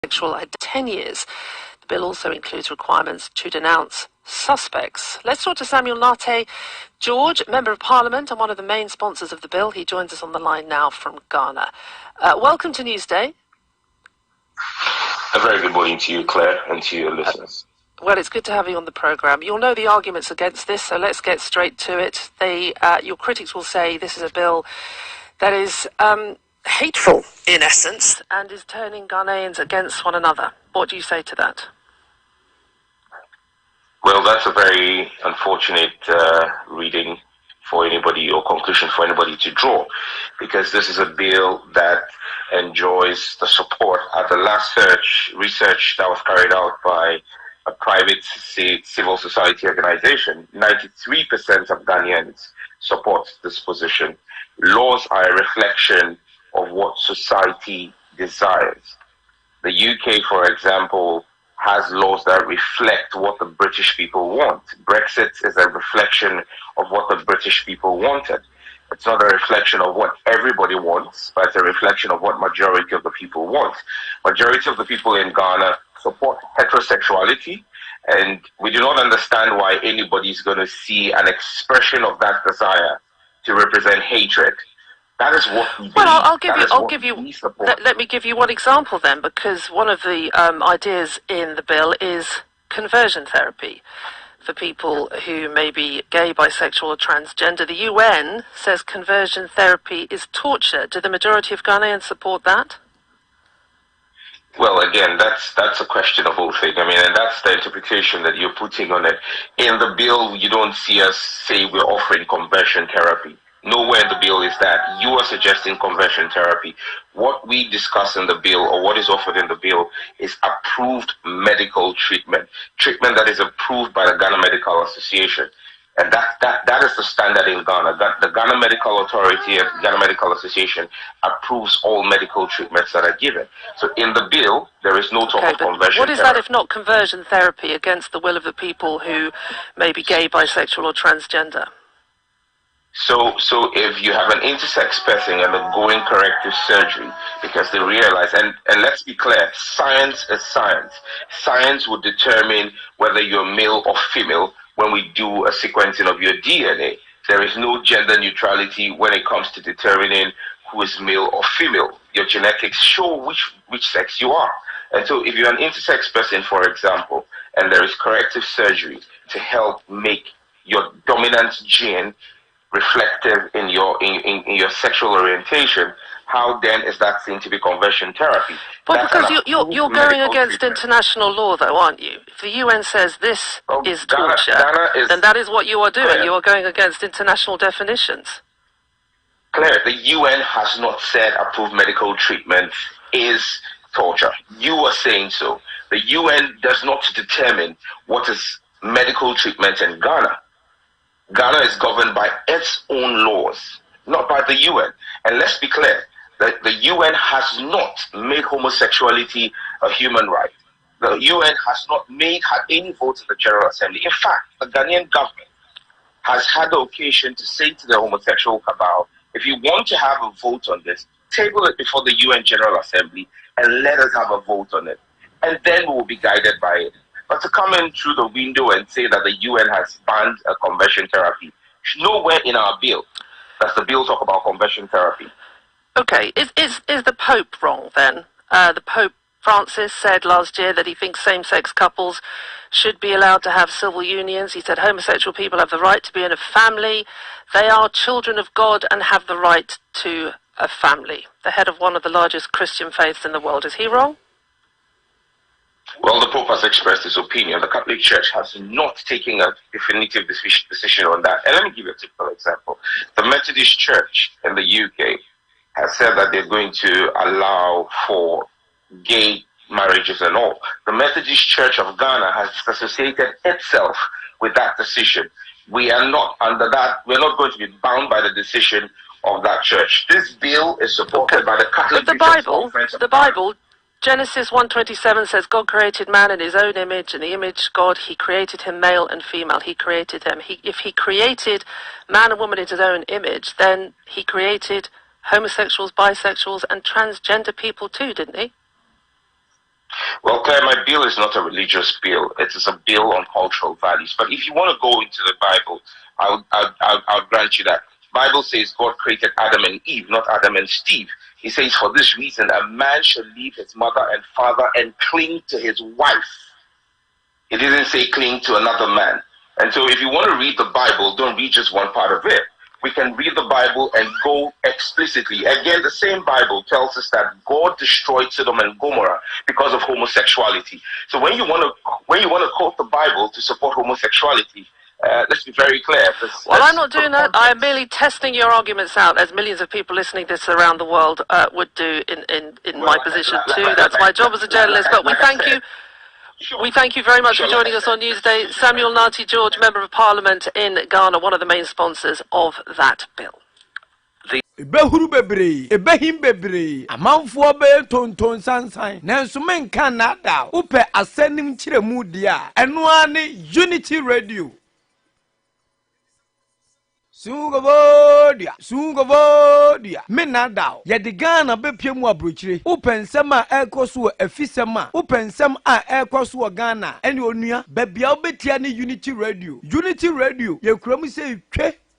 sexual 10 years. The bill also includes requirements to denounce suspects. Let's talk to Samuel Nate George, Member of Parliament and one of the main sponsors of the bill. He joins us on the line now from Ghana. Welcome to Newsday. A very good morning to you, Claire, and to your listeners. Well, it's good to have you on the programme. You'll know the arguments against this, so let's get straight to it. Your critics will say this is a bill that is hateful, in essence, and is turning Ghanaians against one another. What do you say to that? Well, that's a very unfortunate reading for anybody, or conclusion for anybody to draw, because this is a bill that enjoys the support. At the last research that was carried out by a private civil society organization, 93% of Ghanaians support this position. Laws are a reflection of what society desires. The UK, for example, has laws that reflect what the British people want. Brexit is a reflection of what the British people wanted. It's not a reflection of what everybody wants, but it's a reflection of what majority of the people want. Majority of the people in Ghana support heterosexuality, and we do not understand why anybody is going to see an expression of that desire to represent hatred. That is what we Well, let me give you one example then, because one of the ideas in the bill is conversion therapy for people who may be gay, bisexual or transgender. The UN says conversion therapy is torture. Do the majority of Ghanaians support that? Well, again, that's a question of all things. I mean, and that's the interpretation that you're putting on it. In the bill, you don't see us say we're offering conversion therapy. Nowhere in the bill is that. You are suggesting conversion therapy. What we discuss in the bill, or what is offered in the bill, is approved medical treatment. Treatment that is approved by the Ghana Medical Association. And that is the standard in Ghana. The Ghana Medical Authority and Ghana Medical Association approves all medical treatments that are given. So in the bill, there is no talk of conversion what is therapy. that if not conversion therapy against the will of the people who may be gay, bisexual or transgender? So if you have an intersex person and undergoing corrective surgery because they realize, and let's be clear, science is science. Science will determine whether you're male or female when we do a sequencing of your DNA. There is no gender neutrality when it comes to determining who is male or female. Your genetics show which sex you are. And so if you're an intersex person, for example, and there is corrective surgery to help make your dominant gene reflective in your sexual orientation, how then is that seen to be conversion therapy? But because you're going against international law, though, aren't you? If the UN says this is torture, then that is what you are doing. You are going against international definitions. Claire, the UN has not said approved medical treatment is torture. You are saying so. The UN does not determine what is medical treatment in Ghana. Ghana is governed by its own laws, not by the UN. And let's be clear, that the UN has not made homosexuality a human right. The UN has not had any votes in the General Assembly. In fact, the Ghanaian government has had the occasion to say to the homosexual cabal, if you want to have a vote on this, table it before the UN General Assembly and let us have a vote on it. And then we will be guided by it. But to come in through the window and say that the UN has banned a conversion therapy, nowhere in our bill does the bill talk about conversion therapy. Okay, is the Pope wrong then? The Pope Francis said last year that he thinks same-sex couples should be allowed to have civil unions. He said homosexual people have the right to be in a family. They are children of God and have the right to a family. The head of one of the largest Christian faiths in the world. Is he wrong? Well, the Pope has expressed his opinion. The Catholic Church has not taken a definitive decision on that. And let me give you a typical example. The Methodist Church in the UK has said that they're going to allow for gay marriages and all. The Methodist Church of Ghana has disassociated itself with that decision. We are not under that. We're not going to be bound by the decision of that church. This bill is supported by the Catholic Bishops' The Bible, Genesis 1:27 says, God created man in his own image. In the image God, he created him, male and female. He created them. If he created man and woman in his own image, then he created homosexuals, bisexuals, and transgender people too, didn't he? Claire, my bill is not a religious bill. It is a bill on cultural values. But if you want to go into the Bible, I'll grant you that. Bible says God created Adam and Eve, not Adam and Steve. He says, for this reason, a man shall leave his mother and father and cling to his wife. He didn't say cling to another man. And so if you want to read the Bible, don't read just one part of it. We can read the Bible and go explicitly. Again, the same Bible tells us that God destroyed Sodom and Gomorrah because of homosexuality. So when you want to quote the Bible to support homosexuality, let's be very clear. Well, I'm not doing that. I'm merely testing your arguments out, as millions of people listening to this around the world would do in my position too. That's my job as a journalist. But we thank you. We thank you very much for joining us on Newsday. Samuel Nati George, Member of Parliament in Ghana, one of the main sponsors of that bill. Ebehuru bebre, ebehim bebre, amanfo be tonton sansan. Nanso men kan na da. Upe asenim kiremu dia. Eno ane Unity Radio. Sungavodia, Menadao, Yadigana Bepiemu Abruchre, Open Sama Air Cosu, Efisema, Open Sam Air Cosu Ghana, and Onia, Babia Betiani Unity Radio, Unity Radio, your chrome say, Ghana,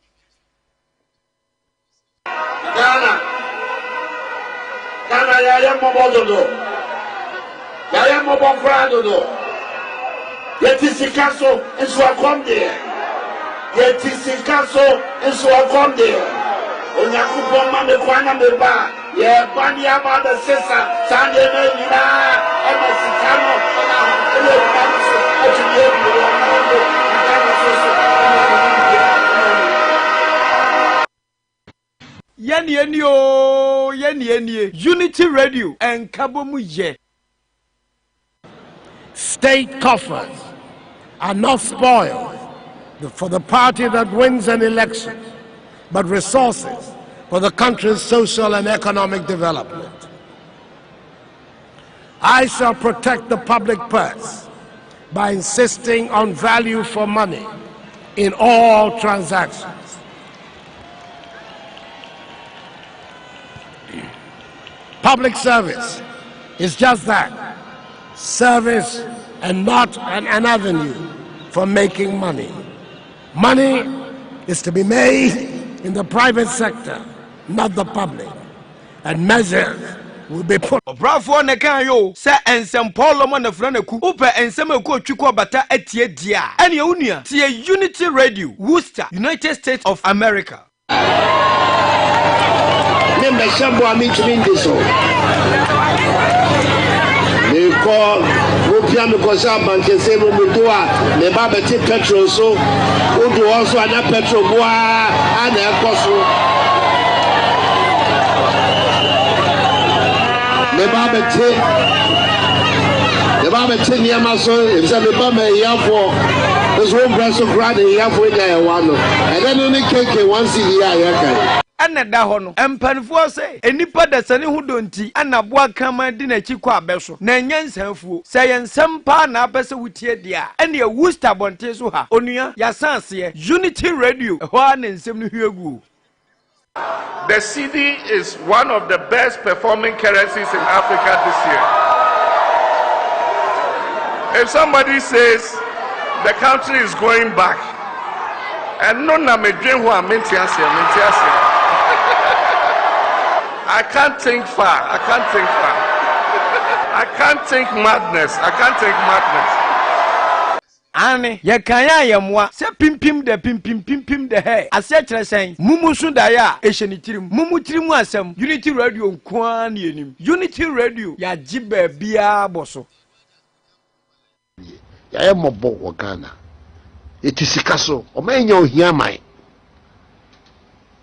Yaya Mobodo, Yaya Mobofrado, Yetisikaso, and so I come there. Yetisikaso nso akonde onyakupo ma me kwana me ba ye bani ama the sesa sande me nyina e mesikano na ele kanso atuje bi o Yeni Unity Radio and Kabomu ye. State coffers are not spoiled for the party that wins an election, but resources for the country's social and economic development. I shall protect the public purse by insisting on value for money in all transactions. Public service is just that, service and not an avenue for making money. Money is to be made in the private sector, not the public, and measures will be put. Bravo ne kan yo se ensem Paulo na fra na ku upe ensem eko twiko bata atie dia ene unua tie Unity Radio Worcester, United States of America. Ne me shambo ami trindiso ne ko opia me ko sa banke se mo doa ne ba beti petrol so odo also ana petrol boa ana ekoso ne ba beti ni amaso e se me ba me yafo so braso grade yafo nya e wa no e de no ne keke 1 cd a yakai ana da ho no empanfo se enipa da sane hu donti ana boa kama di na chikwa abeso na nyansanfuo se yensem pa na apese wutie dia ene Worcester bonte so ha onua ya sanse Unity Radio ho ana nsem no hwegu. The CD is one of the best performing currencies in Africa this year. If somebody says the country is going back, and no na me dream who amentiasia. I can't think far. I can't think madness. Ane ye kanya yemwa se pimpim de he ase kire sen mumusu da ya ehyenitirim mumutirim asem Unity Radio nkwa na enim Unity Radio ya jiba bia boso ya emobo wo Ghana etisikaso o menya ohia man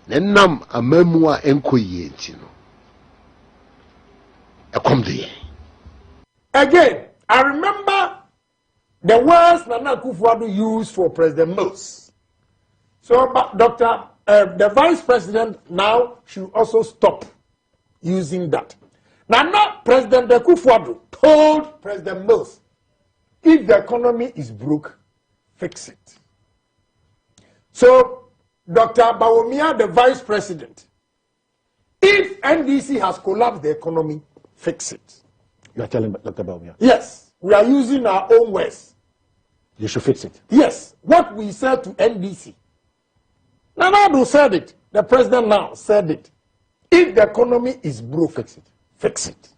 nenam amamu a enkoyie ntino Again, I remember the words Nana Akufo-Addo used for President Mills. So, the Vice President now should also stop using that. Now, President Akufo-Addo told President Mills, if the economy is broke, fix it. So, Dr. Bawumia, the Vice President, if NDC has collapsed the economy, fix it. You are telling Dr. Bawumia? Yes. we are using our own words. You should fix it. Yes, what we said to NDC. Nana Addo said it. The president now said it. If the economy is broke, fix it. Fix it.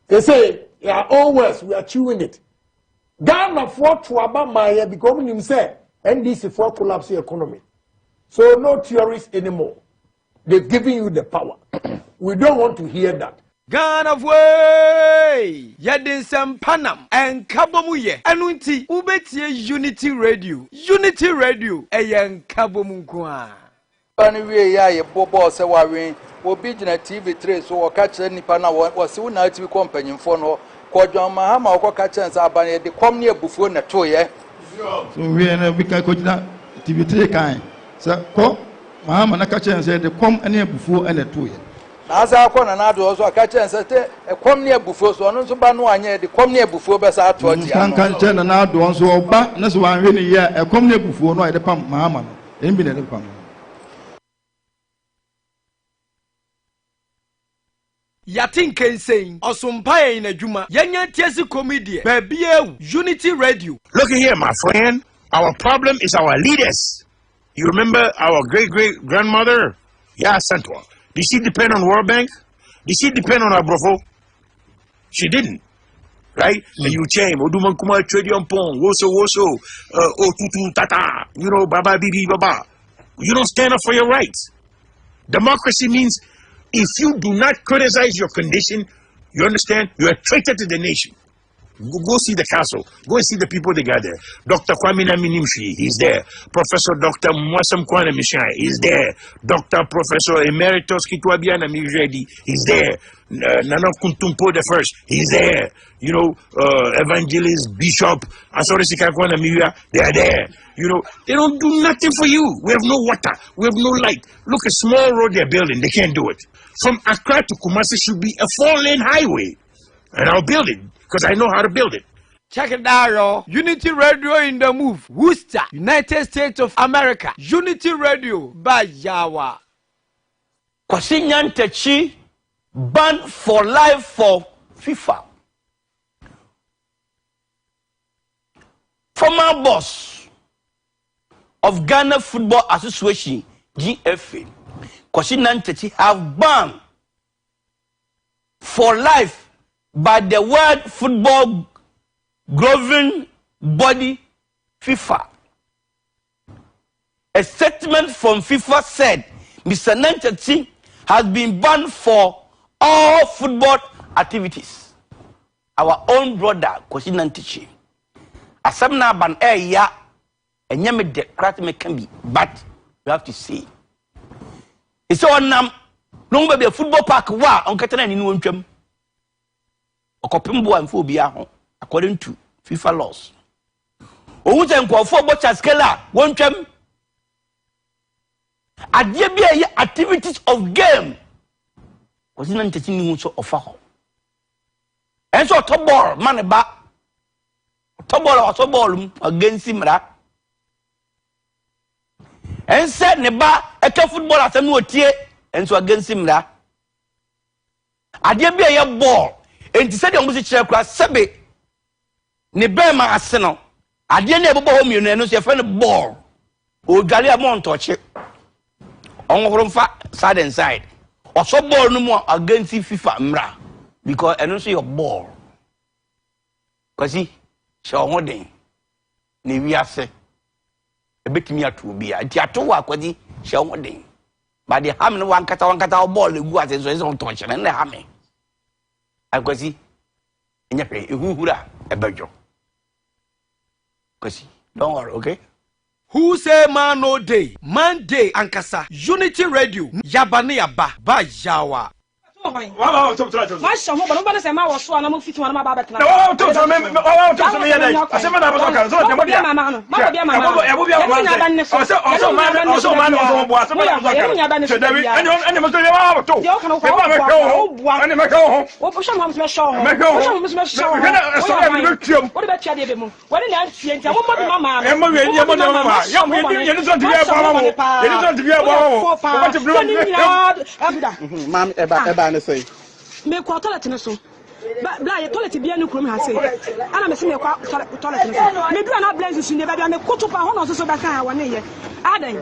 They say, our own words, we are chewing it. Ghana for Tuaba Maya because him say NDC for collapse the economy. So no theories anymore. They've given you the power. We don't want to hear that. Ghana way yadin some panam and kabomuye anunti ubetie Unity Radio eyen kabomukwa anyway ya bobo se wawen obi gina TV3 so o ka kire nipa na wo se wo na TV companyimfo no kodwan Mahama o ka kire nsa aban de kom ne abufuo na toye so we na bi ka ko gina TV3 kan se ko Mahama na ka kire nsa de kom ne abufuo na toye Asa akọ na Nana Addo so aka chense te ekom ne abufuo so no so ba no anye de kom ne abufuo be sa ato tia no kan chen na Nana Addo so oba na so wanhwe ne ya ekom ne abufuo no ide pam Mahama no embi ne de pam Yatin Kensein Osumpaye in adwuma yenya tiesi comedy babie Unity Radio. Look here, my friend, our problem is our leaders. You remember our great-great-grandmother? Yeah, Central. Did she depend on World Bank? Did she depend on Abrofo? She didn't, right? And you change, Oduman Kuma Tradion Pong, Woso, Tutu Tata, you know, Baba Bibi Baba. You don't stand up for your rights. Democracy means if you do not criticize your condition, you understand, you're a traitor to the nation. Go see the council. Go and see the people they got there. Dr. Kwame Naminimshi, he's there. Professor Dr. Mwasam Kwana Mishai, he's there. Dr. Professor Emeritus Kitwabiana Miredi, he's there. Nana Kuntumpo the first, he's there. You know, Evangelist, Bishop, Asare Sikakwana Miria, they are there. You know, they don't do nothing for you. We have no water. We have no light. Look, a small road they're building, they can't do it. From Accra to Kumasi should be a 4-lane highway. And I'll build it. Because I know how to build it. Check it out, y'all. Unity Radio in the move. Worcester, United States of America. Unity Radio by Yawa. Kwasinyan Techi banned for life for FIFA. Former boss of Ghana Football Association, GFA, Kwasinyan Techi have banned for life by the World Football Governing Body, FIFA. A statement from FIFA said Mr. Nantechi has been banned for all football activities. Our own brother, Kwasi Nantechi. Asamna ban ya enyame de kratme can be, but you have to see. It's on no be a football park wa on katana ni nwantwam. Okopimbo amfo bia ho according to FIFA laws. Owuze nkwofo bocha skela wontwam. Adie bia activities of game. Kwasi Nantechi ni so ofa ho. Enso to ball man ba. To ball against Simra. Ense ne ba eke football asem no tie enso against Simra. Adie bia ball enti said the music chair class sebe ne bema ase no ade na ebobo ho mienu no se friend ball o dwale amount oche on fa side and side o so ball no mo against FIFA mra because eno so your ball kwasi sha ho den ne wi ase ebetimi ato bia ti ato wa kwadi sha ho den ba de ham no wankata ball egu ase so on touch na ham Akwasi enyepe ehuhura ebejo. Kwasi, don't worry, okay? Who say man no day? Man day ankasa. Unity Radio. Yabane yaba ba yawa. Wow, talk to us. Masha, but nobody say ma was so na mo fit ma ba betna. No, talk to me. Talk to me. I say man na talk. So dem dia. Mama. Also man bo ase man talk. So David, any mo so ya wa to. Any me ko ho. Wo pusha mo me show ho. Pusha mo me show ho. So e me tiam. Wo de be tia de be mu. Wo de na tie ntia wo mo mama. E mo we ni mo na mama. Ya mo ye ni so tibia bo mama. Ye ni so tibia bo mama. What you blue? Mam eba say. Me ko toilet ne so. bla ye toilet bia no krom ha say ana me se me kwa toilet no me dura na blend su ne ba bia me kutu pa ho no so ba kan wona ye adan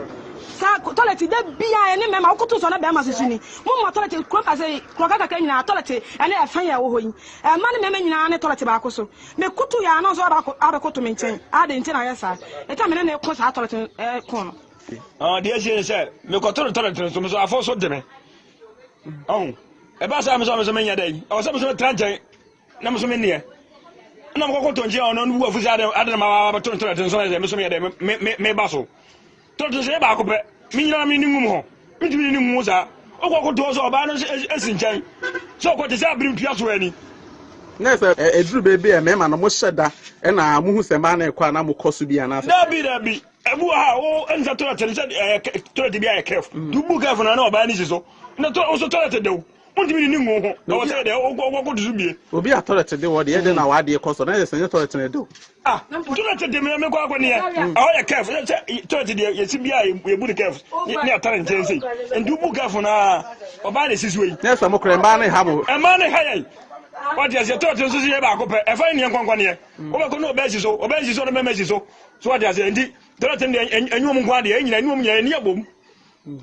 sa toilet de bia ene me ma kutu so na be ma se su ni mo toilet krom ha say kroka ka nyina toilet ene e fan ya wo ho yi ma ne me nyina ne toilet ba ko so me kutu ya no so ba kutu me nchen adan nchen na yesa e ta me ne ko sa toilet ko no the Asian said, me ko toilet so me so afo so de me e ba sa me so me nya dai o so me so tranche na me so me ne na me ko tonje on no bu afusi adam ma ba toilet so me so me de me ba so toilet so e ba ko pe mi nyina mi ni ngum ho mi tumi ni ngum sa o ko to so ba no esin chan so ko te sa brim tua so ani na se eduru bebe e me ma no mo hyeda e na mo hu se ma na ekwa na mo koso bia na dabi ebu ha o enza toilet toilet bia e kef du bu kef na o ba ni so na to o so toilet de o tumi ni ngum ho o se de o ko du bie obi a toilet de wo de ye de na wa de koso na ye se toilet ne do toilet de me ko akọ ni ya o ye kef toilet de ye si bia ye bu de kef ni atare nchen sei ndu bu kef na o ba de sisu yi na se mo kre ma ne ha mo e ma ne ha ye what is your toilet so ye ba ko pe e fa ni nkwankwa ne o ba ko no be si so no me si so what is ndi toilet de enwum nkwa de enyina enwum nya ni abom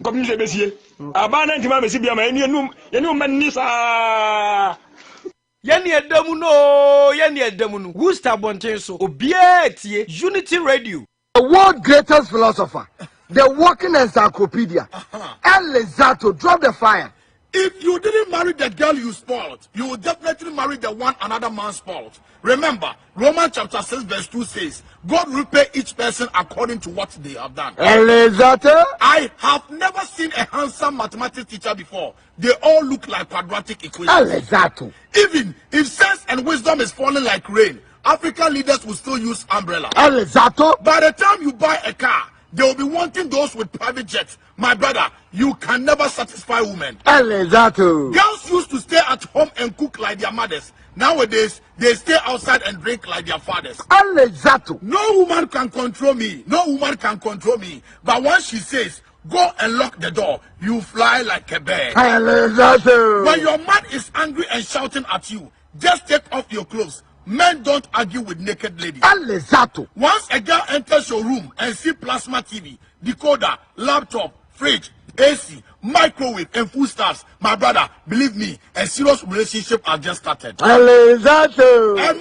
comme je besie abana ntima besi bia ma enum manni sa yani edamu no Worcester bonten so obia tie Unity Radio, the world greatest philosopher, the walking encyclopedia. El Lezato, drop the fire. If you didn't marry the girl you spoiled, you will definitely marry the one another man spoiled. Remember, Romans chapter 6 verse 2 says, God will pay each person according to what they have done. I have never seen a handsome mathematics teacher before. They all look like quadratic equations. Even if sense and wisdom is falling like rain, African leaders will still use umbrella. By the time you buy a car, they will be wanting those with private jets. My brother, you can never satisfy women. Girls used to stay at home and cook like their mothers. Nowadays, they stay outside and drink like their fathers. No woman can control me. No woman can control me. But once she says, go and lock the door, you fly like a bird. When your man is angry and shouting at you, just take off your clothes. Men don't argue with naked ladies. Once a girl enters your room and see plasma TV, decoder, laptop, fridge, AC, microwave, and food stuffs, my brother, believe me, a serious relationship has just started. A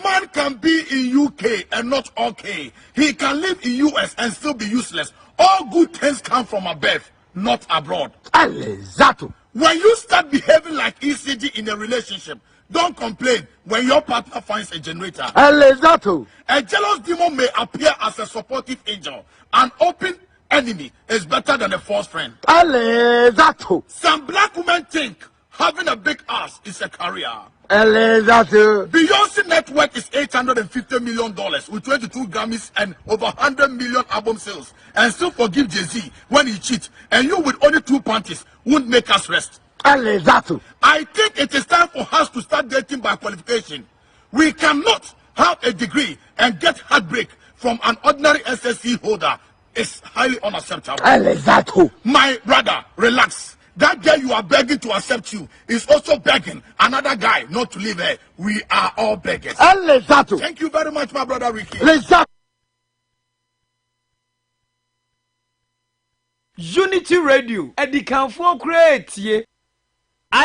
man can be in UK and not okay. He can live in US and still be useless. All good things come from above, not abroad. When you start behaving like ECG in a relationship, don't complain when your partner finds a generator. A jealous demon may appear as a supportive angel. An open enemy is better than a false friend. Some black women think having a big ass is a career. Beyonce's net worth is $850 million with 22 Grammys and over 100 million album sales, and still forgive Jay-Z when he cheats, and you with only 2 panties won't make us rest. I think it is time for us to start dating by qualification. We cannot have a degree and get heartbreak from an ordinary SSC holder. It's highly unacceptable. My brother, relax. That girl you are begging to accept you is also begging another guy not to leave her. We are all beggars. Thank you very much, my brother Ricky. Unity Radio, Edikanfo create ye.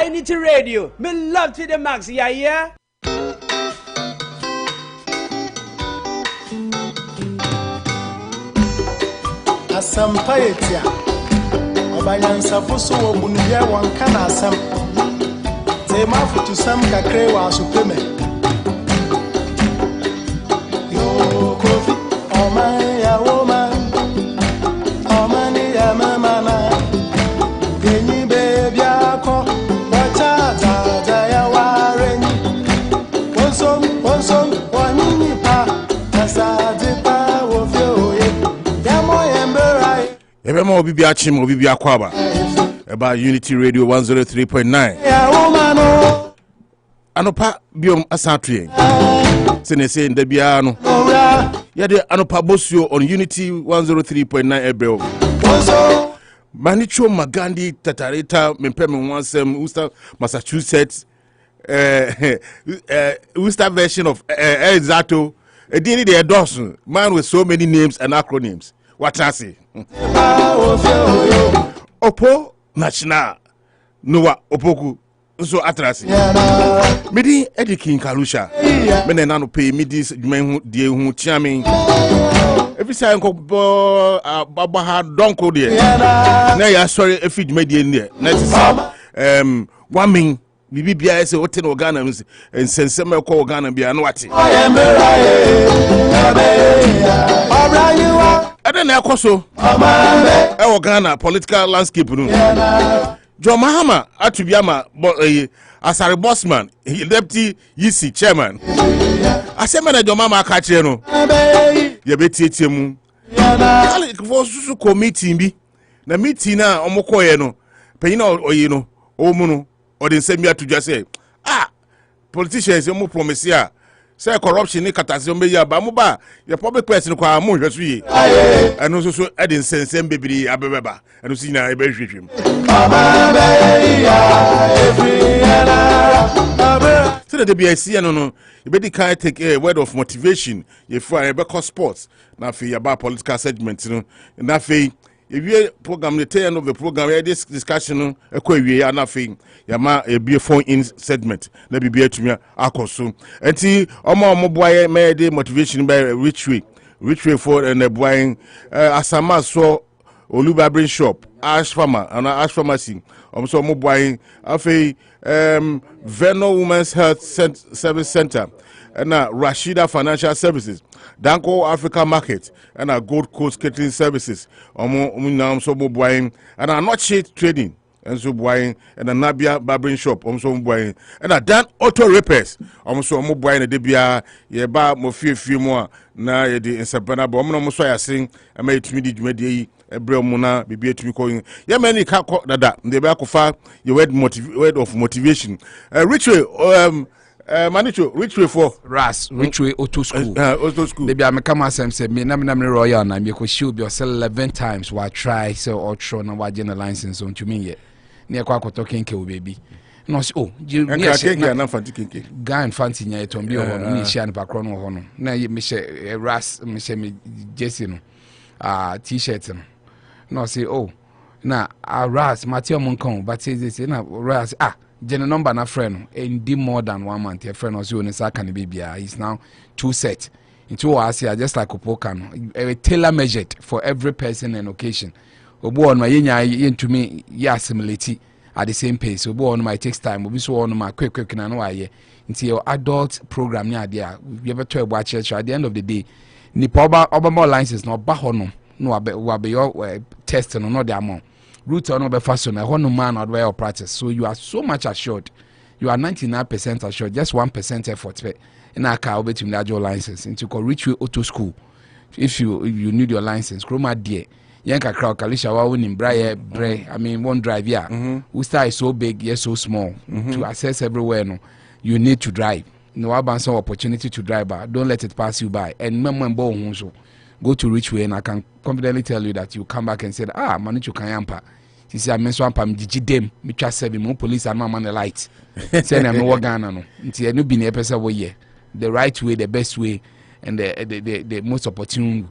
Unity Radio, me love to the max, yeah. Asampayetia Obayansa foso wo bunubia wanka na asam Tema futu sam kakre wa supeme Yo kofi Oman ya woman Omani ya mama na Genyi baby ako Wachata ya warenyi Wonsom wanyinyi pa Nasadipa wofyoye Ebema obibi achim obibi akwaba eba Unity Radio 103.9 Anopa biom asatue senese ndabia no yede Anopa Bosuo on Unity 103.9 Ebro Manicho Magandi Tatareta mempeme wansem Worcester Massachusetts Worcester version of Exacto. A didn't the Dawson man with so many names and acronyms. What I say? Opo National Noah Opoku. So atrasi. Medi Edikin Kalusha. Mene nano pay midis men die hu tiamin. Every time ko baba ha donko de. Na ya sorry e feed me die ne. Na ti wamin bibi bia se wote no Ghana nsensem e ko Ghana bia no wate. Ade na ekoso. E Ghana political landscape no. John Mahama atubiama Asare Bossman, deputy UC chairman. Asema na John Mahama akachire no. Ye betietie mu. Ale ko susu committee bi. Na meeting na omokoye no. Panyina oyi no. Omu no. Odi nsemi atudwa say, politicians omo promise ya. Say corruption ni katase ombe ya ba mo ba ye public person kwa mo hweso yi eno so edi nsensem bebiri abebeba eno so nyina ebe hwehwem so the BIC eno no e be di kan take a word of motivation ye for e be cause sports na fe ya ba political segment no na fe ewie program the tail end of the program this discussion ekwawie ya na fe yama ebie phone in segment na bibia atumi akoso enti omo boaye me motivation by rich way for and boaing Asama so Olubaben shop ash farmer and ash pharmacy so omo boaing afei Veno Women's Health Service Center and Rashida Financial Services, Danko Africa Market, and Gold Coast Catering Services, so buying, and not shade trading, and so buying, and Nabia Barbering Shop, so buying, and Dan Auto Repairs, so buying a debia, ye ba mo few more, na ye de in Sabana, but almost I sing, I made to me Ebro Mona, be to me calling. Yeah, many can't call that, the back of far, your word of motivation. Ritual, Manicho, which way for Ras, which way auto school. Maybe I'm a come as I'm saying, me royal, and you could shoot yourself 11 times while try so or try and why general license on to me yet. Near Quaco talking kill baby. No, you guy and fancy near to be on me, shan background honor. Now you miss a Ras, Miss Jessino, t-shirts. No, say, now, Ras, Matthew Moncon, but say this, Ras, general number na friend and did more than 1 month. Your friend was doing a can baby. He's now 2 set. In 2 hours here, just like a tailor measured for every person and occasion. Obo on my into me, similarity at the same pace. Obo on my takes time. Obi so on my quick and no aye. Into your adult program near there. We ever try watch it at the end of the day. Nipa more licenses no bahono. No abe your test no no the amount. Root on over fashion, a one man or way of practice. So you are so much assured. You are 99% assured, just 1% effort. In a car, over to your license into reach you auto school. If you need your license, Chroma dear. Yanka crowd, Kalisha, in Bray, I mean, one drive, yeah. Worcester is so big, yet so small. To access everywhere, no, you need to drive. No abundance of opportunity to drive, but don't let it pass you by. And go to Richway, and I can confidently tell you that you come back and say, Manichu Kayampa. She said, I'm so pam digidem, me trust 7 more police and no man the light. Say, I'm no Ghana, no. Until you be near person way, the right way, the best way, and the most opportune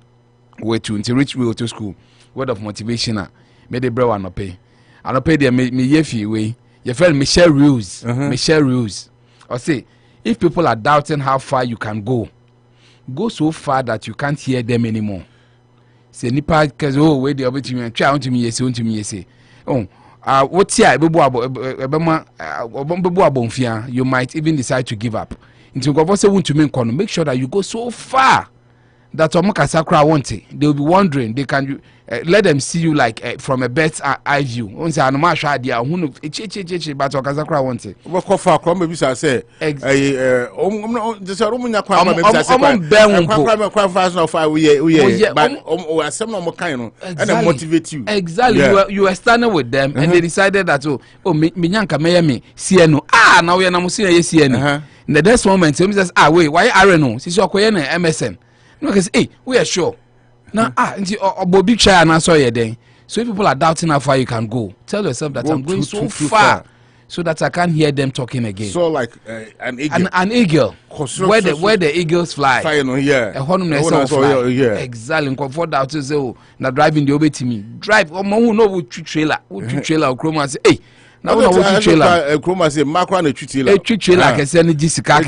way to reach way to school. Word of motivation, may the bro and pay. I don't pay them, me yefi way. Your friend Michelle Rules, Michelle Rules. Or say, if people are doubting how far you can go so far that you can't hear them anymore. Say, nipa, because wait the opportunity, try on to me, yes, on to me, say. What's here? You might even decide to give up. Into want to make sure that you go so far that Sakra want it. They'll be wondering. They can let them see you like from a bird's eye view. Once I know my idea, who but Sakra want it. What far from maybe I say, motivate you. Exactly. You were standing with them and they decided that Minyanka Mayami, CNO. Now we are not CNO. In the next moment, he says, wait, why I don't know? Since you're MSN. No, because we are sure. Now, Bobby Chai and I saw you then. So if people are doubting how far you can go, tell yourself that I'm going so far so that I can't hear them talking again. So like an eagle. An eagle. Where the eagles fly. Yeah. Exactly. Comfort out to say, oh, now driving the obey to me. Drive. Oh, who know what trailer? What trailer? Chroma say, hey. Now what trailer? Chroma say, macro and a trailer. A trailer can send Jessica.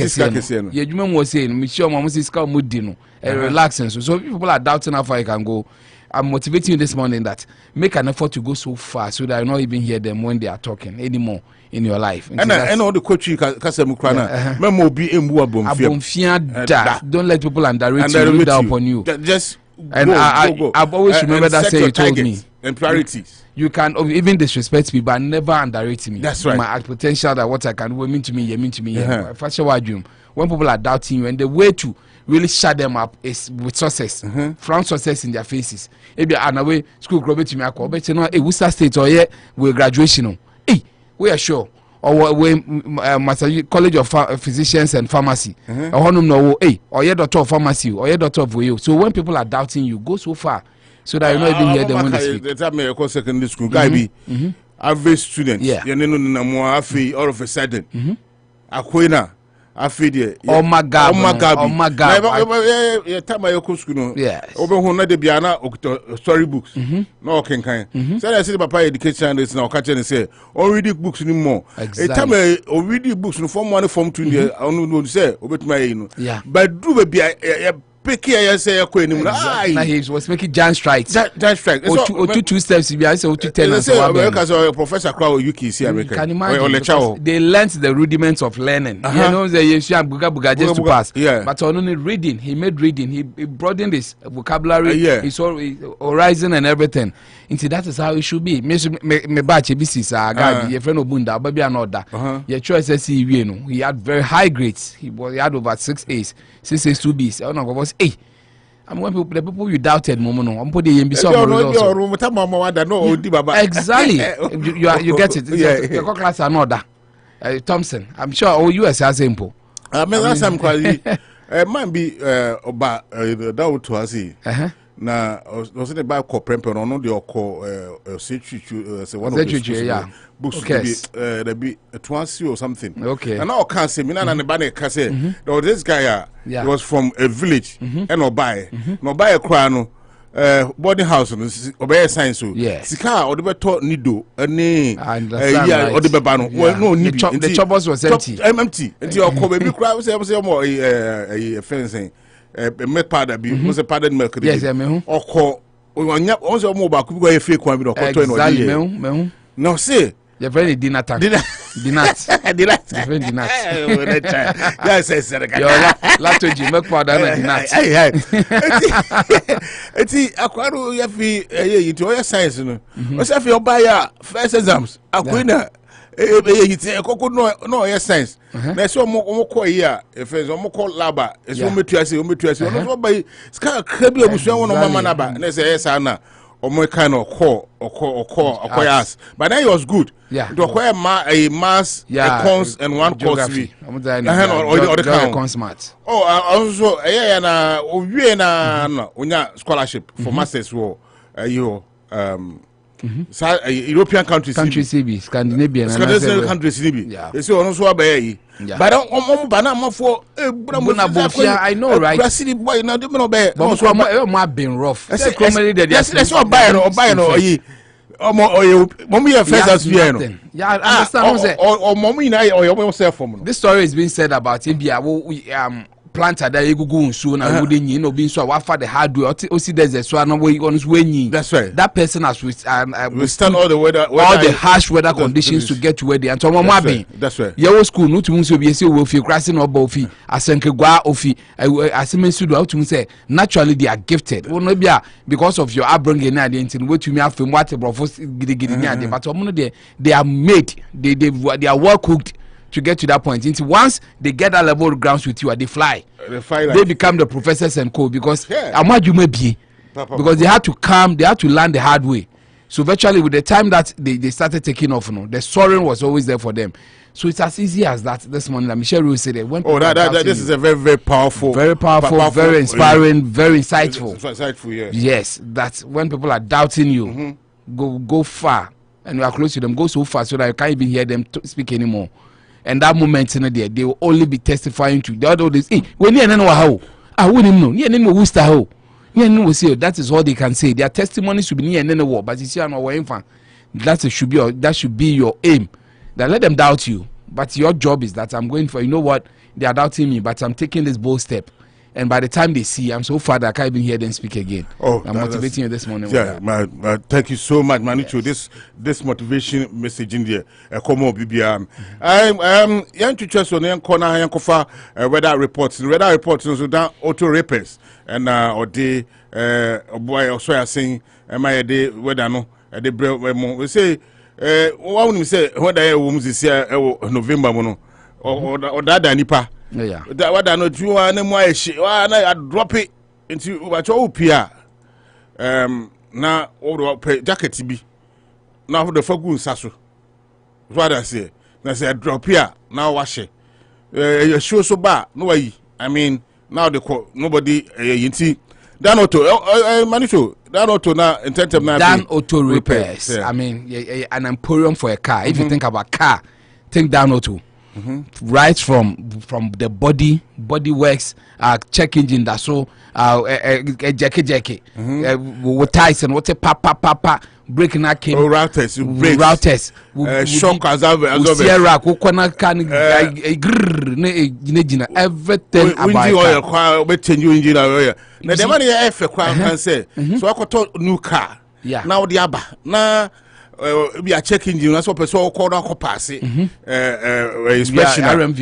Yeah, you was saying, Michelle, Mama says, come with dinner. Relaxing. So people are doubting how far I can go. I'm motivating you this morning that make an effort to go so far so that I not even hear them when they are talking anymore in your life. And all the coach Kasamukrana, Memo be in Buaben. Don't let people underrate you, look down upon you. Just and I've always remembered that say you told me. And priorities. You can even disrespect me, but never underrate me. That's right. My potential that what I can do mean to me, you mean to me. When people are doubting you, and the way to really shut them up is with success, front success in their faces. Maybe another school grow to me, I call, but you know, Worcester State or yeah, we graduation. Hey, we are sure. Or we College of Physicians and Pharmacy. Or no, hey, or yeah, doctor of pharmacy, or yeah, doctor of you. So when people are doubting you, go so far so that you not even hear them when they speak. The time I call secondary school, Kyebi, average student. Yeah. You know, all of a sudden, Akomea. Afide oh my god yeah time I go school yes obe hu na de bia na story books no okenkan say I see the papa education is now catch and say on reading books ni more time o reading books no form 1 form 2 there no say obetuma you know but do be picky I say he was making giant strikes or two steps I say 10 and so professor crowd UKC America can imagine they learned the rudiments of learning you know they just to pass but on only reading he made reading he broadened his vocabulary his horizon and everything into that is how it should be me batch business guy your friend Obunda baby another your choice he had very high grades he had over 6 A's 6 A's 2 B's hey, I'm when the people you doubted, Momono. I'm putting in exactly. You get it. Your class are not that. Thompson, I'm sure all US has simple. I mean, last time, it might be about the doubt to us. Na was it about co-premper or not the call one of the books there be a twice or something. Okay. And now can't say me and the banner can say no this guy he was from a village and no buy a crown boarding house obey science so sika or the better nido any or the bebano no the chopbox was empty until your baby crowd say more a fencing make powder be was a powdered milk yes me or call also more about could go a fake one with exactly no say you're very dinner yes latoji make powder and dinner eti akwaro ya fi you to your science no what's if you buy first exams Akomea no yes science na so mo call here if so mo call laba so metuase no so buy ska krabi abusu won mama na ba na say yes na or more kind of call yes. But then it was good. Yeah. To acquire a mass, a cons, and one geography. Or the cons smart. Oh, also, we na scholarship for masters war. European countries, CB, Scandinavian countries, yeah. They say also by. But I know, right? But been rough. That's what buying mommy first yeah, I understand. Or mommy or yourself from this story is being said about Ibia planter that you go so na wouldn't you know being so what for the hard way or see there's a so no way on when that's right that person has withstand all the weather all the harsh weather conditions to get to where they and so mama being that's right your school no to so be say we feel crossing or bofi asenke gwa ofi asemen sudu how to say naturally they are gifted well no be because of your upbringing na dey ntin what you me afem what brofo gidigidi nya dey but omo no they are made they are well cooked to get to that point. Once they get that level of grounds with you, they fly. They become the professors and co because because they had to come, they had to learn the hard way. So virtually with the time that they started taking off, the soaring was always there for them. So it's as easy as that. This morning, Michelle Rose said that when this is a very powerful, very inspiring, very insightful. Insightful, yes. Yes, that when people are doubting you, go far. and you are close to them, go so far so that you can't even hear them speak anymore. And that moment in there, they will only be testifying to the other days. Hey, when you know how, I wouldn't know. You know who's the how. You know that is all they can say. Their testimony should be near any war, but you see, I'm not waiting for that. Should be your aim. That let them doubt you, but your job is that I'm going for. You know what? They are doubting me, but I'm taking this bold step. And by the time they see, I'm so far that I can't even hear them speak again. Oh, I'm motivating you this morning. Yeah, thank you so much, Manicho. Yes. This motivation message in there. Come on, BBM. Young teachers on the corner, young kofa weather reports. So down auto repairs and or the boy also are saying, am I a day weather no? A day we say, one we say when the woman is here November mono or that nipa. Yeah. That what I know you are no more I drop it into what you pia. Now all the jacket be now for the fogun sasso. What I say, I say drop here now wash it. You show so bad no way. I mean now the nobody yinti Dan Auto Manicho Dan Auto now in terms of Dan Auto repairs. I mean an emporium for a car. If you think about car, think Dan Auto. Right from the body works, check engine that's so jacket with ties and what's a papa breaking that came routers shock Sierra everything about change engine now the money can say so I got new car now the aba now we are checking you. That's what person call that pass it. Inspection. RMV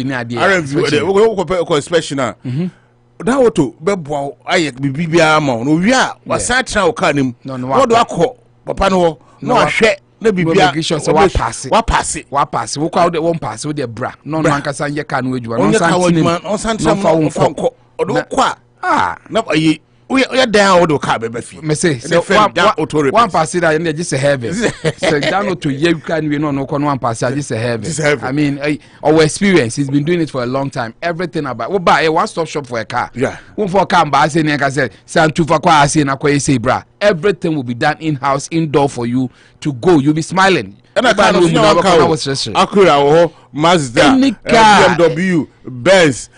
inspection. That auto bebo aye bibia ma no we are was atra o ka nim what do akọ papa no ahwe na bibia wa pass we call the one pass with the bra no ankasa nye ka no adwuma no santim no fa onko odo kwa na aye we down all the car baby me say one pass that and just a heaven so down to you can we no one pass just a heaven I mean our experience he's been doing it for a long time everything about we buy a one stop shop for a car one for car buy say like I said san for kwa say na kwa say bra everything will be done in house indoor for you to go you'll be smiling and I can't Akura Mazda BMW Benz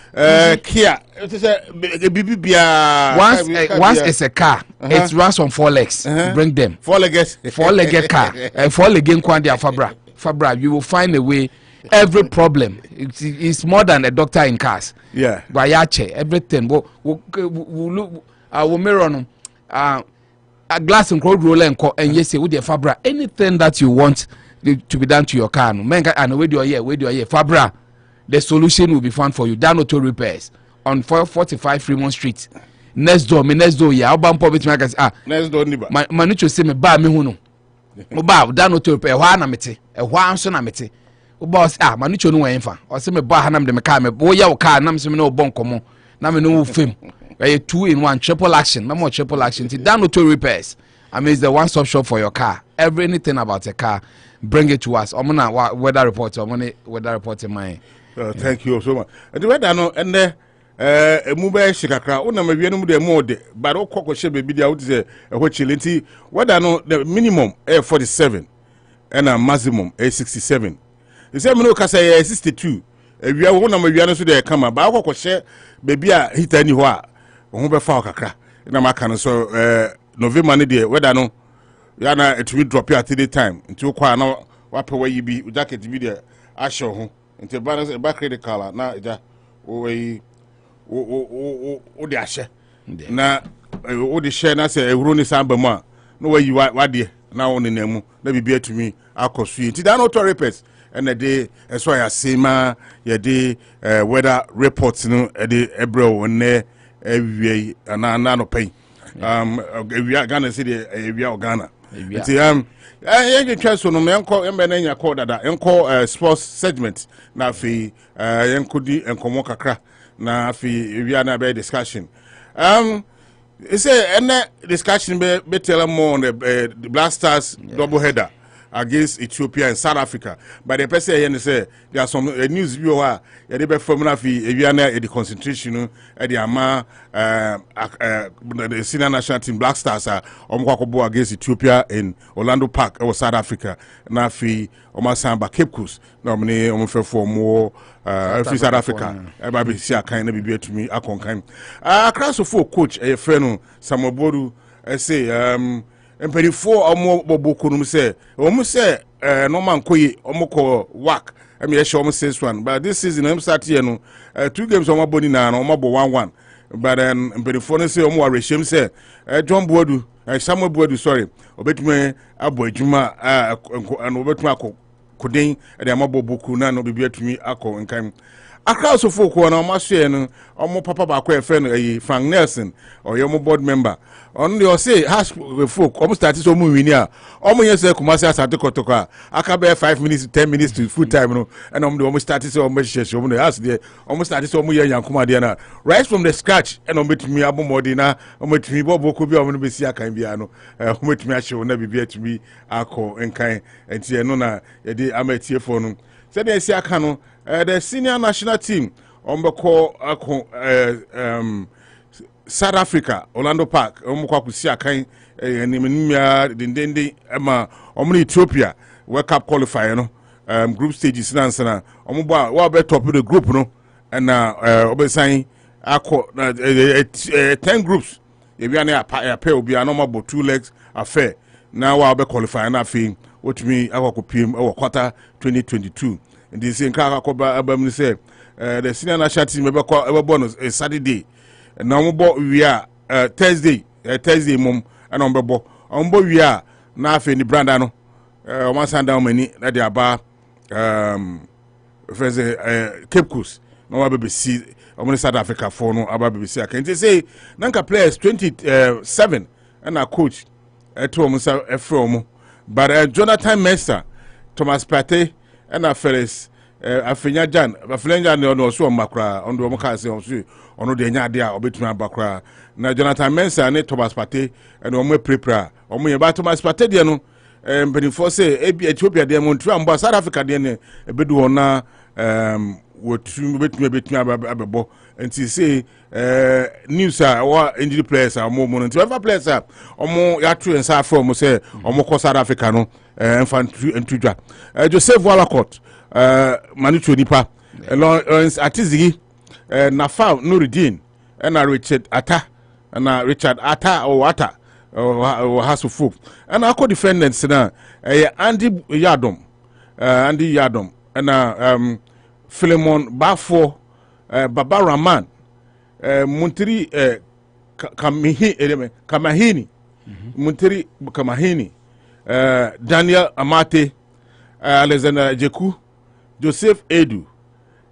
Kia once it's a car it runs on 4 legs bring them 4-legged car 4-legged kwandi fabra you will find a way every problem it's more than a doctor in cars bayache everything we'll mirror no a glass and crowd roller and yes with the fabra anything that you want to be done to your car no menga and where do you here fabra the solution will be found for you Dan Auto repairs on 445 Fremont Street next door yeah obampo bit make next door niba Manicho say me ba me hu no mo ba Dan Auto repair hwa na mete hwa nso na mete o boss Manicho no wen fa o say me ba ha na me car me wo ya wo car na me say me no bon komo na me no wo fam 2-in-1 triple action no more triple action Dan Auto repairs I mean it's the one stop shop for your car anything about a car bring it to us omuna weather report in my thank you so much the weather no and mobile shikakra una mawie no mu de mo de but o kokoshe bebi dia what say e chilenti weather no the minimum 47 and a maximum 67 you say me no kasa 62 ewia wo na mawie no so de kama ba kokoshe bebi a hita ni ho a ho be fa kakra na maka no so November ni de weather no ya na it will drop at the time until kwa na wape wa yibi jacket bi de ahye ho until balance back credit color na ja o we o de ahye na o de share na say ehuru ni samba mu a no wa yi wa de na won ne namu na bibia atumi akosu nti Dan Auto repairs and the day so ya sema ya de weather reports no e de ebro won ewie na no pay ewie Ghana city ewie Ghana nti ye twaso no menko embe na call dada enko sports segment na afi yenko di enkomo kakra na afi ewie na be discussion it's a discussion be tell more on the Black Stars double header against Ethiopia and South Africa. But the person here say there are some news viewer they be from the concentration at the Ama the senior national team Black Stars omkwakobo against Ethiopia in Orlando Park or South Africa. Na fi omasamba Cape Coast na omne omfe for more South Africa. Eba be sia kan na bibia tumi akonkan. Across of coach a friend Samobodu say mpanyinfo omo bobokunum say omo say no man koyi omo ko work am ye show omo 6-1 but this season am start here no 2 games omo boni na omo bo 1-1 but mpanyinfo no say omo areshem say John Boadu Samuel Boadu sorry obetumi abo adwuma and obetumi akodin e am boboku na no bibia tumi akọ nkan across of folk na omo share no omo papa ba ko e friend Frank Nelson or your board member on the say has folk almost started so mu wini a omo yes Kumasi Asante Kotoko aka be 5 minutes 10 minutes to full time no and almost started so omo share omo the house there almost started so omo yan yankuma there na right from the scratch and omo betumi abomodi na omo tumi bobo bi omo no be si akan bia no omo tumi a show na bibia tumi akọ enkan enti no na ye dey amatie for no say dey si aka no the senior national team ombeko South Africa, Orlando Park, Omukwakusi akan nimia dindindi ema omni Ethiopia World Cup qualifier no group stages na omuba wa be top of the group no and obesan akọ 10 groups if you are a pair will be a normal 2 legs affair now wa be qualify na fi otumi akọkọpiem quarter 2022 and this in ka akọba abam say the senior national team ebe bonus Saturday na ombo we are Thursday mum and ombo we are na afi ni branda no o ma sanda o mani na dia ba friends Cape Coast no wa be see o South Africa for no aba be see can say nanka players 27 and our coach to o musa efro but Jonathan Mensah, Thomas Partey and our fellas Afenya Jan no so makra on do maka say on so ono de nya de a obetuma bakra na Jonathan Mensah and Thomas Partey and o mo prepare o mo ye ba Thomas Partey de no benefo say Ethiopia de mo ntu amba South Africa de ne ebedu ona wotu betuma abebo enti say news our injury players are more money to players omo ya true and sa from say omo ko South Africa no infantry entudwa Joseph Walcott Manichu nipa Lawrence Atizigi Nafa Nuruddin and Richard Atta and Richard Atta or Atta or Hasufuk and our co-defendants now Andy Yadom and Philemon Bafo Baba Rahman Muntiri Kamahini Muntiri Kamahini Daniel Amate Alexander Jeku Joseph Edu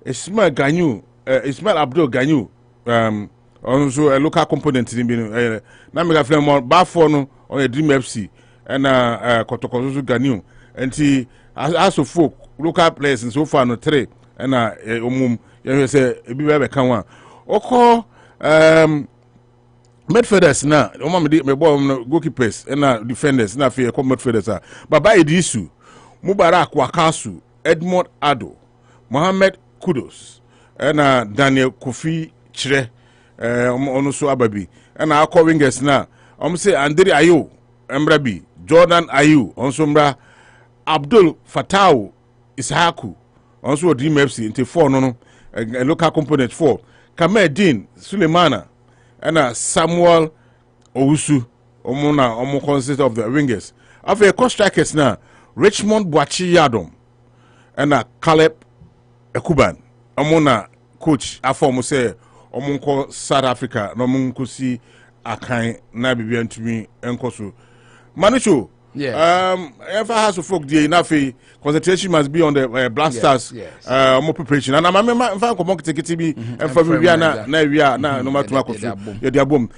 Ismail Ganyu Ismail Abdul Ganyu also a local component in na mega Philemon Bafo no on a Dream FC and Kotokozu Ganyu and he as of folk local players and so far no 3 and you say be can one oko midfielders na me boy goalkeepers and defenders na fe come midfielders Baba Idisu Mubarak Wakasu Edmond Addo Mohammed Kudos and Daniel Kofi Chire ono so ababi and our wingers na say Andre Ayew Embrabi Jordan Ayew onso mbra Abdul Fatau Ishaku also Dream FC into 4 no a local component 4 Kamedin Sulemana and Samuel Owusu omo consist of the wingers after cost strikers now Richmond Boachi Yadom and Caleb Ekuban omona coach aform say omonko South Africa no monko si akan na bibia ntumi enkoso Manicho. Yeah. If I have to folk the enough concentration must be on the Black Stars more preparation. And I'm a fan of take it and for we are now no matter what you boom.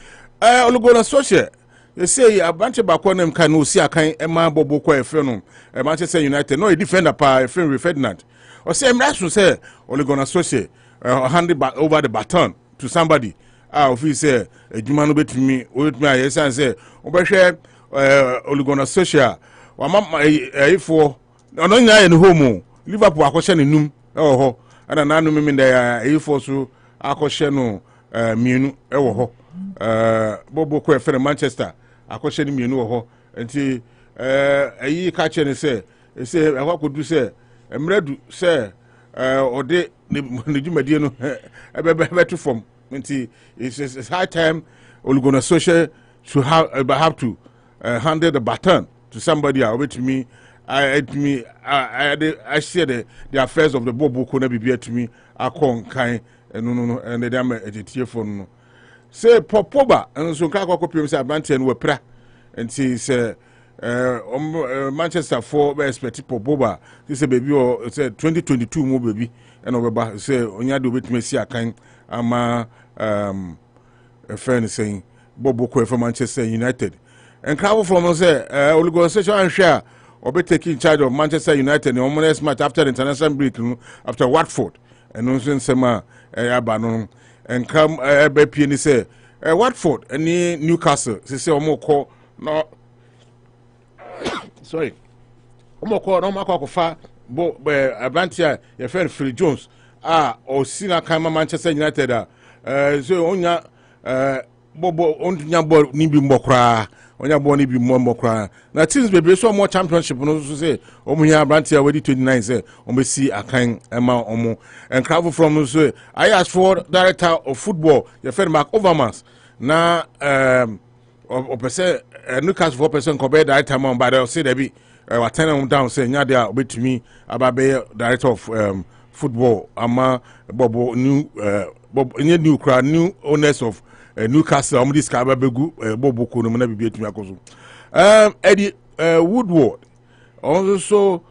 Olugo associate. They say a bunch of back can no see a kind Emma Bobo Fenum, Manchester United, no defender by Fenry Ferdinand. Or say Rasu say Olugo associate hand back over the baton to somebody. If he say a Jumano bet me with my yes and say Obeshe Olugo social wama for ono nya ye no home Liverpool akɔhye ne num ɛwɔ hɔ ana nanu mimi da for so akɔhye no mienu ɛwɔ hɔ bobo ko efere Manchester akɔhye ne mienu wɔ hɔ enti ayi ka che ne se akɔkodu se emredu se ode ne dwumadie no ebe to form enti it's high time Olugona Social to have to handle the baton to somebody over to me. I share the affairs of the Bobo Kona be to me. I con kind no and the damn telephone. Say Popoba and so Kako Pims Abante and Wepra and say Manchester 4 expect Popoba. This a baby or it's a 2022 more baby and over say Onyado with me see a kind ama a friend saying Bobo Kwe from Manchester United. And Crowd from us say Olugona Social and share or be taking charge of Manchester United in the next match after the international break after Watford and also Sema Abanon and come BP say Watford and Newcastle say omo call no sorry omo call no mako fa bo Abantia your friend Phil Jones or Sina Kama Manchester United so onya bobo onya ball ni bi mbokra onya ball ni bi mbokra na teams be so more championship no so say omo here Brantia wedi 29 say omo see akan ema omo and travel from so I asked for director of football your friend Mark Overmans na Newcastle 4% compare director man but they say they be what turn them down say nya there obetumi ababe director of football ama bobo new new owners of Newcastle this begu bobo ko no na bibia tumi akoso Eddie Woodward also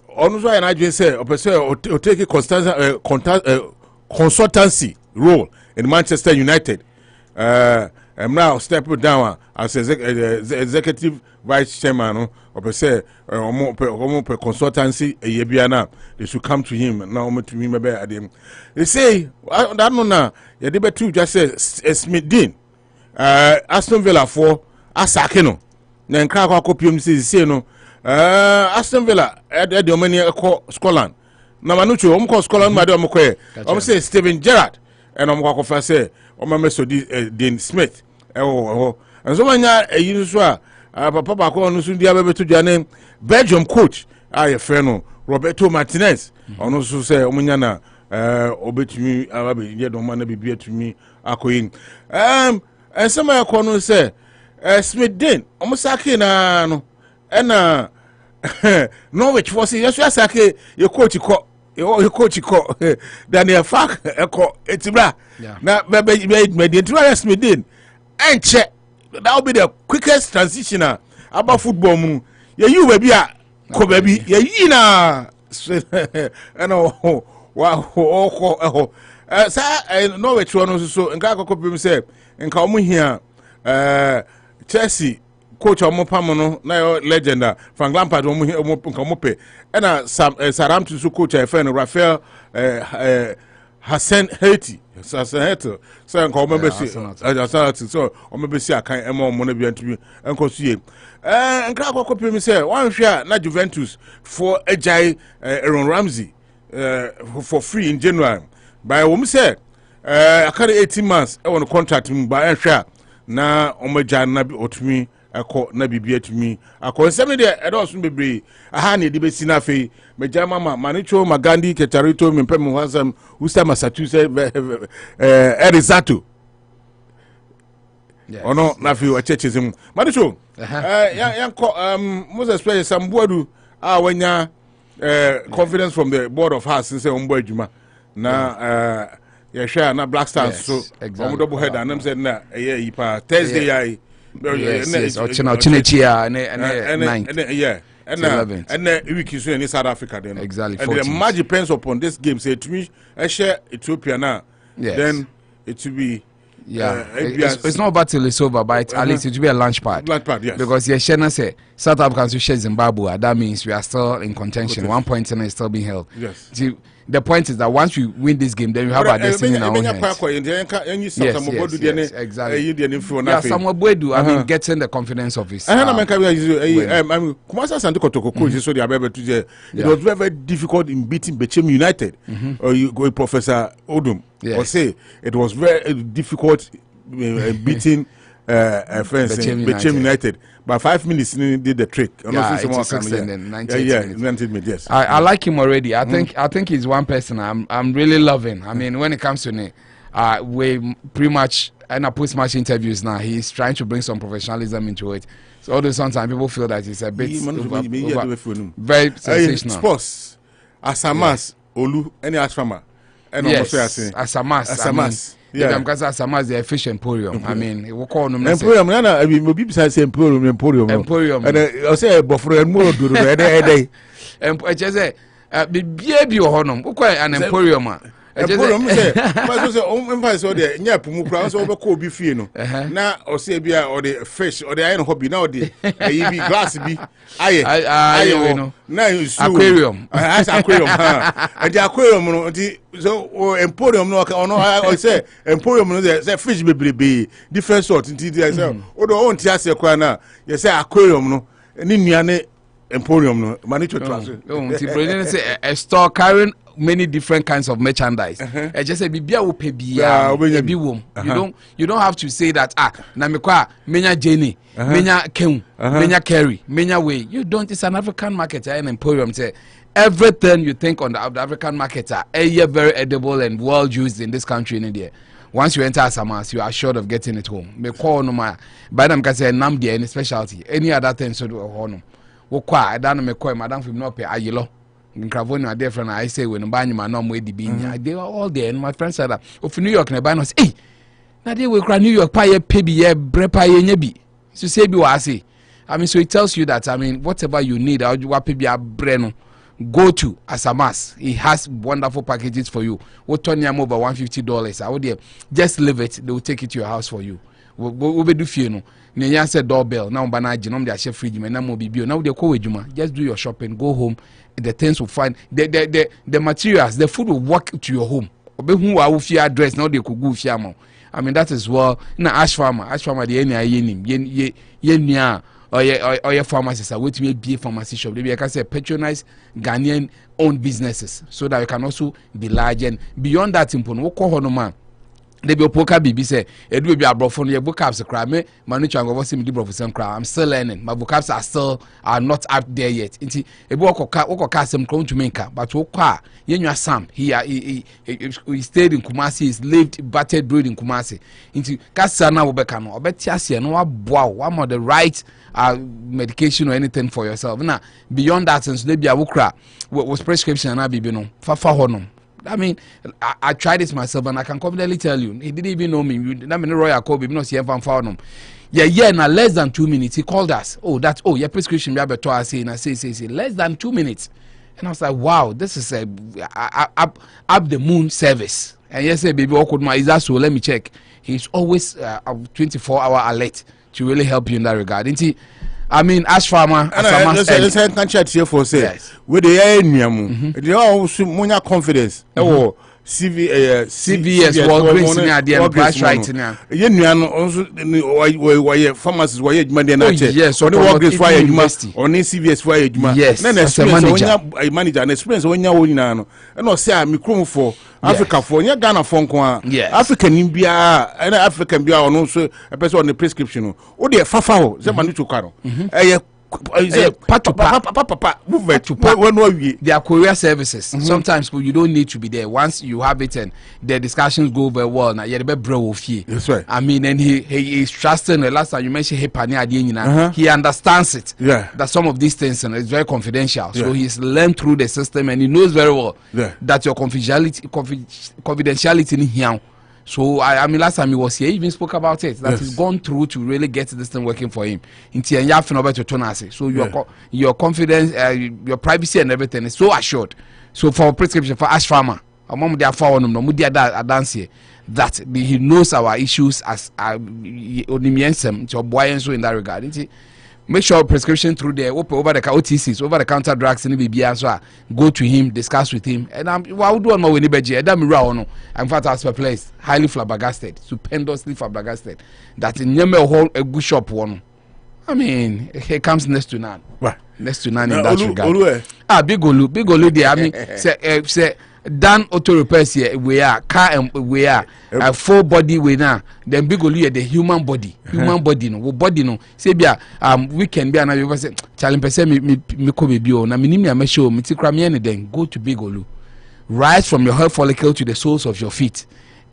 also and I just say o take a consultancy role in Manchester United I'm now stepping down as executive vice chairman or per se consultancy a yebiana they should come to him now to me maybe at him they say that no na ya debe two just say Smith Dean Aston Villa for Asakeno na nkra kwa kopium say no Aston Villa e de omani ko Scotland na manucho omko Scotland ma de omko e say Steven Gerrard and omko fa say omameso Dean Smith and so manya eyi so papa ba ko no so dia bebeto dwane Belgium coach your friend Roberto Martinez ono so say omunya na obetumi ababe ye do man na bibia tumi akoyin and some akọ no say Smith Dean omusake na no na Norwich for say yeso asake ye coach ko your coach ko Daniel Fark eko etibra na be medintra Smith Dean and check that will be the quickest transition about football mu you baby ko baby ye na and wow sa Norwich one so nka akokopim say nka omo hia Chelsea coach omo pam no na legend Frank Lampard omo nka omo pe na Southampton so coach e friend Rafael Hassan Haiti so nka omo be si so omo be si akan ema omo na bia ntumi enko suye nka akokopim say one hwea na Juventus for Ajay Aaron Ramsey for free in January by whom say I carry 18 months I want to contract him by hwea na omo jan na bi otumi eko na bibia tumi akọ nsem de edosun bebre aha na de besi na fe meja mama manicho magandi ketarito mimpem wasam usta Massachusetts Erizato ono na fe wa chechezim manicho yanko Moses play some bodu wanya confidence from the board of house say ombo adwuma na share na Black Stars so omo double head and them said na yi pa Thursday yai yes, Ochinechia and week is in South Africa then. Exactly. And the match depends upon this game. Say to me, I share Ethiopia now. Yes. Then it will be it's not battle is over, but at least it will be a launch pad. Launch pad, yes. Because Yeshena say South Africans will share Zimbabwe. That means we are still in contention. 1 point and is still being held. Yes. the point is that once we win this game, then we have our destiny in our own hands. Yes, exactly. Yeah, Samuel Boedu, I mean, getting the confidence of his. It was very, very difficult in beating Bechem United. Or you go Professor Odum, or say it was very difficult beating Bechem United. By 5 minutes, he did the trick. Yeah, 86 and then 90 minutes. Yes. I like him already. I think he's one person I'm really loving. I mean, when it comes to me, we pretty much in our post-match interviews now, he's trying to bring some professionalism into it. So although sometimes people feel that it's a bit very sensational. Sports, Asamas, Olu, any Asfama, and yes, Asamas. Yeah, because Asamas the fish emporium. I mean, we call them emporium. I mean, we besides emporium. And I say, buffer and more do the and I just say, be baby or honum. We call an emporium. Emporium say, but so empire so there. Nya pumu crown so over be fino. Na or say bia or the fish or the iron hobby now the be glass be. Aye, no. Now aquarium. As aquarium. And the aquarium so emporium no I say emporium no say fish be different sort nti dey say o do on tia say kwa na you say aquarium no ni nuane emporium no manage to transfer. Nti brilliant say a store carrying many different kinds of merchandise. I just say bibia wo pe bia bi wom. You don't have to say that na me kwa menya Jenny, menya Ken, menya Kerry, menya way. You don't. It's an African market and emporium say everything you think on the African market are very edible and well used in this country in India. Once you enter Asamas, you are assured of getting it home. Me call no ma by them can say nam there any specialty. Any other thing so do honum. Wo kwa I don't me call madam from no pay ayelo. Nkravoni are there friend I say when buy my no way the they were all there and my friend said that of New York na buy no say na they we New York pay pebi ye bre pay nya bi so say bi wa say I mean so it tells you that I mean whatever you need I wa pebi bre no go to Asamas. He has wonderful packages for you. We'll turn them over $150. I would just leave it, they will take it to your house for you. We'll be do fear. Nenya said doorbell. Now banana genome their chef fridge man now be now they call Juma. Just do your shopping, go home. The things will find the materials, the food will walk to your home. Obe who are with your address now they could go fiamo. I mean that is well na ash farmer the any yen or your pharmacists are waiting to be a pharmacy shop. Maybe I can say patronize Ghanaian owned businesses so that you can also be large and beyond that important. What call man? They be poker BB say it will be a bro for your vocabs cry me manucha and go see me the cry. I'm still learning. My vocabs are not up there yet. Inti a book some crown to make but what Yenya Sam he stayed in Kumasi, he's lived battered breed in Kumasi. Into Kasana Obekano, or Betiasia, no one of the right medication or anything for yourself. Now beyond that since maybe a wukra was prescription and I be no fafa honum. I mean, I tried this myself, and I can confidently tell you, he didn't even know me. I mean, Royal Kobe, not see him found him. Yeah, now less than 2 minutes, he called us. Your prescription, we have a I say, less than 2 minutes. And I was like, wow, this is a up the moon service. And yes, baby, awkward, is that so? Let me check. He's always 24-hour alert to really help you in that regard. Isn't he? I mean, as farmer, let's chat here for say with the air, they all more confidence. Oh, CVS, Walgreens, price right now. Why pharmacists why money and yes, or Walgreens why you must or CVS why you must. Yes, then a manager and experience when you're winning. And I say I'm for Africa for Ghana phone kwa African India and African Bia and also a person on the prescription. Oh, dear, Fafao, Zamanitu Caro. They are courier services. Sometimes you don't need to be there. Once you have it and the discussions go very well, now you're bro of you. That's right. I mean, and he is trusting. The last time you mentioned he understands it. Yeah. That some of these things and it's very confidential. So he's learned through the system and he knows very well that your confidentiality in here. So I mean, last time he was here, he even spoke about it. That he's gone through to really get this thing working for him. So your confidence, your privacy and everything is so assured. So for prescription for Ash Farmer, that he knows our issues as in that regard. make sure prescription through there, over the OTCs, over the counter drugs in the BBA, so go to him, discuss with him. And I would do on my way to in fact, I was perplexed, highly flabbergasted, stupendously flabbergasted, that in Yeme whole a good shop one. I mean, he comes next to none. Right. Next to none in that regard. Big Olu there. I mean, say Dan auto repairs here. We are car and we are a full body we now. Then big Olu the human body, no body no. Say be we can be another. Say challenge person me ko be o. Na minimi a me show me ti kra me anything. Go to Big Olu. Rise from your hair follicle to the soles of your feet.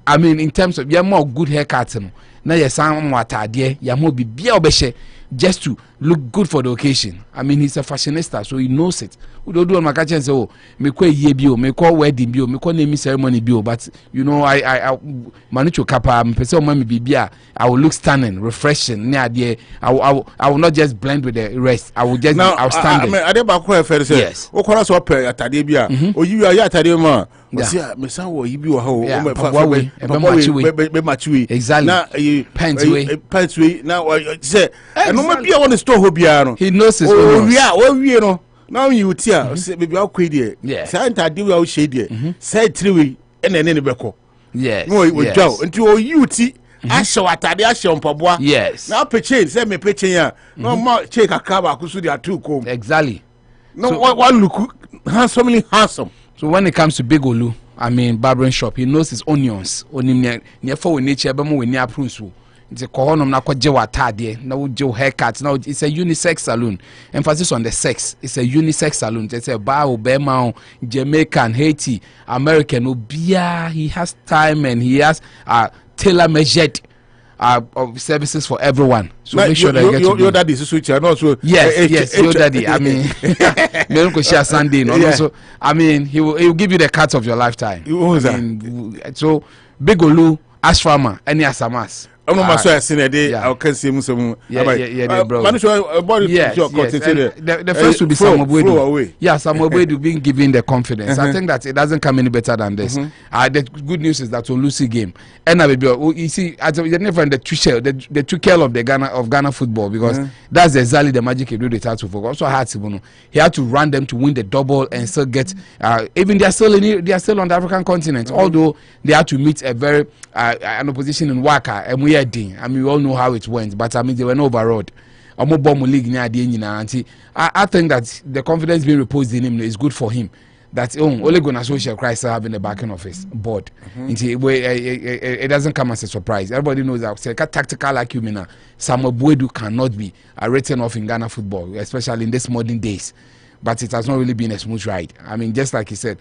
I mean, in terms of more good haircuts, no. Now you're saying what idea? You're more be obeshe. Just to look good for the occasion. I mean, he's a fashionista, so he knows it. We don't do on my catch and say, oh, me call ye bio, me call wedding bio, me call naming ceremony bio. But you know, I manage to kappa, me person mami bibia. I will look stunning, refreshing. I will not just blend with the rest. I will just be outstanding. I don't know if yes. O kola so pe atade bia. O yi ya atade ma. O si me san wo yi bi wo ha o. Be machiwe. Exactly. Na pants we. Now say no ma bia won store ho bia no. He knows his own. We no. Now you tia say baby akwa die. Say atade we a wo she die. Say triwe ene beko. Yes. No we dwaw. Nti o yuti ashe watade ashe mpaboa. Yes. Now peche say me peche ya. No ma check akaba akusu dia two kom. Exactly. No, so, one look handsomely handsome. So when it comes to Big Olu, I mean barbering shop, he knows his onions. Onim near for nature, but more near prusu. It's a coronum na kwajewa tade, no joe haircuts. Now it's a unisex salon. Emphasis on the sex. It's a unisex salon. It's a bar, Obama, Jamaican, Haiti, American. Obia, he has time and he has tailor measured of services for everyone. So make sure that you get your daddy is switch and also yes, your daddy. I mean, me go share Sunday. No, so I mean, he will give you the cut of your lifetime. So Big Olu, Ash Farmer, any Asamas. I'm not sure I seen a day. I can see some. Yeah, bro. Yes. The first will be Samobuedu. Yeah, Samobuedu being given the confidence. I think that it doesn't come any better than this. The good news is that on Lucy game, and you see, you're never in the trickle of the Ghana football because that's exactly the magic he do. The title for also had to, he had to run them to win the double and still get. Even they are still on the African continent, although they had to meet a very an opposition in Waka and we. I mean, we all know how it went, but I mean, they were overawed. I think that the confidence being reposed in him is good for him. That only going to social crisis having the backing of his board. It doesn't come as a surprise. Everybody knows that tactical acumen, Samuel Boedu cannot be written off in Ghana football, especially in these modern days. But it has not really been a smooth ride. I mean, just like he said,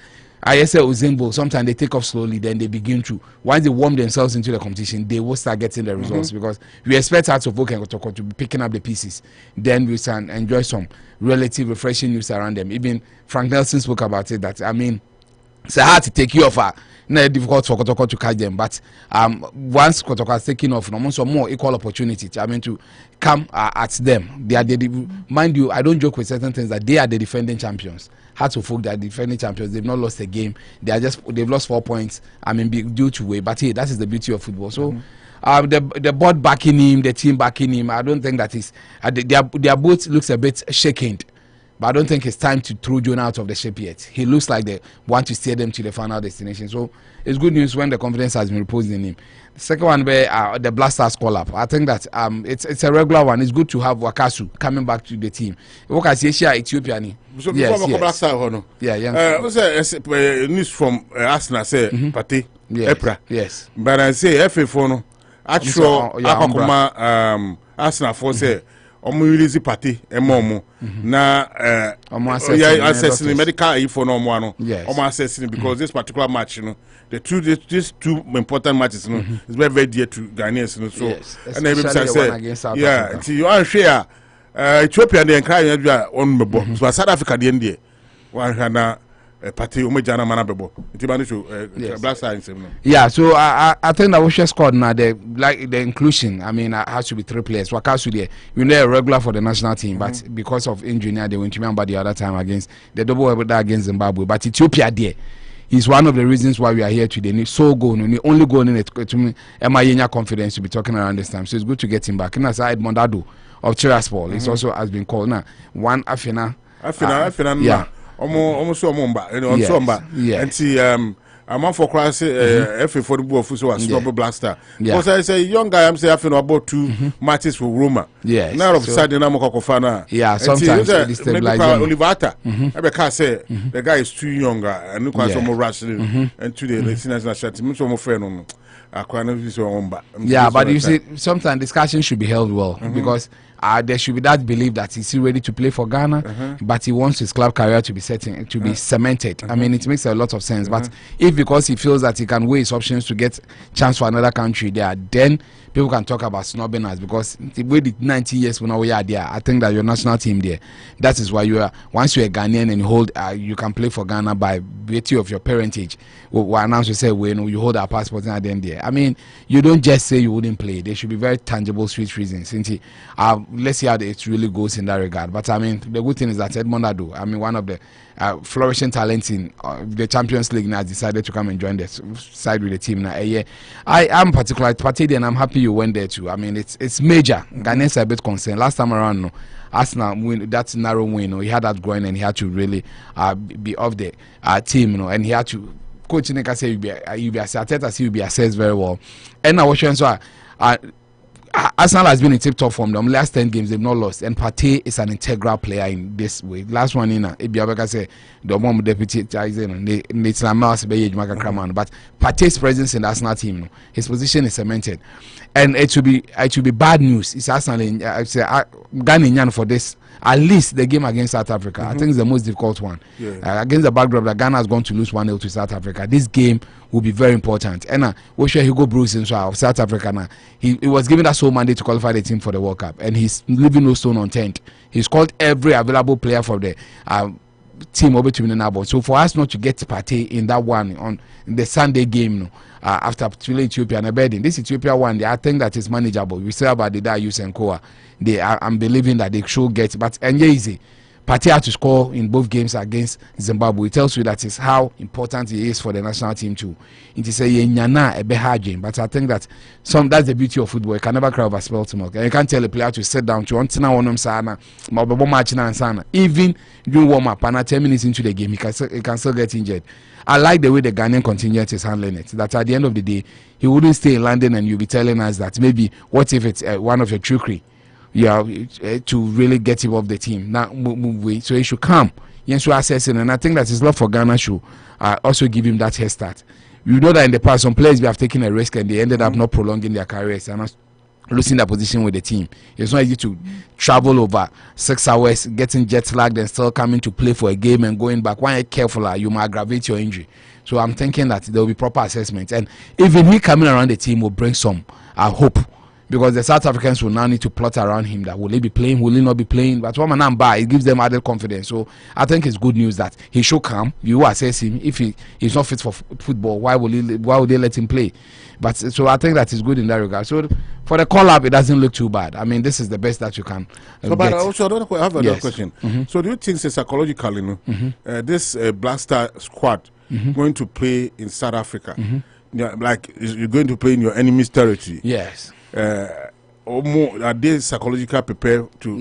ISL Uzimbo, sometimes they take off slowly, then they begin to, once they warm themselves into the competition, they will start getting the results because we expect Hearts of Oak and Kotoko to be picking up the pieces. Then we can enjoy some relative refreshing news around them. Even Frank Nelson spoke about it, that, I mean, it's hard to take you off. Not difficult for Kotoko to catch them, but once Kotoko has taken off, some more equal opportunity. I mean, to come at them. They are mind you, I don't joke with certain things that they are the defending champions. Hearts of Oak, they are defending champions. They've not lost a game. They've lost 4 points. I mean, due to way. But hey, that is the beauty of football. So, the board backing him, the team backing him. I don't think that is. Their boat looks a bit shaken. But I don't think it's time to throw Jonah out of the ship yet. He looks like they want to steer them to the final destination. So it's good news when the confidence has been reposed in him. The second one, where the Blasters call up. I think that it's a regular one. It's good to have Wakasu coming back to the team. Wakasu Asia Ethiopia ni. So news from Arsenal say Pate Epra. Yes. But I say FA4 no. Actual Akoma Arsenal for say release party emo na assessing medical info no mo ano assessing because this particular match, you know, these two important matches, you know, is very very dear to Ghanaians, you know, so and everybody say yeah until you are share Ethiopia dey encourage on mebo so South Africa dey there one na party umejana mana bebo ntibani to black science. Yeah, so I think that we should squad now the inclusion. I mean, has to be 3 players. Wakasu there, you know, a regular for the national team, but because of injury now they went to remember the other time against the double against Zimbabwe. But Ethiopia there, he's one of the reasons why we are here today. So goal, only goal in it to me. Emma confidence to be talking around this time. So it's good to get him back. And as Nana Addo of Tiraspol, he also has been called now. One Afina, yeah. Almost and I'm on for class FA for the ball for a blaster. Because I say young guy, I'm saying about 2 matches for Roma. Yes. Now of sudden I'm a cofana. Yeah, sometimes Olivata. I can't say the guy is too younger and look at some more rushing and today the sinners are shutting some more friend. Yeah, but you see, sometimes discussion should be held well because there should be that belief that he's still ready to play for Ghana, but he wants his club career to be cemented. I mean, it makes a lot of sense. But if because he feels that he can weigh his options to get chance for another country there, then people can talk about snubbing us because the way the 90 years when we are there, I think that your national team there, that is why you are. Once you're a Ghanaian and you hold, you can play for Ghana by virtue of your parentage. We announce you say you hold our passport and then there. I mean, you don't just say you wouldn't play. There should be very tangible, sweet reasons. Let's see how it really goes in that regard. But I mean, the good thing is that Edmond Addo, I mean, one of the flourishing talents in the Champions League now, has decided to come and join the side with the team now. I am particularly Partey, and I'm happy you went there too. I mean, it's major. Ghanaians are a bit concerned. Last time around, Arsenal win that narrow win. He had that going, and he had to really be off the team, and he had to. Coach Neka say you be assessed, you be assessed very well. And now so Arsenal has been in tip-top form. The last 10 games they've not lost, and Partey is an integral player in this way. Last one in Ebiabeka say the mom deputy but Partey's presence in the Arsenal team, his position is cemented, and it should be bad news. It's Arsenal Ghanaian for this. At least the game against South Africa, I think it's the most difficult one. Against the backdrop that Ghana is going to lose 1-0 to South Africa. This game will be very important. And we share Hugo Bruce of South Africa now. He was given that sole mandate to qualify the team for the World Cup, and he's leaving no stone unturned. He's called every available player for the team over to Minanabo. So for us not to get Partey in that one on the Sunday game, after Ethiopia and Aberdeen, this Ethiopia one, I think that is manageable. We say about the Dayus and Koa. I'm believing that they should get, but easy. Partey had to score in both games against Zimbabwe. It tells you that is how important he is for the national team too. It is a hard game, but I think that that's the beauty of football. You can never cry over spilled milk. And you can't tell a player to sit down to even during warm up and 10 minutes into the game, he can still get injured. I like the way the Ghanaian contingent is handling it. That at the end of the day, he wouldn't stay in London and you'll be telling us that maybe what if it's one of your trickery. To really get him off the team. Now, so he should come. Yes, to assess it, and I think that his love for Ghana should also give him that head start. You know that in the past, some players have taken a risk and they ended up not prolonging their careers and losing their position with the team. It's not easy to travel over 6 hours, getting jet lagged, and still coming to play for a game and going back. When you're careful, you might aggravate your injury. So I'm thinking that there will be proper assessment, and even he coming around the team will bring some hope. Because the South Africans will now need to plot around him that will he be playing, will he not be playing. But one man by it gives them added confidence. So I think it's good news that he should come. You assess him. If he's not fit for football, why would they let him play? But so I think that is good in that regard. So for the call up, it doesn't look too bad. I mean, this is the best that you can get. But also I have another question. So do you think psychologically, this Blaster squad going to play in South Africa, like you're going to play in your enemy's territory? Yes. Or more are they psychologically prepared to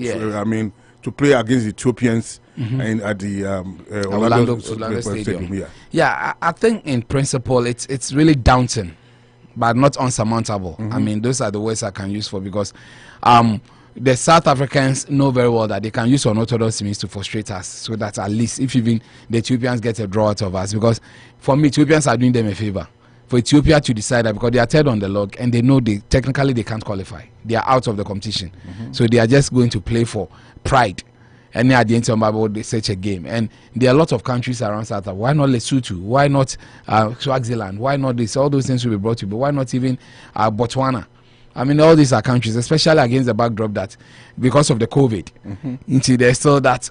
to play against the Ethiopians and at the Orlando Stadium? Yeah, I think in principle it's really daunting, but not unsurmountable. I mean, those are the words I can use for, because the South Africans know very well that they can use unorthodox means to frustrate us, so that at least if even the Ethiopians get a draw out of us, because for me Ethiopians are doing them a favor. For Ethiopia to decide that, because they are third on the log and they know they can't qualify. They are out of the competition. So they are just going to play for pride. And at the end of such a game. And there are a lot of countries around South Africa. Why not Lesotho? Why not Swaziland? Why not this? All those things will be brought to you. But why not even Botswana? I mean, all these are countries, especially against the backdrop that because of the COVID, there's still that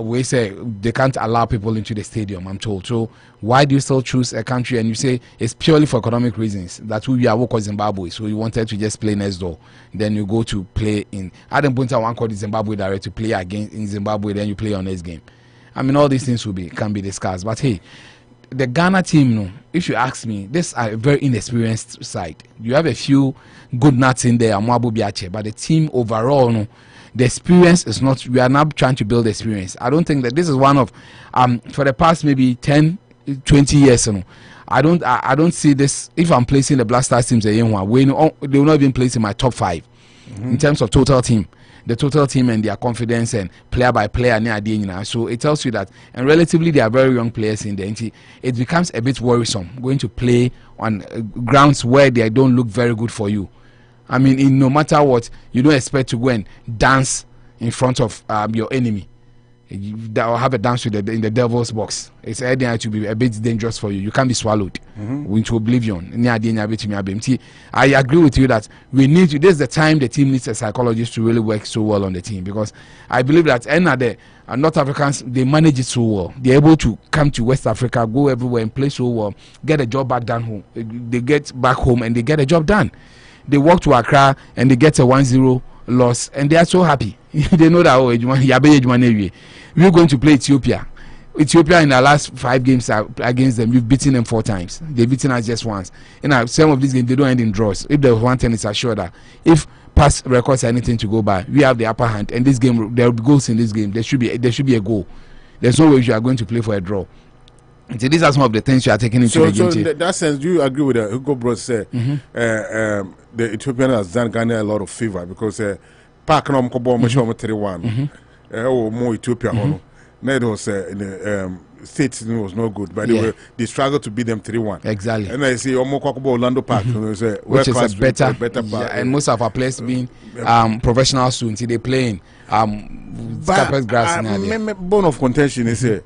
we say they can't allow people into the stadium, I'm told. So why do you still choose a country and you say it's purely for economic reasons that we are working Zimbabwe, so you wanted to just play next door, then you go to play in Adam Punta one called Zimbabwe direct to play against in Zimbabwe, then you play your next game. I mean, all these things can be discussed, but hey, the Ghana team, no, if you ask me, this are a very inexperienced side. You have a few good nuts in there, Amwabu Biache, but the team overall, no, the experience is not. We are now trying to build experience. I don't think that this is one of, for the past maybe 10, 20 years, no, I don't see this. If I'm placing the Black Stars teams, they will not even place in my top 5 in terms of total team. The total team and their confidence and player by player near the end. So it tells you that, and relatively they are very young players in there. It becomes a bit worrisome going to play on grounds where they don't look very good for you. I mean, no matter what, you don't expect to go and dance in front of your enemy. That will have a dance in the devil's box. It's to be a bit dangerous for you. You can't be swallowed into oblivion. I agree with you that we need to. This is the time the team needs a psychologist to really work so well on the team, because I believe that North Africans, they manage it so well. They're able to come to West Africa, go everywhere and play so well, get a job back done home. They get back home and they get a job done. They walk to Accra and they get a 1-0 loss and they are so happy. They know that we're going to play Ethiopia. Ethiopia in the last 5 games against them, we've beaten them 4 times. They've beaten us just once. Some of these games they don't end in draws. If there's one thing, it's assured that if past records are anything to go by, we have the upper hand. And this game, there will be goals in this game. There should be a goal. There's no way you are going to play for a draw. So these are some of the things you are taking into the game. So in that sense, do you agree with Hugo Bros said the Ethiopian has done Ghana a lot of favor, because Park no mkobo msho 31 more Ethiopia hono. It was in the states was no good, but they struggled to beat them 3-1. Exactly. And I see Orlando Park, which is a better park. And most of our players being professional students, they playing carpet grass. Bone of contention is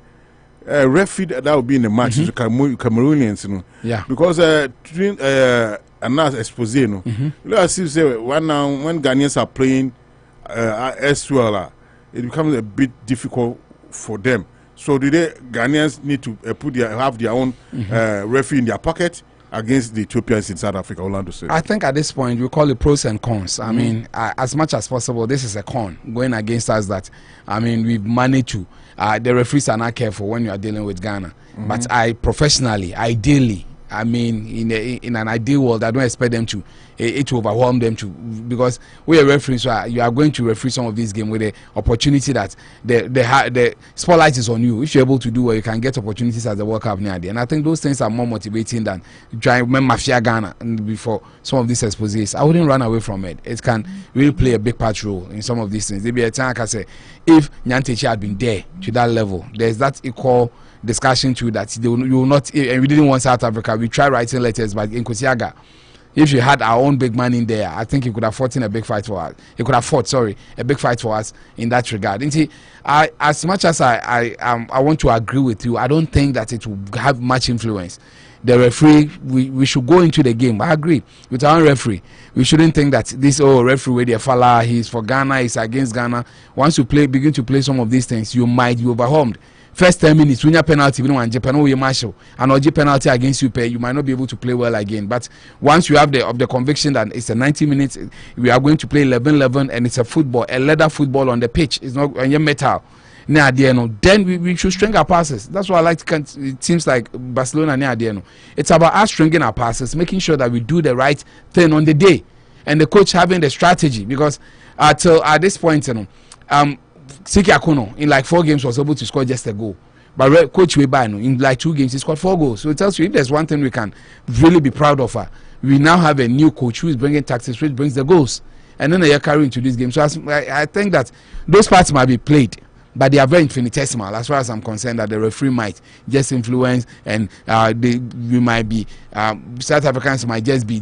referee that would be in the match to Cameroonians, you know. Yeah. Because Anas Exposé, no. Let's see, say when Ghanaians are playing as well, it becomes a bit difficult for them. So do the Ghanaians need to have their own referee in their pocket against the Ethiopians in South Africa? Orlando said. I think at this point we call it pros and cons. I mean, as much as possible, this is a con going against us. That I mean, we've managed to. The referees are not careful when you are dealing with Ghana. But I professionally, ideally, I mean, in an ideal world, I don't expect them to overwhelm them because we are referees. So you are going to referee some of these games with the opportunity that the spotlight is on you. If you're able to do well, you can get opportunities as the World Cup near the end. And I think those things are more motivating than trying to mafia Ghana before some of these exposés. I wouldn't run away from it. It can really play a big part role in some of these things. There be a time I can say, if Nyantechi had been there to that level, there's that equal discussion to that you will not, and we didn't want South Africa. We tried writing letters, but in Kosiaga, if you had our own big man in there, I think he could have fought in a big fight for us. He could have fought, a big fight for us in that regard. And see, as much as I want to agree with you, I don't think that it will have much influence. The referee, we should go into the game. I agree with our own referee. We shouldn't think that this referee with the fella, he's for Ghana, he's against Ghana. Once you begin to play some of these things, you might be overwhelmed. First 10 minutes, when your penalty, and OG penalty against you might not be able to play well again. But once you have the conviction that it's a 90 minutes, we are going to play 11-11, and it's a leather football on the pitch. It's not on your metal. Then we should string our passes. That's what I like. It seems like Barcelona it's about us stringing our passes, making sure that we do the right thing on the day, and the coach having the strategy. Because at this point, Siki Akono in like 4 games was able to score just a goal, but Coach Webano in like 2 games he scored 4 goals. So it tells you if there's one thing we can really be proud of, we now have a new coach who is bringing tactics, which brings the goals, and then they are carrying into this game. So I think that those parts might be played, but they are very infinitesimal as far as I'm concerned. That the referee might just influence, and we might be South Africans might just be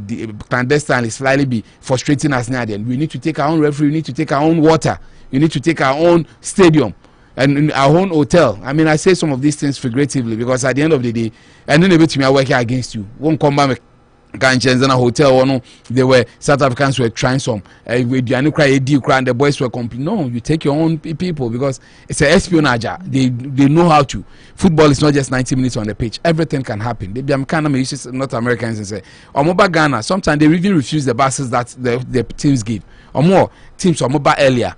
clandestinely slightly be frustrating us now. Then we need to take our own referee, we need to take our own water. You need to take our own stadium and our own hotel. I mean, I say some of these things figuratively because at the end of the day, and then every time I work against you, won't come back. In a hotel or no, they were South Africans were trying some with the and the boys were complaining. No, you take your own people because it's an espionage. They know how to. Football is not just 90 minutes on the pitch. Everything can happen. They become kind of North Americans and say, Omoba Ghana, sometimes they even refuse the buses that the teams give. Or more teams or mobile earlier.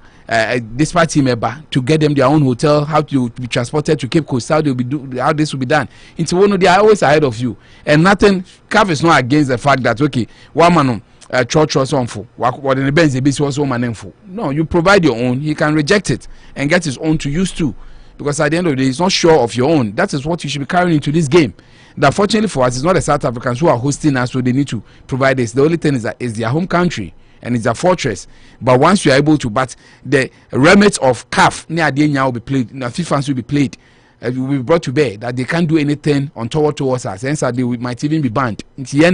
dispatch team to get them their own hotel, how to be transported to Cape Coast, how this will be done. Into one, they are always ahead of you, and nothing. CAF is not against the fact that okay, one man church was on for what in the Benz was so manful. No, you provide your own. He can reject it and get his own to use too, because at the end of the day, he's not sure of your own. That is what you should be carrying into this game. That fortunately for us, it's not the South Africans who are hosting us, so they need to provide this. The only thing is that it's their home country and it's a fortress. But once you are able to, but the remits of CAF near the end will be played, the FIFA will be played, will be brought to bear that they can't do anything towards us. Hence, they might even be banned. You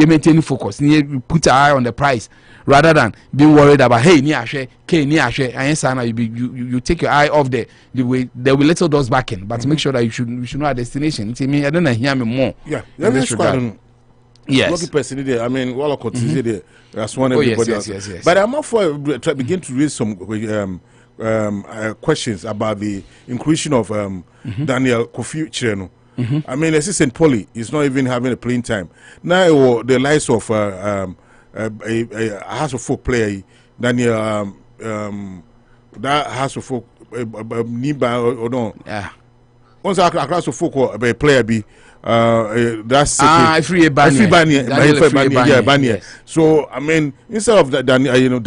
maintain focus, you put an eye on the prize rather than being worried about hey, you take your eye off there will little doors backing, but make sure that you should know our destination. I don't hear me more. Yeah, yes. Lucky person there. I mean, all continue there. That's one everybody else. Yes. But I'm also begin to raise some questions about the inclusion of Daniel Kofi Chireno. I mean, assistant Polly is not even having a playing time now. The likes of a House of Folk player, Daniel, that House of Folk, Niba or no. Yeah. Once a class of folk or a player be. That's free Bania. So I mean, instead of that, Daniel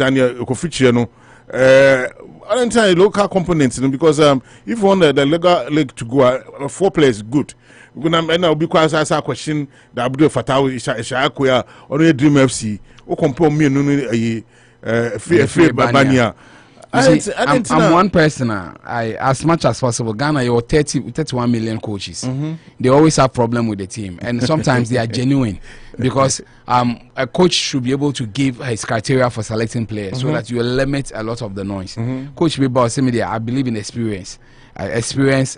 Kofi, I don't tell local components, because if you want the legal league to go, 4 players good. We're gonna because I ask a question that Abdul Fatah Ishakoya or Dream FC or compare me free Bania. I'm one person. As much as possible, Ghana, you're 31 million coaches. They always have problem with the team, and sometimes they are genuine, because a coach should be able to give his criteria for selecting players so that you limit a lot of the noise. Coach Bibba, I believe in experience. To stabilize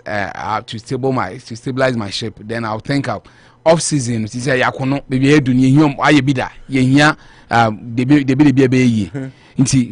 my ship. Then I'll think of off season. Say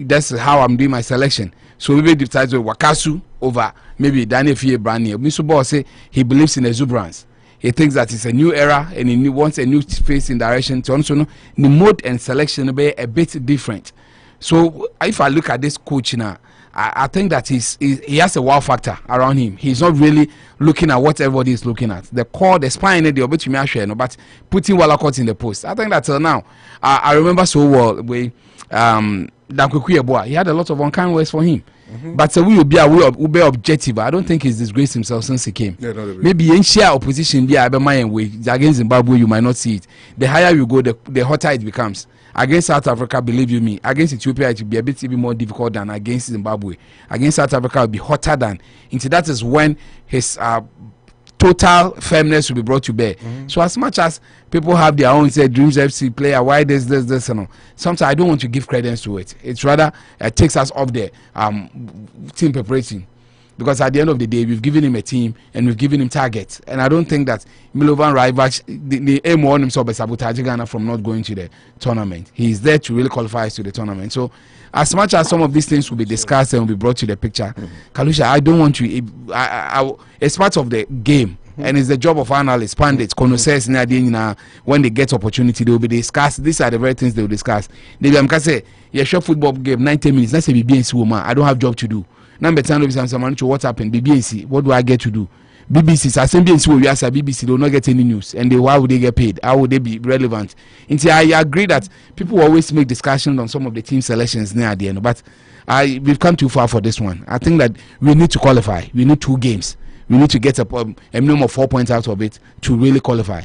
that's how I'm doing my selection. So maybe decides with Wakasu over maybe Daniel Fie Brani. Mr. Boss say he believes in exuberance. He thinks that it's a new era and he wants a new space in direction. So also, the mode and selection will be a bit different. So if I look at this coach now, I think that he has a wow factor around him. He's not really looking at what everybody is looking at. The core, the spine, the obituary, but putting Wallacott in the post. I think that till now, I remember so well when he had a lot of unkind words for him. But we will be objective. I don't think he's disgraced himself since he came. Maybe in sheer opposition against Zimbabwe, you might not see it. The higher you go, the hotter it becomes. Against South Africa, believe you me, against Ethiopia it will be a bit even more difficult than against Zimbabwe. Against South Africa it will be hotter than. That is when his total firmness will be brought to bear. So as much as people have their own say Dreams FC player, why this and all, sometimes I don't want to give credence to it. It's rather it takes us off the team preparation. Because at the end of the day, we've given him a team and we've given him targets. And I don't think that Milovan Rajvac, the aim on himself by sabotaging Ghana from not going to the tournament. He's there to really qualify us to the tournament. So as much as some of these things will be discussed and will be brought to the picture, Kalusha, I don't want to, it's part of the game. And it's the job of analysts, pundits, connoisseurs, when they get opportunity, they will be discussed. These are the very things they will discuss. They will say, yeah, sure, football game, 90 minutes, let's say BBNC woman, I don't have job to do. Number 10 of someone to what happened, BBNC, what do I get to do? BBC, BBC, they will not get any news. And why would they get paid? How would they be relevant? I agree that people always make discussions on some of the team selections near the end. But we've come too far for this one. I think that we need to qualify. We need 2 games. We need to get a minimum of 4 points out of it to really qualify.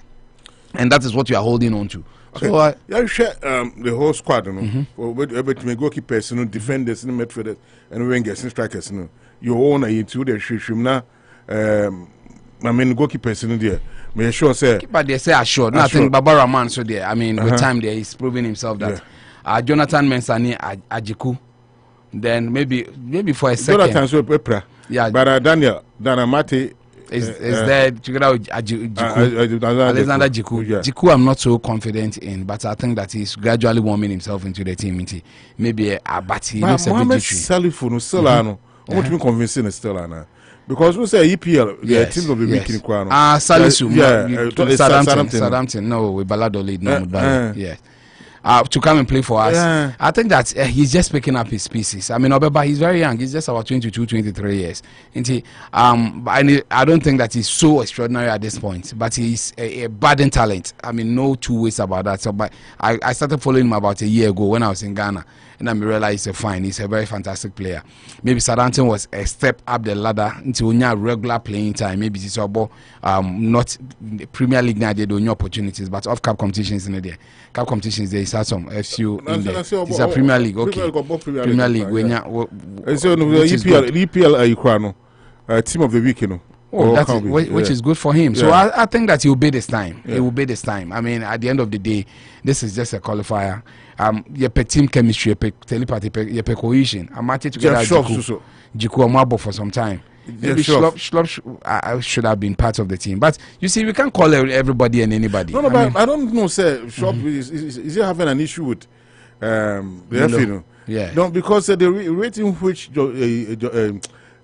And that is what you are holding on to. Okay. So you share the whole squad, goalkeepers, defenders, midfielders, and wingers, strikers. Your own into the Shishimna. I mean, goalkeepers in there. May sure say, but they say assured. Nothing. Barbara Man, so there. I mean, with time there, he's proving himself that. Jonathan Mensani Ajiku. Then maybe for a second. Jonathan yeah, but Daniel Mate is there together with Alexander Jiku. Jiku I'm not so confident in, but I think that he's gradually warming himself into the team. Maybe a Abati looks a bit Salifun still I want to be convincing still Anna. Because we say EPL, the team of the week in Kwano. Salisu, Southampton. No, with Balado lead. No, yeah. to come and play for us. Yeah. I think that he's just picking up his pieces. I mean, Obeba, he's very young. He's just about 22, 23 years. And I don't think that he's so extraordinary at this point, but he's a budding talent. I mean, no two ways about that. So, but I started following him about a year ago when I was in Ghana, and I realized he's a very fantastic player. Maybe Southampton was a step up the ladder into regular playing time. Maybe it's about not Premier League now, they don't know opportunities, but off cup competitions in there. Cup competitions there is some FCU in there. It's a Premier League, okay. Premier League. EPL team of the week, you know. Which is good for him. So I think that he will be this time. He will be this time. I mean, at the end of the day, this is just a qualifier. You pay team chemistry, you pay telepathy, you pay cohesion. I'm at it together. Jiku Amabo for some time. Maybe Schlop should have been part of the team. But you see, we can't call everybody and anybody. No, but I don't know, sir. Schlop is he having an issue with the FA? No? Yeah. No, because the rating which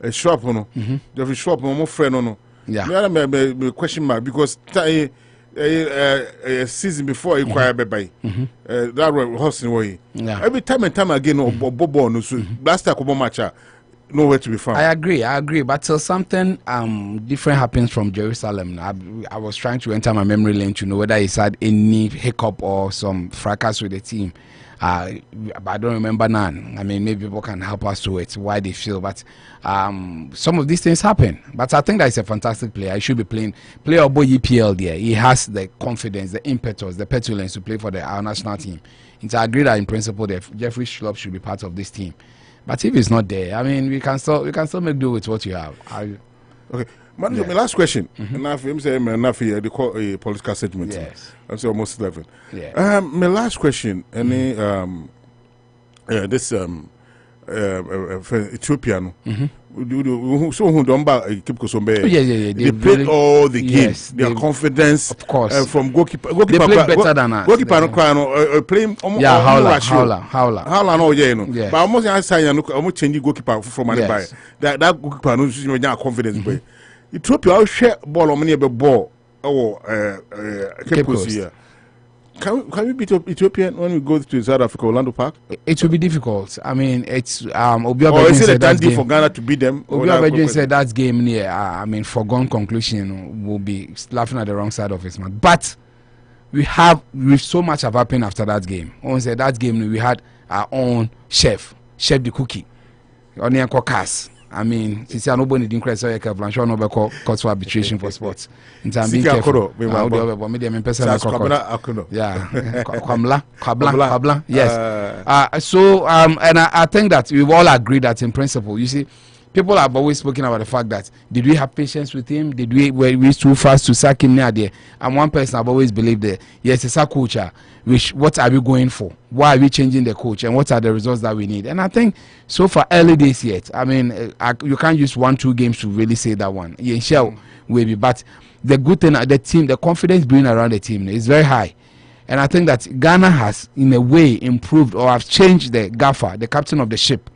a shop, no, the shop, no friend, no. Yeah. Me question mark because a season before he acquired by that was hosting way. Every time and time again, Bobo no so last time matcha nowhere to be found. I agree, but till something different happens from Jerusalem. I was trying to enter my memory lane to know whether he's had any hiccup or some fracas with the team. But I don't remember none. I mean, maybe people can help us to it, why they feel. But some of these things happen. But I think that he's a fantastic player. He should be playing. Player boy EPL there. He has the confidence, the impetus, the petulance to play for our national team. And so I agree that in principle, that Jeffrey Schlupp should be part of this team. But if he's not there, I mean, we can still make do with what you have. Okay. My last question. Now, they call a political statement. Yes. I'm saying almost 11. Yeah. My last question. Any this Ethiopian. So who don't buy Cape Verde? Yeah. They played all the games. Their confidence, of course, from goalkeeper. They played better than us. Goalkeeper no playing. Howler. No, yeah, no. But almost I say almost change goalkeeper from anybody. That goalkeeper no just confidence. Ethiopia share ball on many ball. Cape Verde. Can we beat Ethiopian when we go to South Africa, Orlando Park? It will be difficult. I mean, it's or is it a done deal for Ghana to beat them? Obiabeji said that game near. I mean, foregone conclusion will be laughing at the wrong side of his mouth. But with so much have happened after that game. On said that game we had our own chef the cookie, Onion Caucus. I mean, since nobody didn't cry, so I can't sure no cause for arbitration for sports. In time being careful. Yeah, Kwabla. Yes. So and I think that we've all agreed that in principle, you see, people have always spoken about the fact that did we have patience with him? Were we too fast to sack him near there? And one person I've always believed that yes, it's a coach. What are we going for? Why are we changing the coach? And what are the results that we need? And I think so far early days yet. I mean, you can't use 1-2 games to really say that one. Yeah, sure, maybe. But the good thing, the team, the confidence being around the team is very high. And I think that Ghana has, in a way, improved or have changed the gaffer, the captain of the ship.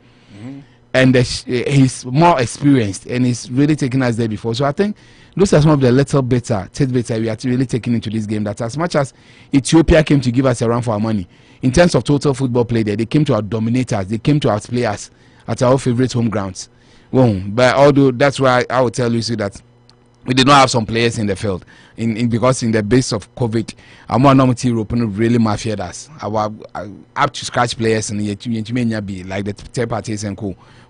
And he's more experienced and he's really taken us there before. So I think those are some of the little tidbits we are really taking into this game. That as much as Ethiopia came to give us a run for our money, in terms of total football play there, they came to outdominate us. They came to outplay us at our favorite home grounds. But although that's why I will tell you that we did not have some players in the field because in the base of COVID, our normative European really mafiaed us. Our up to scratch players and be like the third parties and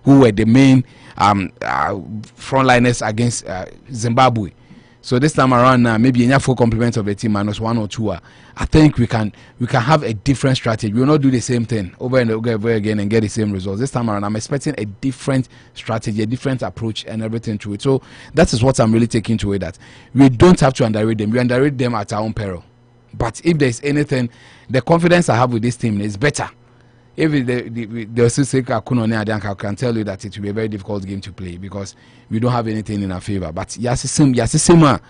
who were the main frontliners against Zimbabwe. So this time around now, maybe in full complement of the team minus 1 or 2. I think we can have a different strategy. We will not do the same thing over and over again and get the same results. This time around, I'm expecting a different strategy, a different approach and everything to it. So that is what I'm really taking to it, that we don't have to underrate them. We underrate them at our own peril. But if there's anything, the confidence I have with this team is better. If the I can tell you that it will be a very difficult game to play because we don't have anything in our favor. But Yasisima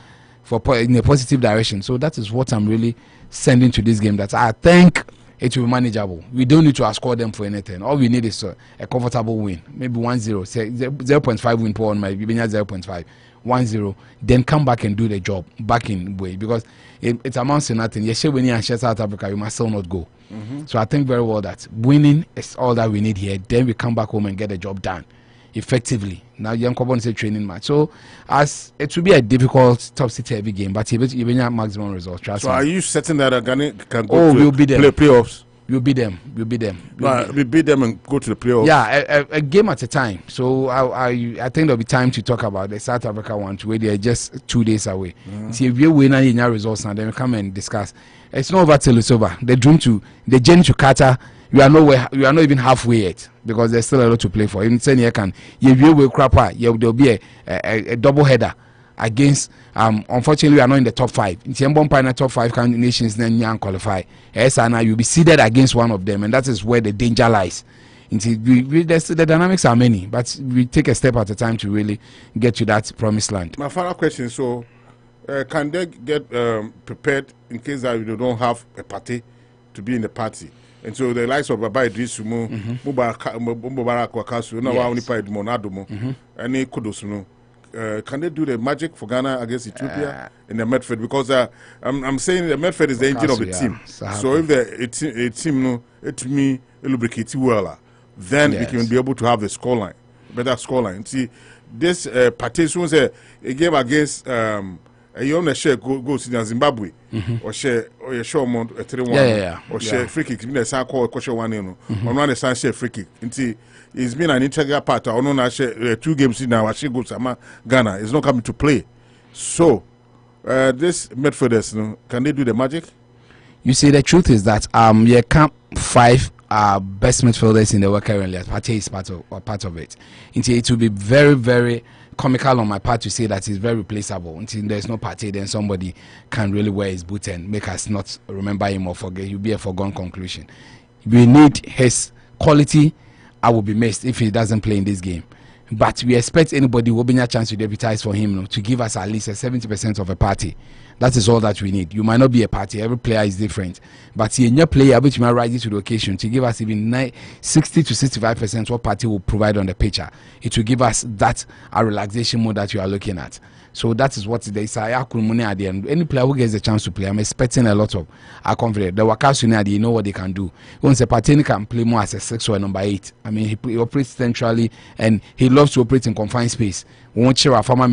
for in a positive direction. So that is what I'm really sending to this game. That I think it will be manageable. We don't need to outscore them for anything. All we need is a comfortable win. Maybe 1-0, 0.5 win per on my 0.5. 1-0, then come back and do the job back in way, because it amounts to nothing. You share winning and share South Africa, you must still not go. So I think very well that winning is all that we need here. Then we come back home and get the job done effectively. Now young Kobon say training match. So as it will be a difficult topsy-turvy game, but you have maximum results. Trust me. Are you certain that Ghana can go we'll be there. Playoffs? We'll beat them. We beat them and go to the playoffs. Yeah, a game at a time. So I think there'll be time to talk about the South Africa one, where they're just 2 days away. See, if you win any results, and then we come and discuss. It's not over till it's over. The journey to Qatar, you are not even halfway yet, because there's still a lot to play for. Even saying you will crap, there'll be a double header against unfortunately we are not in the top 5. In the top 5 nations then you qualify. Now you'll be seeded against one of them, and that is where the danger lies. The dynamics are many, but we take a step at a time to really get to that promised land. My final question, so can they get prepared in case that you don't have a party to be in the party? And so the likes of Baba Idris Mubarak Wakasu, and Kudos, can they do the magic for Ghana against Ethiopia in the Medford? Because I'm saying the Medford is the engine of the team. So if the team to me lubricate well, then we can be able to have the scoreline, better scoreline. See, this participation was a game against you only share goals in Zimbabwe or share amount 3-1 or share free kick. You know, some call a question 1-0 on one share free kick. It's been an integral part. I know share 2 games in now. I share goals. Ghana is not coming to play. So this midfielders, can they do the magic? You see, the truth is that you can't 5 best midfielders in the world currently. Partey is part of it. It will be very, very comical on my part to say that he's very replaceable. Until there's no Partey, then somebody can really wear his boot and make us not remember him or forget. He'll be a foregone conclusion. We need his quality. I will be missed if he doesn't play in this game. But we expect anybody who will be a chance to deputize for him to give us at least a 70% of a party. That is all that we need. You might not be a party. Every player is different. But in your player, which might rise to the occasion to give us even 60 to 65% what party will provide on the pitcher. It will give us that relaxation mode that you are looking at. So that is what they say. Any player who gets a chance to play, I'm expecting a lot of confidence. The workers you know what they can do. Once a Partey can play more as a 6 or a number 8. I mean, he operates centrally and he loves to operate in confined space. We won't share a farmer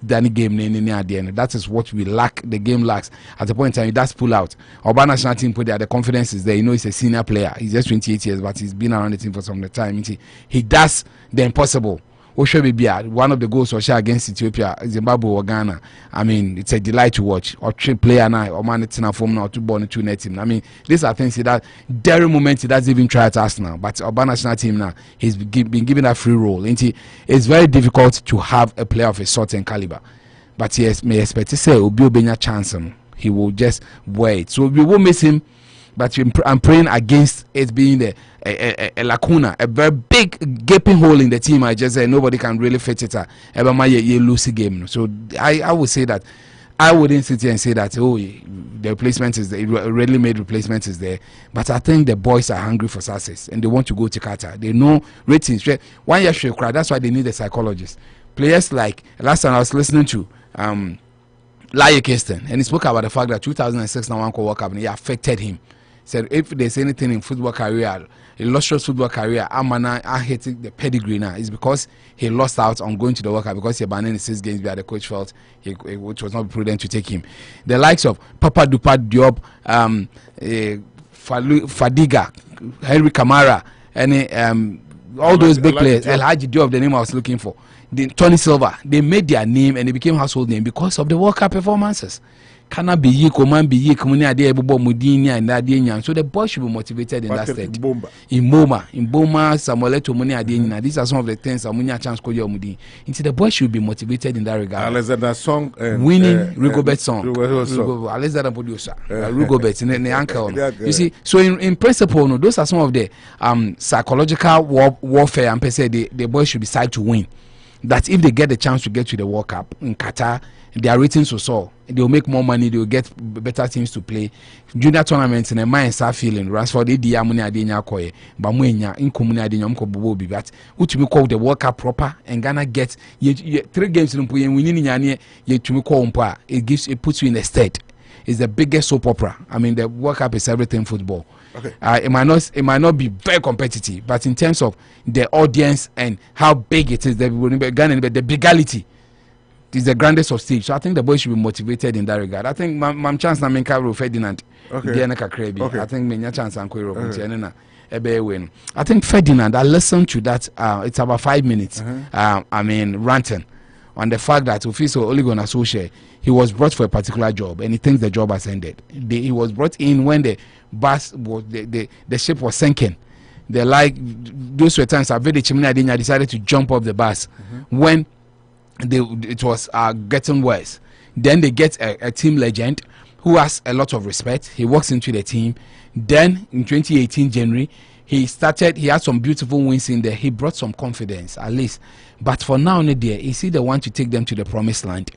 Danny game at the end. That is what we lack. The game lacks. At the point in time, he does pull out. Our national team put there, the confidence is there. You know, he's a senior player. He's just 28 years, but he's been around the team for some time. He does the impossible. One of the goals was against Ethiopia, Zimbabwe or Ghana. I mean, it's a delight to watch. Or trip player now, or man it's in a form now to born to net him. I mean, these are things that daring moment he doesn't even try at us now. But our national team now, he's been given a free role. It's very difficult to have a player of a certain caliber. But yes, may expect to say Obi Obenya chance he will just wait. So we will miss him. But I'm praying against it being a lacuna, a very big gaping hole in the team. I just say nobody can really fit it. Ever my lose game. So I would say that I wouldn't sit here and say that the replacement is there, readily made replacement is there. But I think the boys are hungry for success and they want to go to Qatar. They know ratings. 1 year should cry. That's why they need a psychologist. Players like last time I was listening to Laie Kirsten, and he spoke about the fact that 2006 now World Cup and it affected him. Said if there's anything in football career, illustrious football career, Amana I hate the pedigree now is because he lost out on going to the World Cup because he abandoned 6 games where the coach felt it was not prudent to take him. The likes of Papa Dupat Diop, Fadiga, Henry Kamara, and all those big players, El Hadji Diop, the name I was looking for, Tony Silva, they made their name and they became household name because of the World Cup performances. Cannot be ye, command be ye, community idea, Mudinia, and Adian. So the boys should be motivated in that state. In Boma, Samuel to Muni Adiana. These are some of the things Amunia chance call your Mudi. Into the boys should be motivated in that regard. Alexander song winning Rigobert song. Alexander producer. Rigobert in the ankle. You see, so in principle, no, those are some of the psychological warfare and per se the boys should be side to win. that if they get the chance to get to the World Cup in Qatar, their ratings will soar. They'll make more money. They'll get better teams to play. Junior tournaments in a mind start feeling. Ransford, the money adenya koye, Bamuenya, incomune adenya mko bobo but what you call the World Cup proper and Ghana gets 3 games in we winning yanye ye to call umpa. It puts you in a state. It's the biggest soap opera. I mean, the World Cup is everything football. Okay. It might not be very competitive, but in terms of the audience and how big it is, the bigality is the grandest of stage. So I think the boys should be motivated in that regard. I think my chance na menka Ferdinand. Okay. I think my chance and I think Ferdinand. I listened to that. It's about 5 minutes. I mean, ranting on the fact that Ofiso Oligon Associate, he was brought for a particular job and he thinks the job has ended. He was brought in when the bus was the ship was sinking. Those were times Avede Chimina decided to jump off the bus when it was getting worse. Then they get a team legend who has a lot of respect. He walks into the team. Then in 2018 January, he had some beautiful wins in there. He brought some confidence at least. But for now, is he the one to take them to the promised land?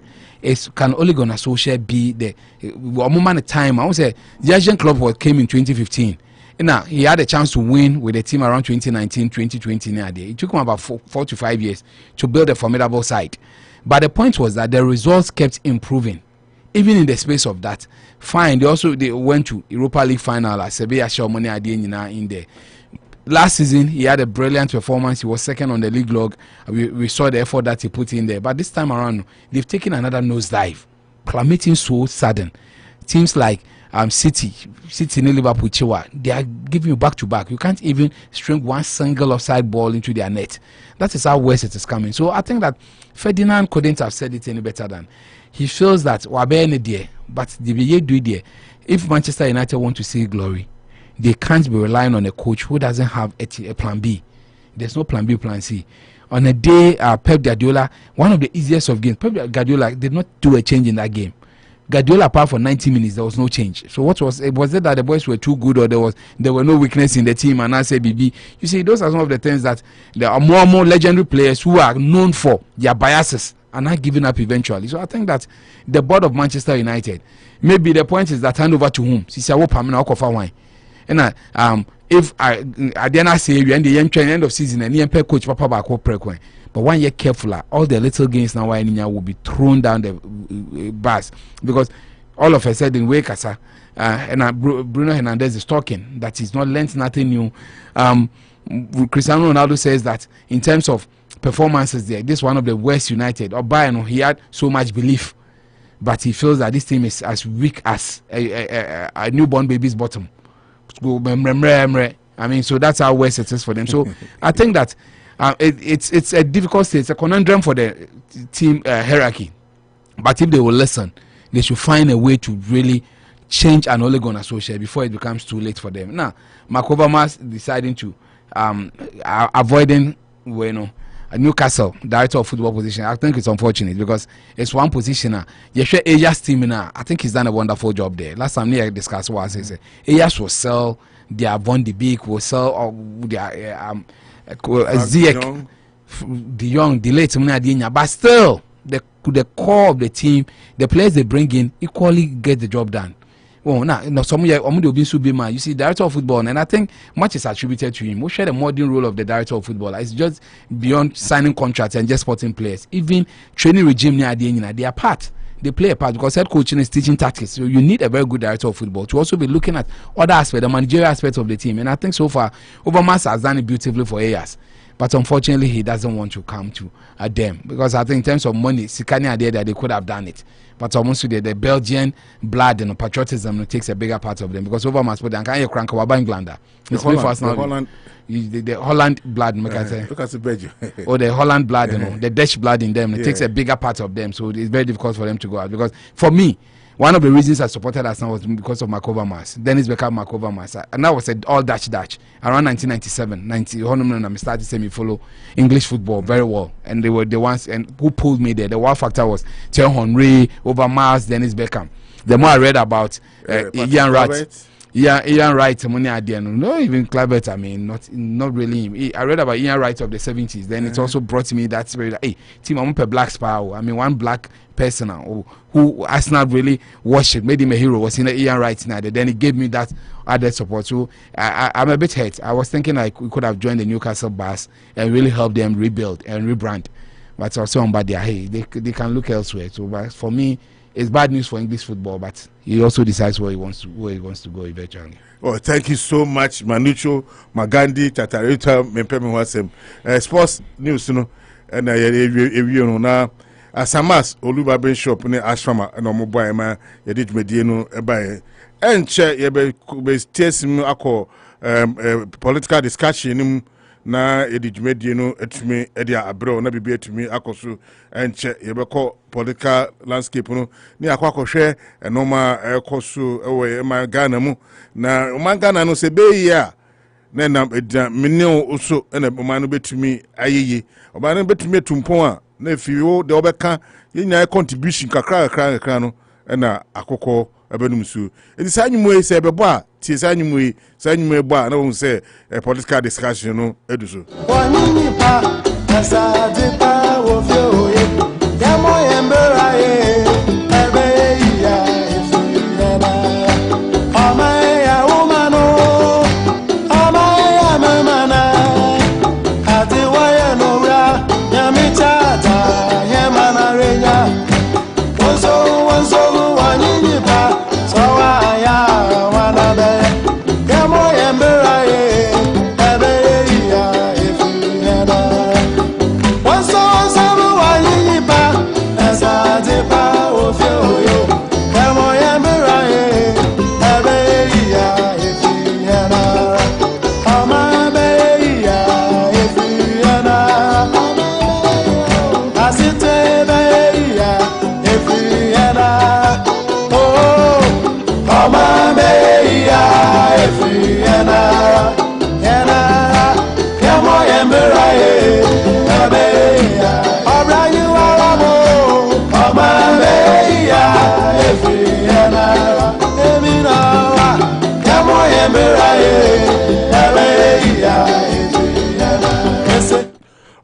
Can Ole Gunnar Solskjaer be the moment of time? I would say the Asian club came in 2015. Now he had a chance to win with the team around 2019, 2020. It took him about 4 to 5 years to build a formidable side. But the point was that the results kept improving. Even in the space of that, fine. They went to Europa League final. In there. Last season, he had a brilliant performance. He was second on the league log. We saw the effort that he put in there. But this time around, they've taken another nosedive, plummeting so sudden. Teams like City, Liverpool, Chiwa, they are giving you back to back. You can't even string one single offside ball into their net. That is how worse it is coming. So I think that Ferdinand couldn't have said it any better than he feels that but if Manchester United want to see glory, they can't be relying on a coach who doesn't have a plan B. There's no plan B, plan C. On a day, Pep Guardiola, one of the easiest of games, Pep Guardiola did not do a change in that game. Guardiola, apart for 90 minutes, there was no change. So was it that the boys were too good, or there were no weakness in the team? And I say, BB, you see, those are some of the things that there are more and more legendary players who are known for their biases and not giving up eventually. So I think that the board of Manchester United, maybe the point is that hand over to whom? And if I didn't say we end the end of season and the coach Papa Bako Prekwen, but 1 year careful, all the little gains now will be thrown down the bus, because all of a sudden Kasa and Bruno Hernandez is talking that he's not learnt nothing new. Cristiano Ronaldo says that in terms of performances there, this is one of the worst United. Or Bayern, he had so much belief, but he feels that this team is as weak as a newborn baby's bottom. I mean, so that's how worse it is for them. So I think that it's a difficult state. It's a conundrum for the team hierarchy. But if they will listen, they should find a way to really change an Ole Gunnar Solskjaer before it becomes too late for them. Now, Makovamas deciding to avoiding Newcastle director of football position. I think it's unfortunate because it's one position. Aya's team now. I think he's done a wonderful job there. Last time we discussed what I said. Ayas will sell their Von de Beek, will sell their Ziyech, the young, the late Munadinya. But still, the core of the team, the players they bring in, equally get the job done. Well, now some you see, director of football, and I think much is attributed to him. We share the modern role of the director of football. It's just beyond signing contracts and just sporting players. Even training regime they are part. They play a part because head coaching is teaching tactics. So you need a very good director of football to also be looking at other aspects, the managerial aspects of the team. And I think so far, Overmars has done it beautifully for years. But unfortunately, he doesn't want to come to them because I think in terms of money, Sikani are there that they could have done it. But almost the Belgian blood and patriotism takes a bigger part of them because Overmars put down Englander. The Holland blood, or the Holland blood, the Dutch blood in them, it takes a bigger part of them. So it's very difficult for them to go out. Because for me, one of the reasons I supported Arsenal was because of Overmars. Dennis Beckham, Overmars, and that was all Dutch. Around 1997, I started to say me follow English football very well, and they were the ones and who pulled me there. The wow factor was Thierry Henry, Overmars, Dennis Beckham. The more I read about Ian Wright. Ian Wright money at the end. No, even Clabert. I mean, not really. I read about Ian Wright of the 70s. Then it also brought me that spirit. Hey, team, I'm a black sparrow. I mean, one black person who Arsenal really worshipped, made him a hero, was in Ian Wright now. Then it gave me that added support. So I'm a bit hurt. I was thinking like we could have joined the Newcastle Bars and really help them rebuild and rebrand. But also on bad, hey, they can look elsewhere. So, but for me, it's bad news for English football, but he also decides where he wants to go eventually. Oh, thank you so much, Manucho, Magandi, Tatarita, Mempemi Wasem. Sports news, you know, and you know now. Asamas Olubaben shop ne Ashrama and Omoboy ma yedit medieno ebaye. Enche yebe test mu akọ political discussion na edit medieno etumi edia abro na bibi etumi akoso enche yebe ko political landscape no ni akọ enoma ekoso ewe ma Ghana mu na o man Ghana no se be ya na na meneo oso na o man no betumi ayeye o man no betumi tumpon a na fiwo de obeka yenya contribution kakra no na akoko ebenum su edi sanyumu e se bebo a tie sanyumu e bo a na won se political discussion no eduso wanyini pa asa de pa wo fi oye yamo yembera ye ebe ya ifiyana ama ya umano ama ya mamana ati waya no ra nyamicha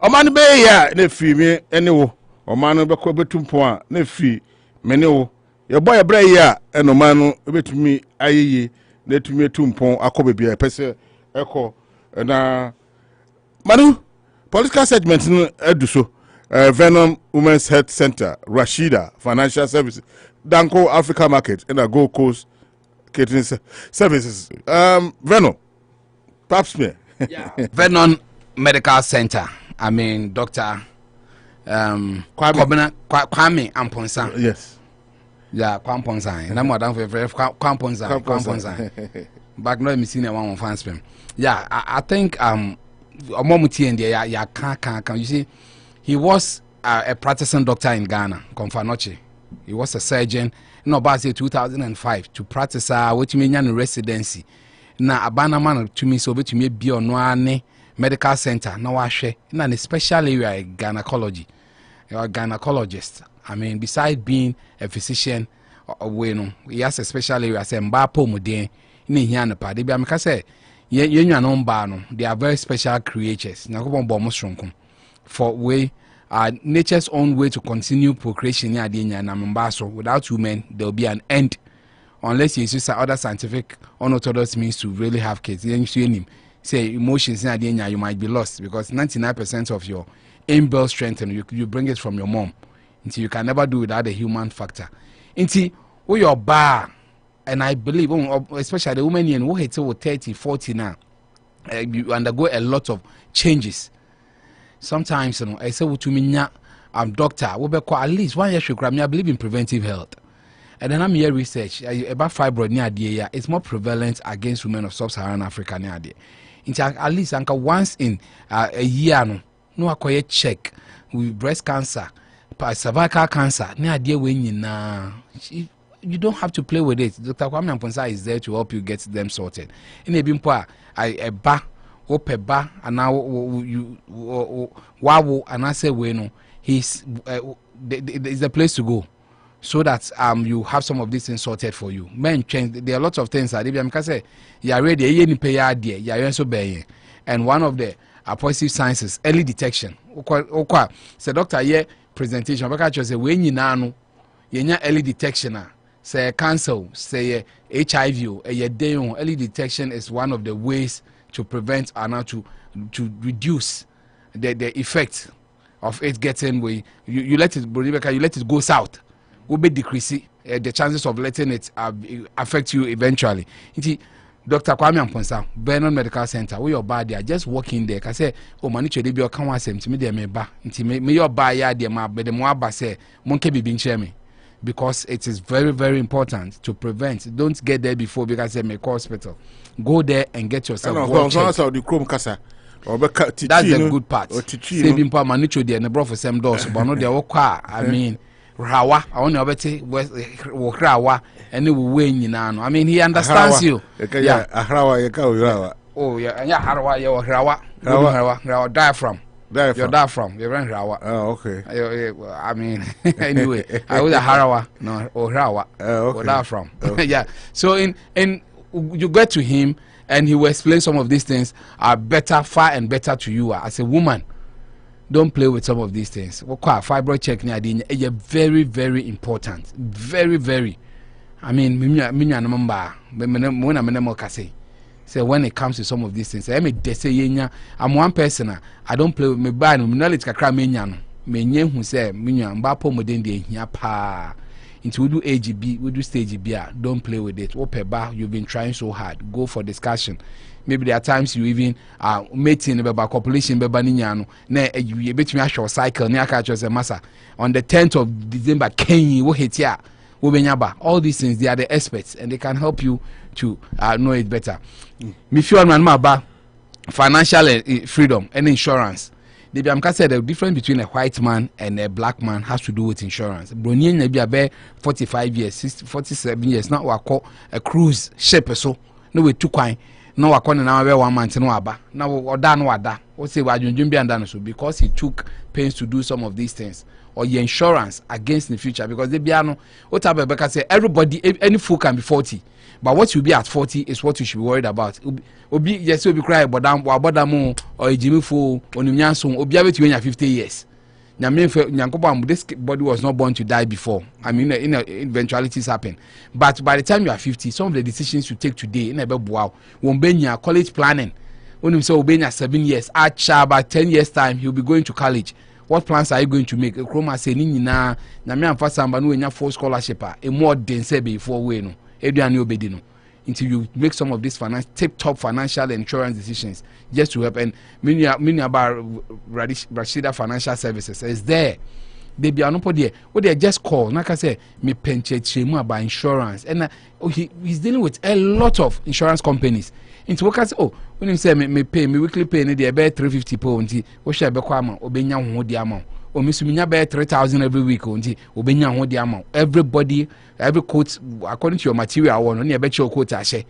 Oman be ya na fi mi ene wo oman be ko betumpo a na fi mene wo ye boy e bra ya enoman no betumi ayeye na tumi etumpo akobe bia pese eko na manu political segment no eduso Venom Women's Health Center, Rashida Financial Services, Danko Africa Market, and a Gold Coast Catering Services. Venom, perhaps me. Yeah. Venom Medical Center. I mean, Dr. Kwame Amponsan. Yes. Yeah, Kwamponsan. And I'm down for Kwamponsan. Back now, I'm seeing one fans. Yeah, I think Omomuti and ya can you see. He was a practicing doctor in Ghana, Confanoche. He was a surgeon, no, about 2005 to practice what you mean in residency. Na abana man to me so to me be on one medical center. Now I share in a special area gynecology. You're a gynecologist. I mean, besides being a physician, he has a special area. I say Mbapo Mudin in here. They be I say, they are very special creatures. Now go on bomb for way nature's own way to continue procreation without women there will be an end unless you use other scientific unorthodox means to really have kids. Then you say emotions you might be lost because 99% of your inbuilt strength and you bring it from your mom until you can never do without the human factor until your bar. And I believe especially the women who hit over 30 40 now you undergo a lot of changes. Sometimes, I say, I'm doctor. We be at least 1 year should I believe in preventive health. And then I'm here research about fibroid near the it's more prevalent against women of sub-Saharan Africa near the. At least once in a year, no acquire check with breast cancer, cervical cancer near the when you don't have to play with it. Dr. Kwame Amponsa is there to help you get them sorted. In a bimpa, a bar. Opeba and now you wow and I say no he's the place to go so that you have some of these things sorted for you. Men change. There are lots of things that because you are ready, you pay you are so bad. And one of the positive signs is early detection. So doctor here presentation because you say when you know you early detection say cancer, say HIV, early detection is one of the ways to prevent and to reduce the effect of it getting way. You let it go south. Will be decrease the chances of letting it affect you eventually. Dr. Kwame Amponsa, Vernon Medical Center, where your body are just walking there. I say, oh, manicho de be come was to me, dear me ba. Me your buy ya dear ma, but the more say, monkey be being me. Because it is very, very important to prevent. Don't get there before because they make hospital. Go there and get yourself. That's the good part. Saving power manicho dear, and the bro for some doors, but not their car. I mean. Rawa, I want to Rawa, and it will win you now. I mean, he understands you. Yeah, oh, yeah, Rawa, diaphragm. Your diaphragm, you run Rawa. Oh, okay. I mean, anyway, I was a Harawa, no, or Rawa, or diaphragm. Yeah, so in you get to him, and he will explain some of these things are better, far and better to you as a woman. Don't play with some of these things. Fibroid check is very, very important. Very, very. I mean, when it comes to some of these things, I'm one person. I don't play with my band. Knowledge kakra menyan. Menye who say menyan mbapo modende here pa. Into we do AGB, we do stage B. Don't play with it. You've been trying so hard. Go for discussion. Maybe there are times you even meeting about population bebaniano. Ne you bet me a short cycle near catchers and massa. On the 10th of December, Kenny wo hitia wo. All these things, they are the experts and they can help you to know it better. If you are financial freedom and insurance. I'm said the difference between a white man and a black man has to do with insurance. Bronian maybe about 45 years, 60, 47 years. Now we call a cruise ship so no we too kind. No we call now 1 month no aba. Now we done wada. We say we are so because he took pains to do some of these things or your insurance against the future because they be no what Rebecca say everybody any fool can be 40. But what you be at 40 is what you should be worried about. Obi yes, you'll be crying about them or a Jimmy Fool or Nyanson or be able to 50 years. This body was not born to die before. I mean, eventualities happen. But by the time you are 50, some of the decisions you take today in a wow, won't be your college planning. When you say obey 7 years, by 10 years' time, he'll be going to college. What plans are you going to make? Chroma say, Nina, Namian Fasambanu in your full scholarship, a more dense before we know. Until you make some of these take top financial insurance decisions just to help. And many about Rashida Financial Services is there. They be Anopa there. What they just call, like I say, me penche chemu about insurance, and he's dealing with a lot of insurance companies. Into what I say, oh, when you say me pay me weekly pay, they about 350 pounds. What should I be kwama? Obenya ho di amount. Or Miss Minya bear 3,000 every week. Obenya ho di amount. Everybody, every quote according to your material one. Only a bet your quote ashe.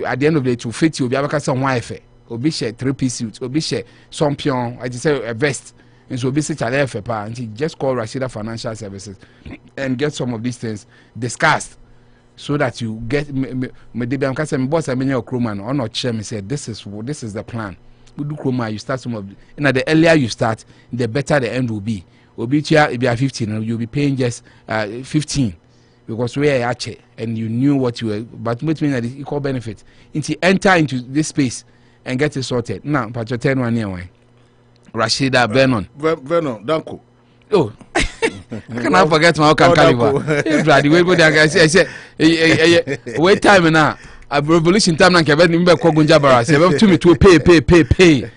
At the end of the day, to fit you, be able to some wife. Obi share 3-piece suits. Obi share some pion. I just say a vest. And so, basically, and just call Rashida Financial Services and get some of these things discussed so that you get. I'm boss. I mean, your crewman or not. Chairman said, "This is the plan." We do chroma. You start some of, and the earlier you start, the better the end will be. Obi chia, if you are 15, you'll be paying just 15 because we are actually and you knew what you were. But which means that it's equal benefit. Enter into this space and get it sorted. Now, but you 10 1 year. Rashida Vernon, Danko. Oh, I cannot forget my caliber. I said, wait time now. A revolution time and Kyebi nimbe kwa gunjabara. Say to me to pay.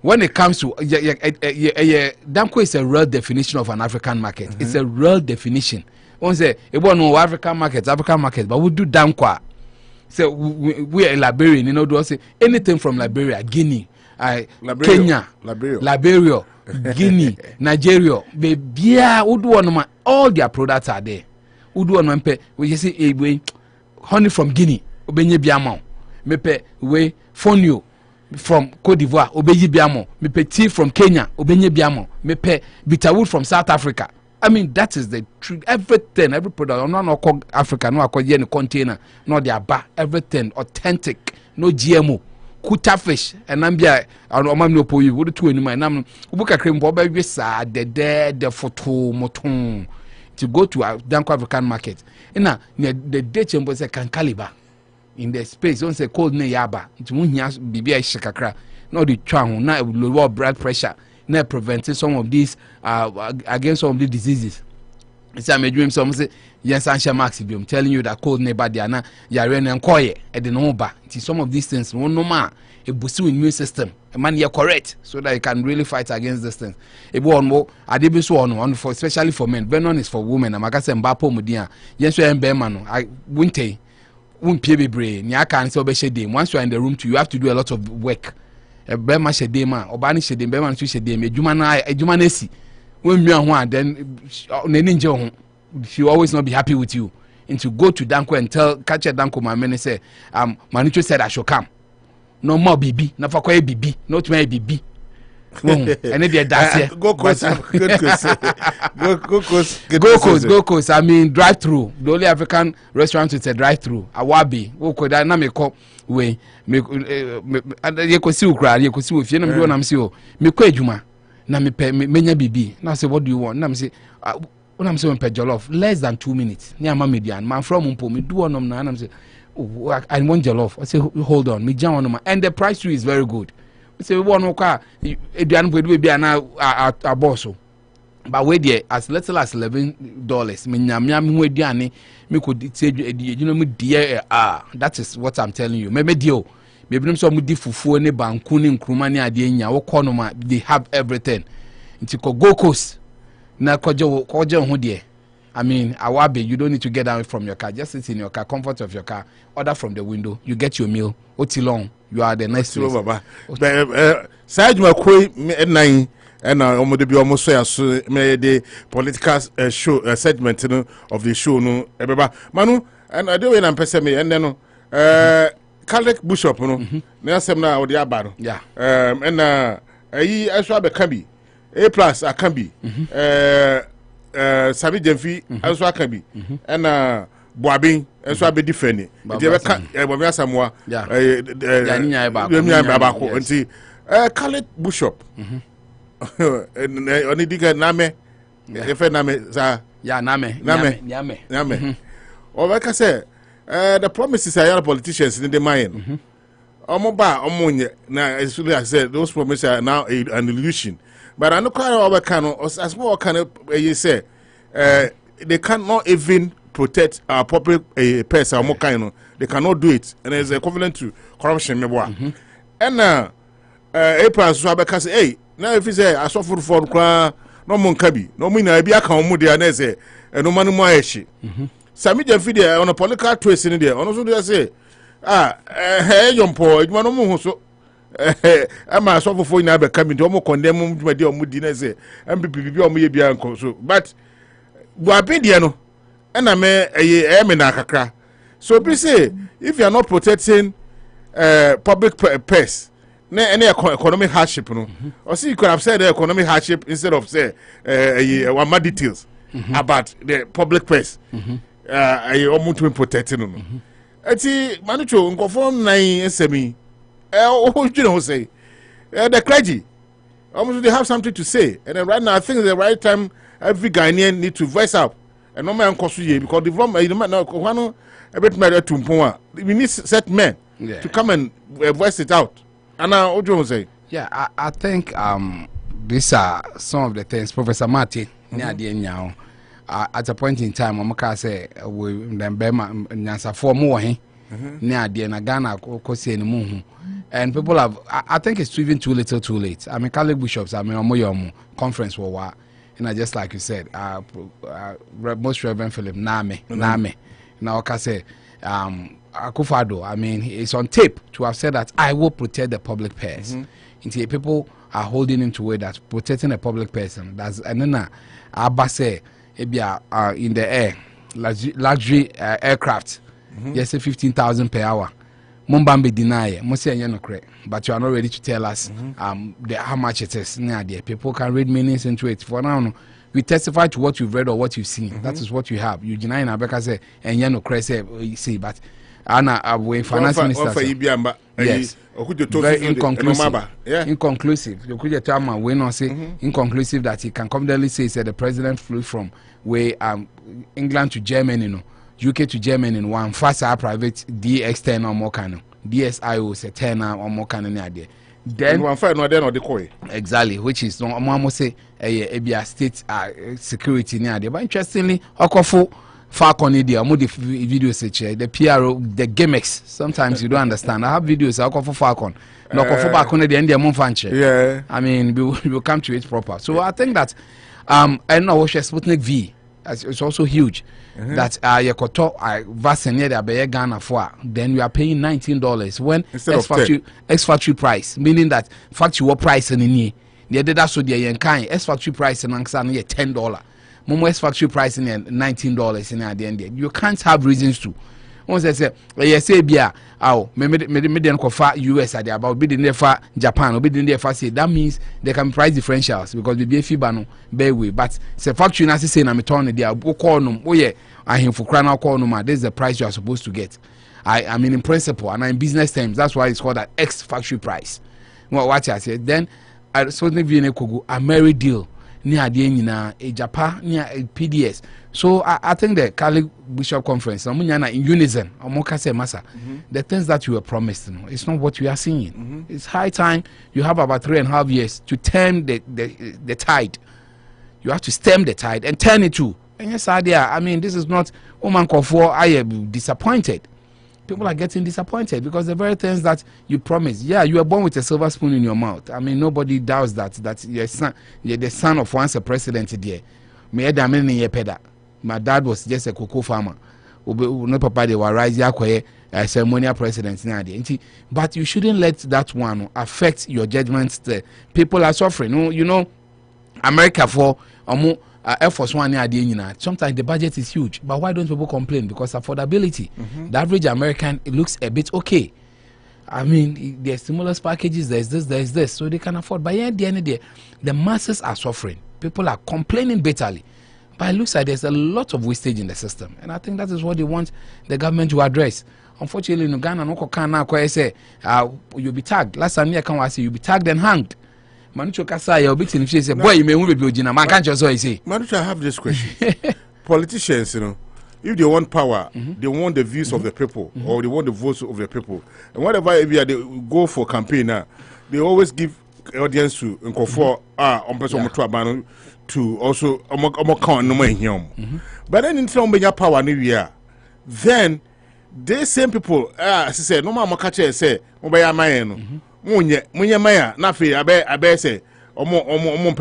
When it comes to Danko is a real definition of an African market. It's a real definition. One say it won't know African market, but we do Danko. So we are Liberian, you know. Do I say anything from Liberia, Guinea? Kenya, Liberia, Guinea, Nigeria, all their products are there. We see honey from Guinea, obenye biamo. Mepe we fonio from Cote d'Ivoire, obenye biamo. Mepe tea from Kenya, obenye biamo. Mepe bitterwood from South Africa, I mean, that is the truth. Everything, every product, no Africa, no a container, no the aba, everything authentic, no GMO. Kuta fish and Nambia and no po you would two in my name. Book a cream bob the photo moton to go to a Danko African market. And now the Dutch was a can caliber in the space. Don't say cold ne yaba. It won't be a shakakra. No the chow, not lower blood pressure. Now preventing some of these against some of the diseases. It's a dream. Some say yes, Ansha Maximum telling you that cold neighbor Diana, Yaren and Koye, at the Noba. Some of these things won't no man a boost immune system. A man you're correct, so that you can really fight against this thing. A one more, I did so on for especially for men. Benon is for women. I'm a Mbapo Mudia. Yes, we are in Berman. I won't pay brain. Ya can't so be once you're in the room, you have to do a lot of work. A Berman Shedema, or Banish Shedem, Berman Shedem, a Jumanesi. When you are then ninja, she will always not be happy with you. And to go to Danko and catch a Danko, my man say, Manicho said I should come. No more BB, not for quite BB, not my BB. And if that's go coast. Go coast. I mean, drive through. The only African restaurant is a drive through. Awabi. Go could I not make way. You could see if you know, I'm so. Me Juma. Na me bibi. Now say what do you want? Now say when I'm saying pe jollof less than 2 minutes. Near my median. Man from Mpo me do one na I'm say oh, I want jollof. I say hold on. Me jam on and the price too is very good. I say one car eduan we be na a boss. But wait there as little as $11. Me nyam hu eduane me could say you know me dear that is what I'm telling you. Me deal. Maybe some di fufu ne banku ne nkruma ne ade nya wo konoma they have everything nti ko go coast na koje ho de I mean awabe you don't need to get down from your car just sit in your car comfort of your car order from the window you get your meal otilong you are the next place baba side ma koi nan and omodo bi almost so me the political show segment of the show no ebeba manu and I do when am pese me and no Catholic Bishop, no, Nelson now the Abaro. Yeah. And I shall be can be A plus I can be Sabi Jemfi as well can be and Buaben as well be defending. Buaben Asamoa. Yeah. Abako and see Catholic Bishop. Only digger Name. If I name yeah, Name. Or like I said. The promises are politicians in the mind. Now, as I said, those promises are now an illusion. But I know quite over can as more kind of you say they cannot even protect our public pets or more kind. They cannot do it, and it's equivalent to corruption. And April so because hey now if you say I suffer for no monkabi no mean I be a come with the anese and no man more Sami Jafide on a political twist in there. Also, they say, hey, young boy, you want to so. I'm a suffer for you coming to almost condemn my dear Mudinese and be on me be uncle. So, but Buaben and I'm a menacra. So, please say, if you are not protecting public pets, any economic hardship, or see, you could have said economic hardship instead of say one more details about the public pets. I almost to protecting them. Eti Manucho nkonform nine SME. You know say the clergy almost they have something to say, and then right now I think the right time every Ghanaian need to voice up. And no man because the from a bit matter to Mpua. We need set men to come and voice it out. And now what do you say? Yeah, I think these are some of the things Professor Marty now. At a point in time, I'm say we then Bema Nyansa for more near the Nagana Kosi and and people have I think it's even too little too late. I mean Catholic bishops, I mean Omoyomo conference war and I just like you said, most Reverend Philip Name. Now I say Akufo-Addo, I mean it's on tape to have said that I will protect the public purse. Until people are holding him to way that protecting a public person. That's and then Abba say in the air, luxury aircraft, yes, 15,000 per hour. Mumbambe deny, but you are not ready to tell us how much it is. People can read meanings into it. For now, you testify to what you've read or what you've seen. That is what you have. You deny in Abeka say and you no crazy see, but Anna Abwe finance minister. Yes, very inconclusive. Inconclusive. You could tell me we not say inconclusive that he can confidently say the president flew from where England to Germany, UK to Germany in one faster private DX10 or more kind. DSIO say 10 or more kind of idea. Then one fight no then or the koi. Exactly, which is no almost say a state security near there. But interestingly, Akufo Falcon idea, the videos the PRO, the gimmicks. Sometimes you don't understand. I have videos Akufo Falcon. No Akufo back on the end of Monfanche. Yeah. I mean, we will come to it proper. So I think that I know what Sputnik V. It's also huge. That you could talk vaccine near the Ghana for, then you are paying $19 when ex factory price, meaning that factory price in the that's what they kind ex factory price in Anxan $10. Momo ex factory price in $19 in the end. You can't have reasons to. Once I say, yes, say, Bia, median kofa US at the about bidding there for Japan or bidding there for say that means there can be price differentials because the BFI bear way. But say factory nasi say na metone there call no oh yeah I him for crown call no this is the price you are supposed to get. I mean in principle and in business terms that's why it's called that ex factory price. What I said then I certainly be in a merry deal near the end a Japan near a PDS. So I think the Cali Bishop Conference, in unison, the things that you were promised, it's not what we are seeing. It's high time you have about 3.5 years to turn the tide. You have to stem the tide and turn it to. And yes, I mean, this is not Oman Kofo. I am disappointed. People are getting disappointed because the very things that you promised. Yeah, you were born with a silver spoon in your mouth. I mean, nobody doubts that you're the son of once a president there. My dad was just a cocoa farmer. No papa they were rising ceremonial president now. But you shouldn't let that one affect your judgments. The people are suffering. You know, America for Air Force One sometimes the budget is huge. But why don't people complain? Because affordability. The average American it looks a bit okay. I mean, there's stimulus packages, there's this, so they can afford. But at the end of the day, the masses are suffering. People are complaining bitterly. But it looks like there's a lot of wastage in the system. And I think that is what they want the government to address. Unfortunately, in Ghana, no can say you'll be tagged. Last time I can say you'll be tagged and hanged. Manucho Kasa, you'll be saying, boy, you may be building. Man can't just say. Manucho, I have this question. Politicians, if they want power, they want the views of the people or they want the votes of the people. And whatever they go for campaign now, they always give audience to Nkofo on person to also but then in some power new year, then they same people say no mama catch say obaya mayen munye maya na fe abe say omo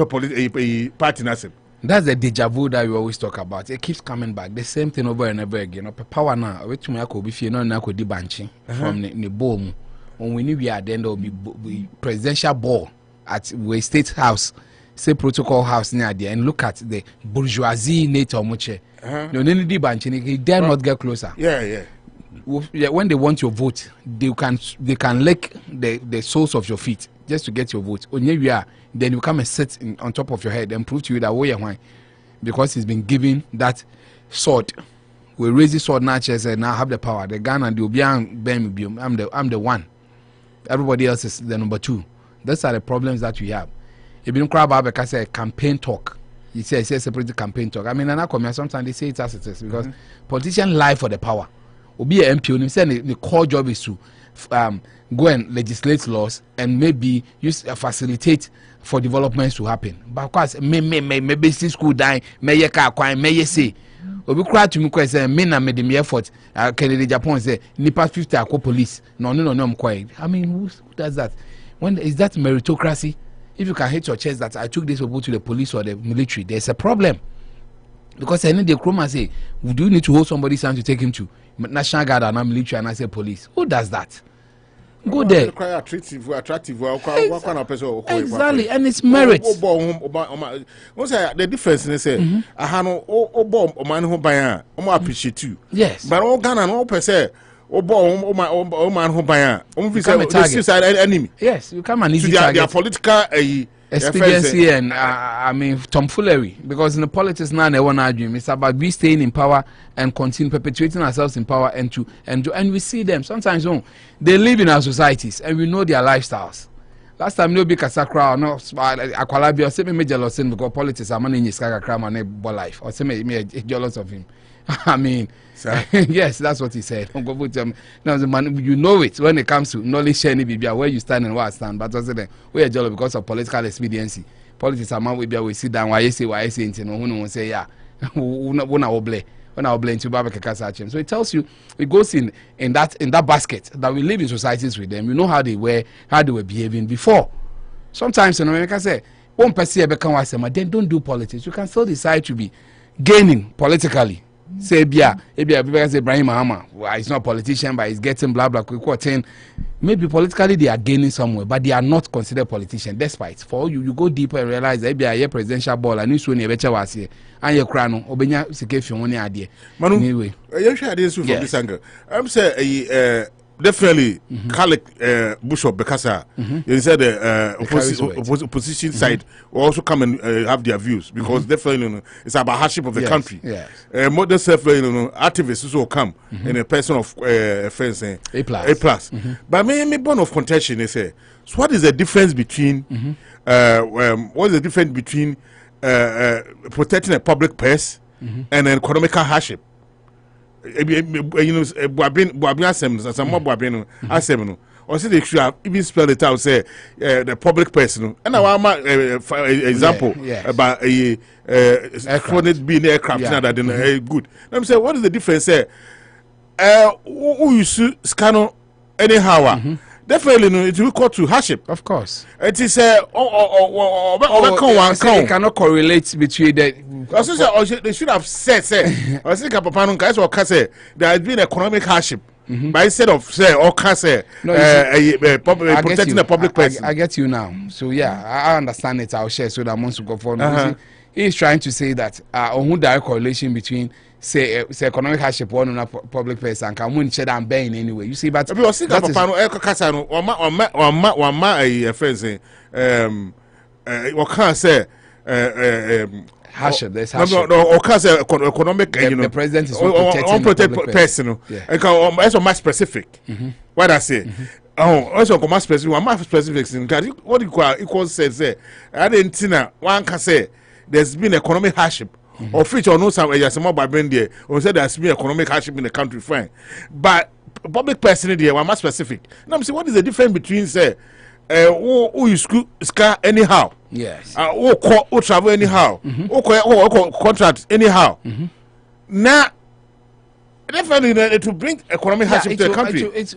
party nasem. That's the deja vu that we always talk about. It keeps coming back. The same thing over and over again. Power now. Which me I be fear no na di banchi from the ball. When we knew we are then there will be presidential ball at Way State House. Say protocol house near there and look at the bourgeoisie nature much. No need banching, he dare not get closer. Yeah. When they want your vote, they can lick the soles of your feet just to get your vote. On you are, then you come and sit on top of your head and prove to you that why, because he's been given that sword. We raise the sword now and now have the power. The gun and the Obiang I'm the one. Everybody else is the number two. Those are the problems that we have. Even Krabba because a campaign talk. He says separate campaign talk. I mean, and Akomea sometimes they say it as it is because politicians lie for the power. Obi a MP, and say the core job is to go and legislate laws and maybe facilitate for developments to happen. But of course, maybe school die, may car crime, may say. Obi cry to me question, me na me the effort. Kennedy Japan say nipa 50 ako police. No, I'm quiet. I mean, who does that? When is that meritocracy? If you can hit your chest that I took this people to the police or the military, there's a problem. Because I need the chroma say, do you need to hold somebody's hand to take him to National Guard and military and I say police? Who does that? Go there. Attractive. Exactly, and it's merit. The difference is say, I have no man who buy appreciate you. Yes. But all Ghana no per se. Man who buy enemy. Yes, you come and easy target. Their political expediency and I mean tomfoolery, because in the politics now they want to argue it's about we staying in power and continue perpetuating ourselves in power and to enjoy, and we see them sometimes they live in our societies and we know their lifestyles. Last time no big Kasakra or no Akwalabi or say me jealous because politics are money in his crime and life or say me jealous of him. I mean, yes, that's what he said. Now, the man, you know it when it comes to knowledge sharing, where you stand and where I stand. But also then we are jealous because of political expediency. Politics are man we sit down. Why you say, you know, who say yeah, when I blame to Baba Kakasachem. So it tells you, it goes in that basket that we live in societies with them. You know how they were behaving before. Sometimes, you know, when I say one person become wise, then don't do politics. You can still decide to be gaining politically. Say, because Ibrahim Mahama, he's not a politician, but he's getting blah blah. Maybe politically they are gaining somewhere, but they are not considered politicians. Despite for you go deeper and realize that a presidential ball and you soon a better was here and your crown obenya security one idea. Anyway, you share this from this angle. I'm saying definitely Khaled Bishop Bekasa, you said the opposition side will also come and have their views, because definitely, you know, it's about hardship of the country. Yes. Modern activists also come in a person of friends A+. But me born of contention, they say. So what is the difference between protecting a public purse and an economical hardship? You know, Buaben Asamoa, or say they should have even spelled it out, say the public person. And now I'm example about a being aircraft good. Let me say, what is the difference? Who you scan anyhow? Definitely, it will call to hardship. Of course. It is it cannot correlate between the. They should have said, I think there has been economic hardship. But instead of protecting the public person. I get you now. So yeah, I understand it. I'll share so that once we go forward. He's trying to say that direct correlation between say economic hardship on a public person can win share and bear in anyway. You see, but friends what can say hardship. There's hardship. Or can say economic. The president is unprotected person. That's more specific. What I say. Also more specific. One more specific. What equals says I didn't know one can say there's been economic hardship. Of which or no some Yasama Buaben there, or said there's been economic hardship in the country, fine. But public person there, one more specific. Now I'm saying, what is the difference between say who you scar anyhow? Yes. Who travel anyhow? Who contract anyhow? Now definitely to bring economic hardship to the country. It's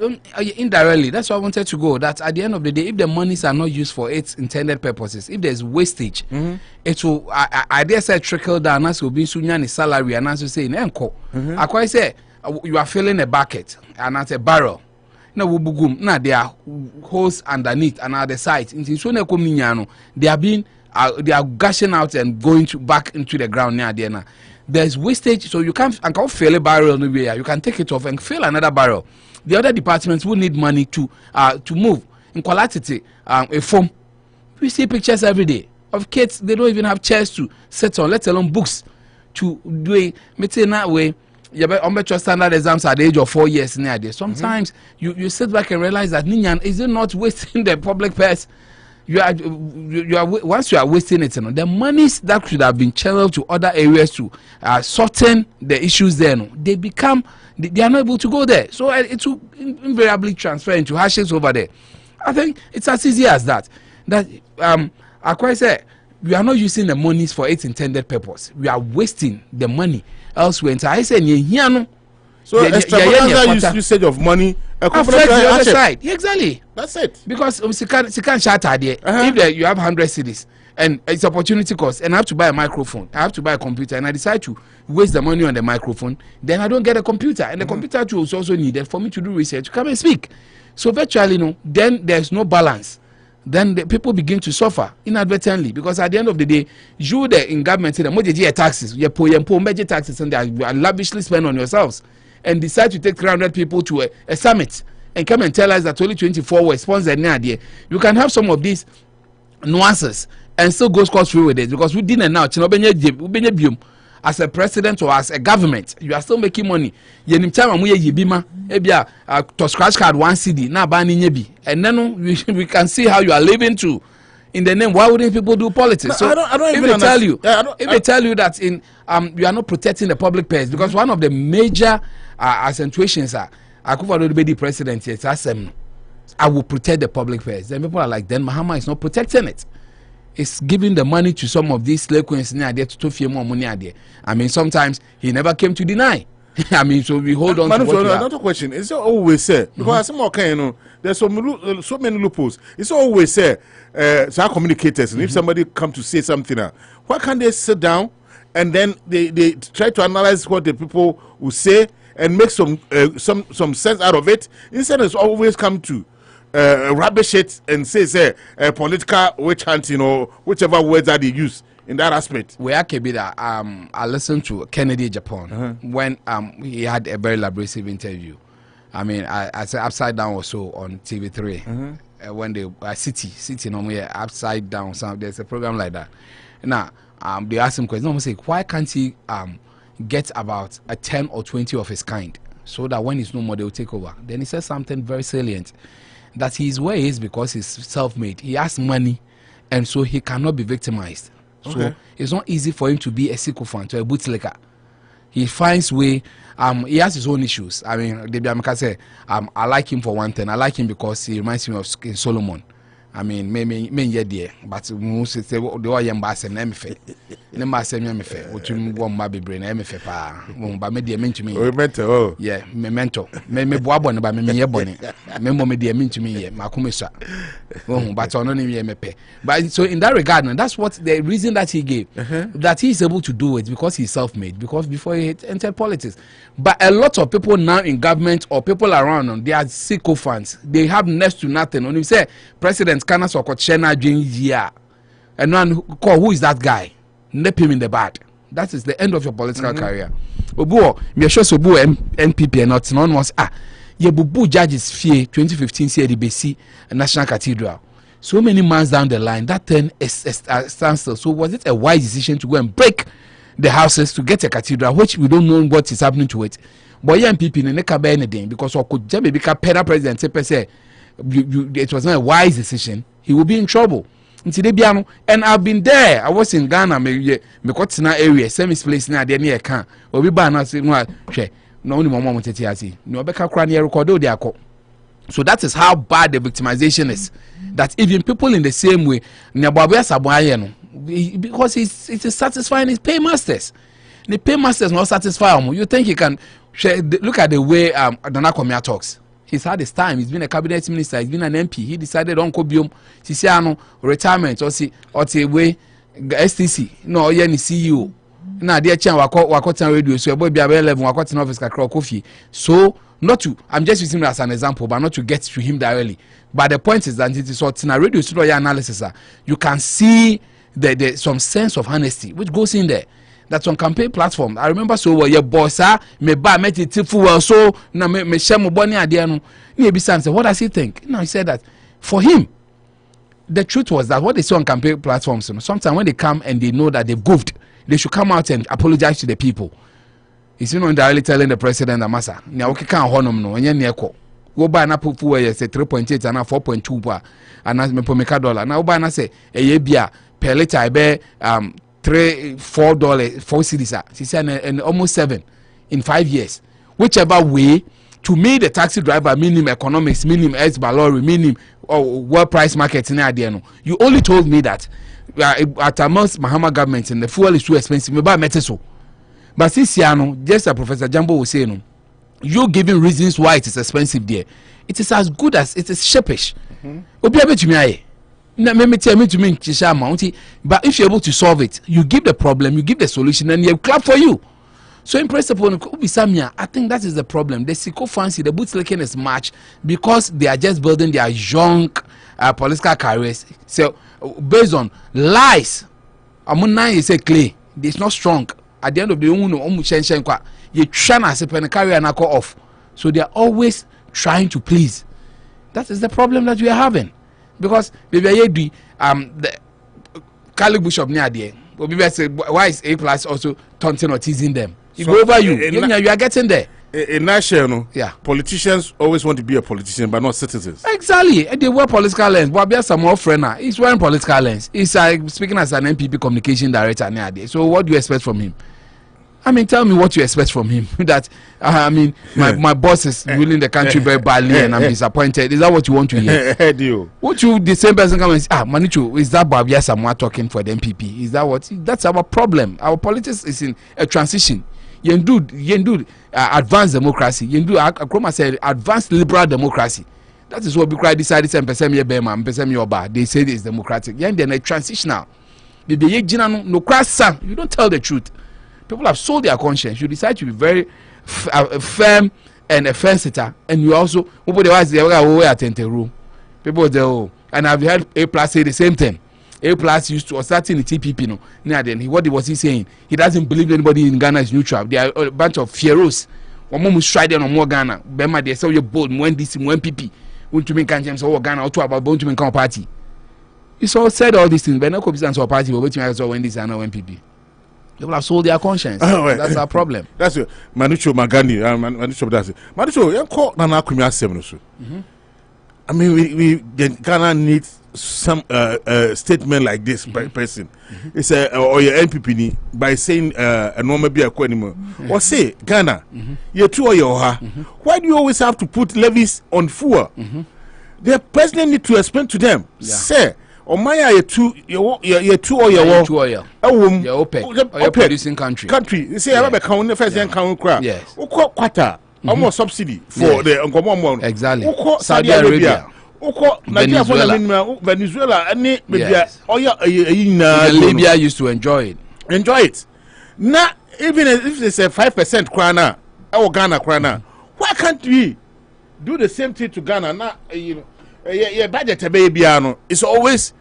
indirectly. That's why I wanted to go. That at the end of the day, if the monies are not used for its intended purposes, if there's wastage, it will. I dare say trickle down. As will be soon salary, and as you say in Enko, I quite say you are filling a bucket and at a barrel. No wubugum. Now there are holes underneath and at the side. In Sunekomiano, they are being they are gushing out and going back into the ground near the end. There's wastage, so you can't fill a barrel anywhere. You can take it off and fill another barrel. The other departments will need money to move. In quality, a foam. We see pictures every day of kids. They don't even have chairs to sit on, let alone books to do it. That way, your standard exams at the age of 4 years near there. Sometimes you sit back and realize that Ninyan is it not wasting the public purse? You are once you are wasting it, the monies that should have been channeled to other areas to sorting the issues there, they are not able to go there. So it will invariably transfer into hardships over there. I think it's as easy as that. That I quite say we are not using the monies for its intended purpose. We are wasting the money elsewhere. I say so extravagant usage of money affects the other side. Yeah, exactly. That's it. Because you can't shout at there. If you have 100 cities and it's opportunity cost, and I have to buy a microphone, I have to buy a computer, and I decide to waste the money on the microphone, then I don't get a computer, and the computer too is also needed for me to do research, to come and speak. So virtually, then there's no balance. Then the people begin to suffer inadvertently, because at the end of the day, you in government say the taxes, you pay taxes, and they are lavishly spent on yourselves, and decide to take 300 people to a summit and come and tell us that only 24 were sponsored near there. You can have some of these nuances and still go scot free with it because we didn't now as a president or as a government you are still making money yenim time amu ye yibima ebia to scratch card 1 cedi na ba ni nyebi and then we can see how you are living too in the name. Why wouldn't people do politics? So I don't if even they tell you if they tell you that in you are not protecting the public purse because one of the major accentuations are Akufo-Addo be the president yes I will protect the public purse. Then people are like, then Mahama is not protecting it. It's giving the money to some of these slave queens near there to fear more money there. I mean, sometimes he never came to deny. I mean, so we hold on to what another question. It's always said because you know, there's so many loopholes. It's always said, so our communicators, and if somebody come to say something, why can't they sit down and then they try to analyze what the people will say and make some sense out of it instead of always come to rubbish it and say political witch hunting or whichever words that they use in that aspect. We are Kyebi that I listened to Kennedy Japan when he had a very elaborate interview. I mean, I said upside down also on TV3 when they city normally upside down. So there's a program like that. Now they asked him questions. Say why can't he get about a 10 or 20 of his kind so that when he's no more they will take over? Then he says something very salient. That his way is because he's self-made. He has money, and so he cannot be victimized. So it's not easy for him to be a sycophant or a bootlegger. He finds way. He has his own issues. I mean, Debbie Amaka say, I like him for one thing. I like him because he reminds me of King Solomon. I mean, me dear, but most say the way ambassador na mefe. Ne ambassador me mefe. Otum wo mba bebre na mefe pa. Mo mba me dear me ntumi. O mentor. Yeah, me mentor. Me boabo ne ba me ye bone. Me mo me dear me ntumi ye. Makumesa. But ono ni ye mepe. But so in that regard, that's what the reason that he gave. That he is able to do it because he's self-made. Because before he entered politics. But a lot of people now in government or people around, they are sycophants. They have next to nothing. When you say president Kana Sokochena Jinjia, and one call who is that guy? Nip him in the bud. That is the end of your political career. Obuo, me sure so Obuo NPP and not none was ye bubu judges fear 2015 CDBC National Cathedral. So many months down the line, that then is standstill. So was it a wise decision to go and break the houses to get a cathedral, which we don't know what is happening to it? But yeah, NPP ne ka be anything because I could just be president say it was not a wise decision. He will be in trouble. And I've been there. I was in Ghana, me got in area, same place now. There near can or we ban us. No only mama mutetiasi. No beka krani recordo de ako. So that is how bad the victimization is. That even people in the same way, because it is satisfying his paymasters. The paymasters not satisfy him. You think he can look at the way Nana Akomea talks. He's had his time. He's been a cabinet minister. He's been an MP. He decided on Kobium, Sisiano, retirement, or the way STC. No, yeah, ni CEO. Now, dear Chan, Wakot radio. So, boy, be 11, Wakot office, Kofi. So, not to, I'm just using him as an example, but not to get to him directly. But the point is that it is what in a radio studio analysis, you can see the some sense of honesty which goes in there. That's on campaign platform. I remember so well your boss me ba met it well so na me share mo boni ade no na ebi say what does he think? Now he said that for him the truth was that what they see on campaign platforms sometimes when they come and they know that they've goofed, they should come out and apologize to the people. He's not directly telling the president amasa na okay kan honom no onye na ekọ wo ba na pofu we say 3.8 and 4.2 ba and me pomeka dollar na wo ba na say eye bia per liter be $4 cedis. She said and almost 7 in 5 years. Whichever way, to me the taxi driver minimum economics, minimum S balori, minimum world price market in Adiano. You only told me that at amongst Mahama government and the fuel is too expensive. Maybe I met so. But since just as Professor Jambo was saying, you giving reasons why it is expensive there. It is as good as it is sheepish. But if you're able to solve it, you give the problem, you give the solution, and you clap for you. So in principle, I think that is the problem. The sycophancy, the bootlicking is much because they are just building their young political careers. So based on lies, Amuna is a clay. It's not strong. At the end of the day, you trying to carry an off. So they are always trying to please. That is the problem that we are having. because baby the Catholic bishop near there. People say why is A+ also taunting or teasing them? It go over you. You are getting there. In national, politicians always want to be a politician, but not citizens. Exactly. They wear political lens. Buaben Asamoa friend now. He's wearing political lens. He's speaking as an MPP communication director near there. So what do you expect from him? I mean, tell me what you expect from him. That my boss is ruling the country very badly, and I'm disappointed. Is that what you want to hear? Would you the same person come and say, Manichu, is that Buaben Asamoa talking for the MPP? Is that what? That's our problem. Our politics is in a transition. You do advanced democracy. You do Akomea said advanced liberal democracy. That is what we cry decided 10% oba. They say it's democratic. Yeah, then a transitional. You don't tell the truth. People have sold their conscience. You decide to be very firm and a fence-sitter, and you also people do, and I've heard A+ say the same thing. A+ used to start in the TPP. No, then what was he saying? He doesn't believe anybody in Ghana is neutral. They are a bunch of fieros. One more stride on more Ghana. Bema they say you bold. When this, when PP. Want to make Ghana or Ghana or to about going to make a party. It's all said all these things, but no coincidence or party. But waiting as well when this and now when PP. People have sold their conscience. That's our problem. That's it. Manucho Magani. Manucho, that's it. Manucho, you call Nana Addo. I mean, we Ghana needs some statement like this person. It's or your MPP by saying a normal be a anymore. Or say Ghana, you're too or your why do you always have to put levies on fuel? The president need to explain to them. Say, or Maya, you're too or your producing country. You say, I have a count first and count crap. Yes. Quarter. Almost subsidy for the Nkomomon. Exactly. Saudi Arabia. Venezuela and Libya used to enjoy it. Now, even if it's a 5% krana or Ghana krana, why can't we do the same thing to Ghana? Now, budget is always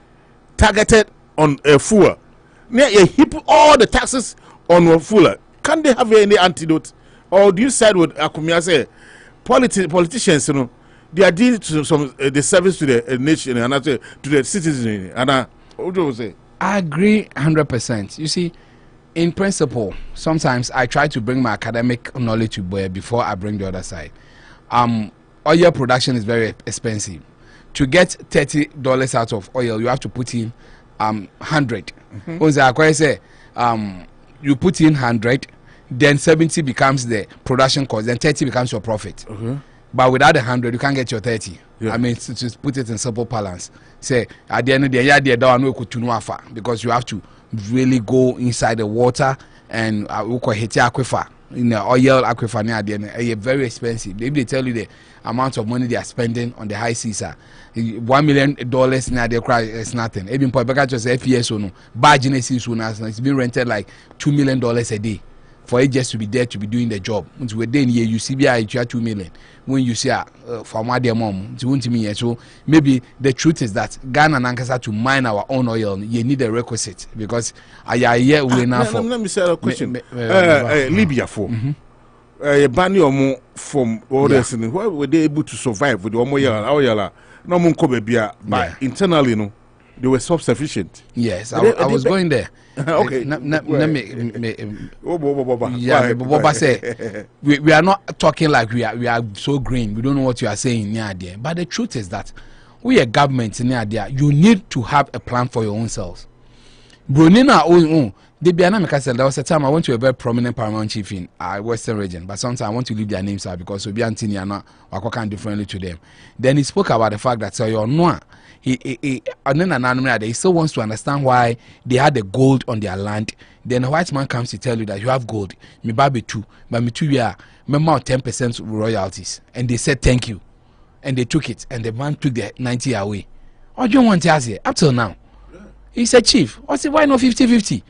targeted on fuel. Now, you heap all the taxes on fuel. Can they have any antidote? Or do you side with Akomea say politicians, you know, they are dealing to some the service to the nation and to the citizens. And what do you say? I agree 100%. You see, in principle, sometimes I try to bring my academic knowledge to bear before I bring the other side. Oil production is very expensive. To get $30 out of oil, you have to put in 100. You put in 100. Then 70 becomes the production cost, then 30 becomes your profit. But without the 100, you can't get your 30. I mean, to put it in simple balance. Say, at the end of the year, because you have to really go inside the water and aquifer. In the oil aquifer near the end, very expensive. They tell you the amount of money they are spending on the high seas. $1 million near the cry is nothing. Even Pabaka just FPS or no, it's being rented like $2 million a day. For it just to be there to be doing the job. Once we're there, you see, you are 2 million. When you see for my dear mom, so maybe the truth is that Ghana and Ankasa to mine our own oil, you need a requisite because I hear we now for. Let me say a question. Libya for a banny from all this, why were they able to survive with the oil? No one could be by internally, no. They were self-sufficient. Yes, I was going there. Okay. Boba say we are not talking like we are so green. We don't know what you are saying near there. But the truth is that we are government near there. You need to have a plan for your own selves. Brunina there was a time I went to a very prominent paramount chief in Western region, but sometimes I want to leave their names out because we be Antiniana or differently to them. Then he spoke about the fact that he still wants to understand why they had the gold on their land. Then a white man comes to tell you that you have gold. Me baby too, but me 2 year, remember 10% royalties, and they said thank you, and they took it, and the man took the 90 away. What do you want to ask here? Up till now, he said, Chief, I said, why not 50-50?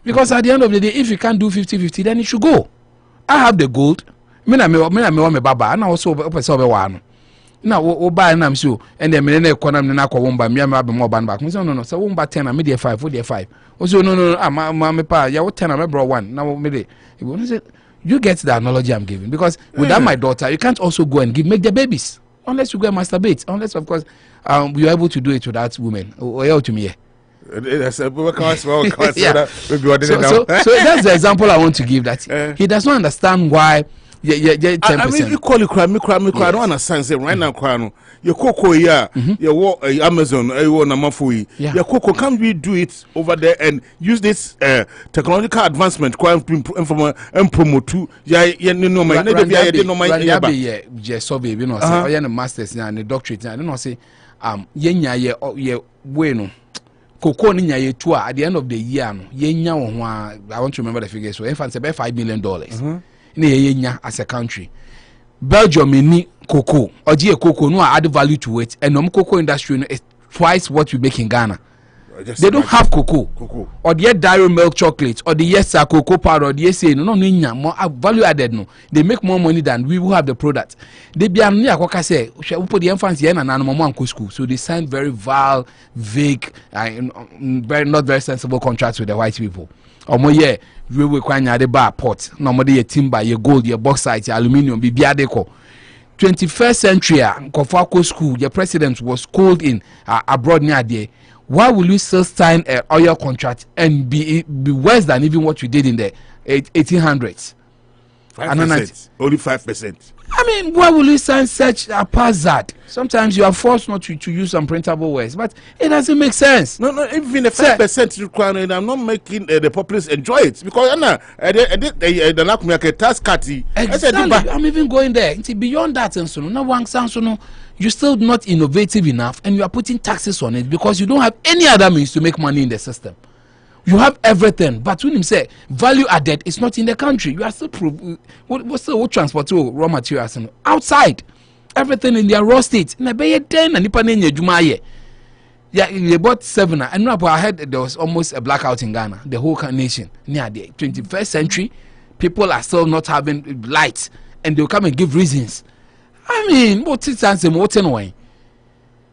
Because at the end of the day, if you can't do 50-50, then it should go. I have the gold. Me baba, and I also one. Now, buy and I'm so, and then me economy na kwa wumba, me am more band back. No, so wumba 10, I'm 5, 45. Also, no, I'm pa, ya 10, I'm bro 1. Now, me you get the analogy I'm giving because without my daughter, you can't also go and make the babies. unless you go and masturbate, unless of course you're able to do it without women. Or to me. So that's the example I want to give, that he does not understand why. Yeah, 10%. I mean, equally, I don't understand. Say right now, your cocoa here, your Amazon, your cocoa. Can we do it over there and use this technological advancement? And promote to survey, you know, say, the masters and the doctorate, I don't know, say, bueno. Cocoa ni nyaye tua at the end of the year no yenya wo I want to remember the figures, so if say $5 million ni yenya as a country. Belgium ni cocoa oje cocoa no add value to it, and no cocoa industry is twice what we make in Ghana. They don't have cocoa. Or the dairy milk chocolate, or the cocoa powder, or the no more value added. No, they make more money than we who have the product. They be near what say we put the emphasis here and animal school. So they sign very vague, very not very sensible contracts with the white people. Or more we require the bar pot, no more your timber, your gold, your bauxite, your aluminium, be biadeco. 21st century, Kofako school, your president was called in abroad near there. Why will you still sign an oil contract and be worse than even what you did in the 1800s? 5%. Only 5%. I mean, why will you sign such a hazard? Sometimes you are forced not to use some printable words, but it doesn't make sense. No, even the 5% required, I'm not making the populace enjoy it because the Akomea task cutty. Exactly. I'm even going there. Beyond that, and so no one sounds so. You're still not innovative enough, and you are putting taxes on it because you don't have any other means to make money in the system. You have everything, but when you say value added, it's not in the country. You are still what transport to raw materials outside. Everything in their raw state. Yeah, they bought 7. I know, but I heard there was almost a blackout in Ghana, the whole nation. Near the 21st century, people are still not having lights, and they'll come and give reasons. I mean, what is answer? What's annoying?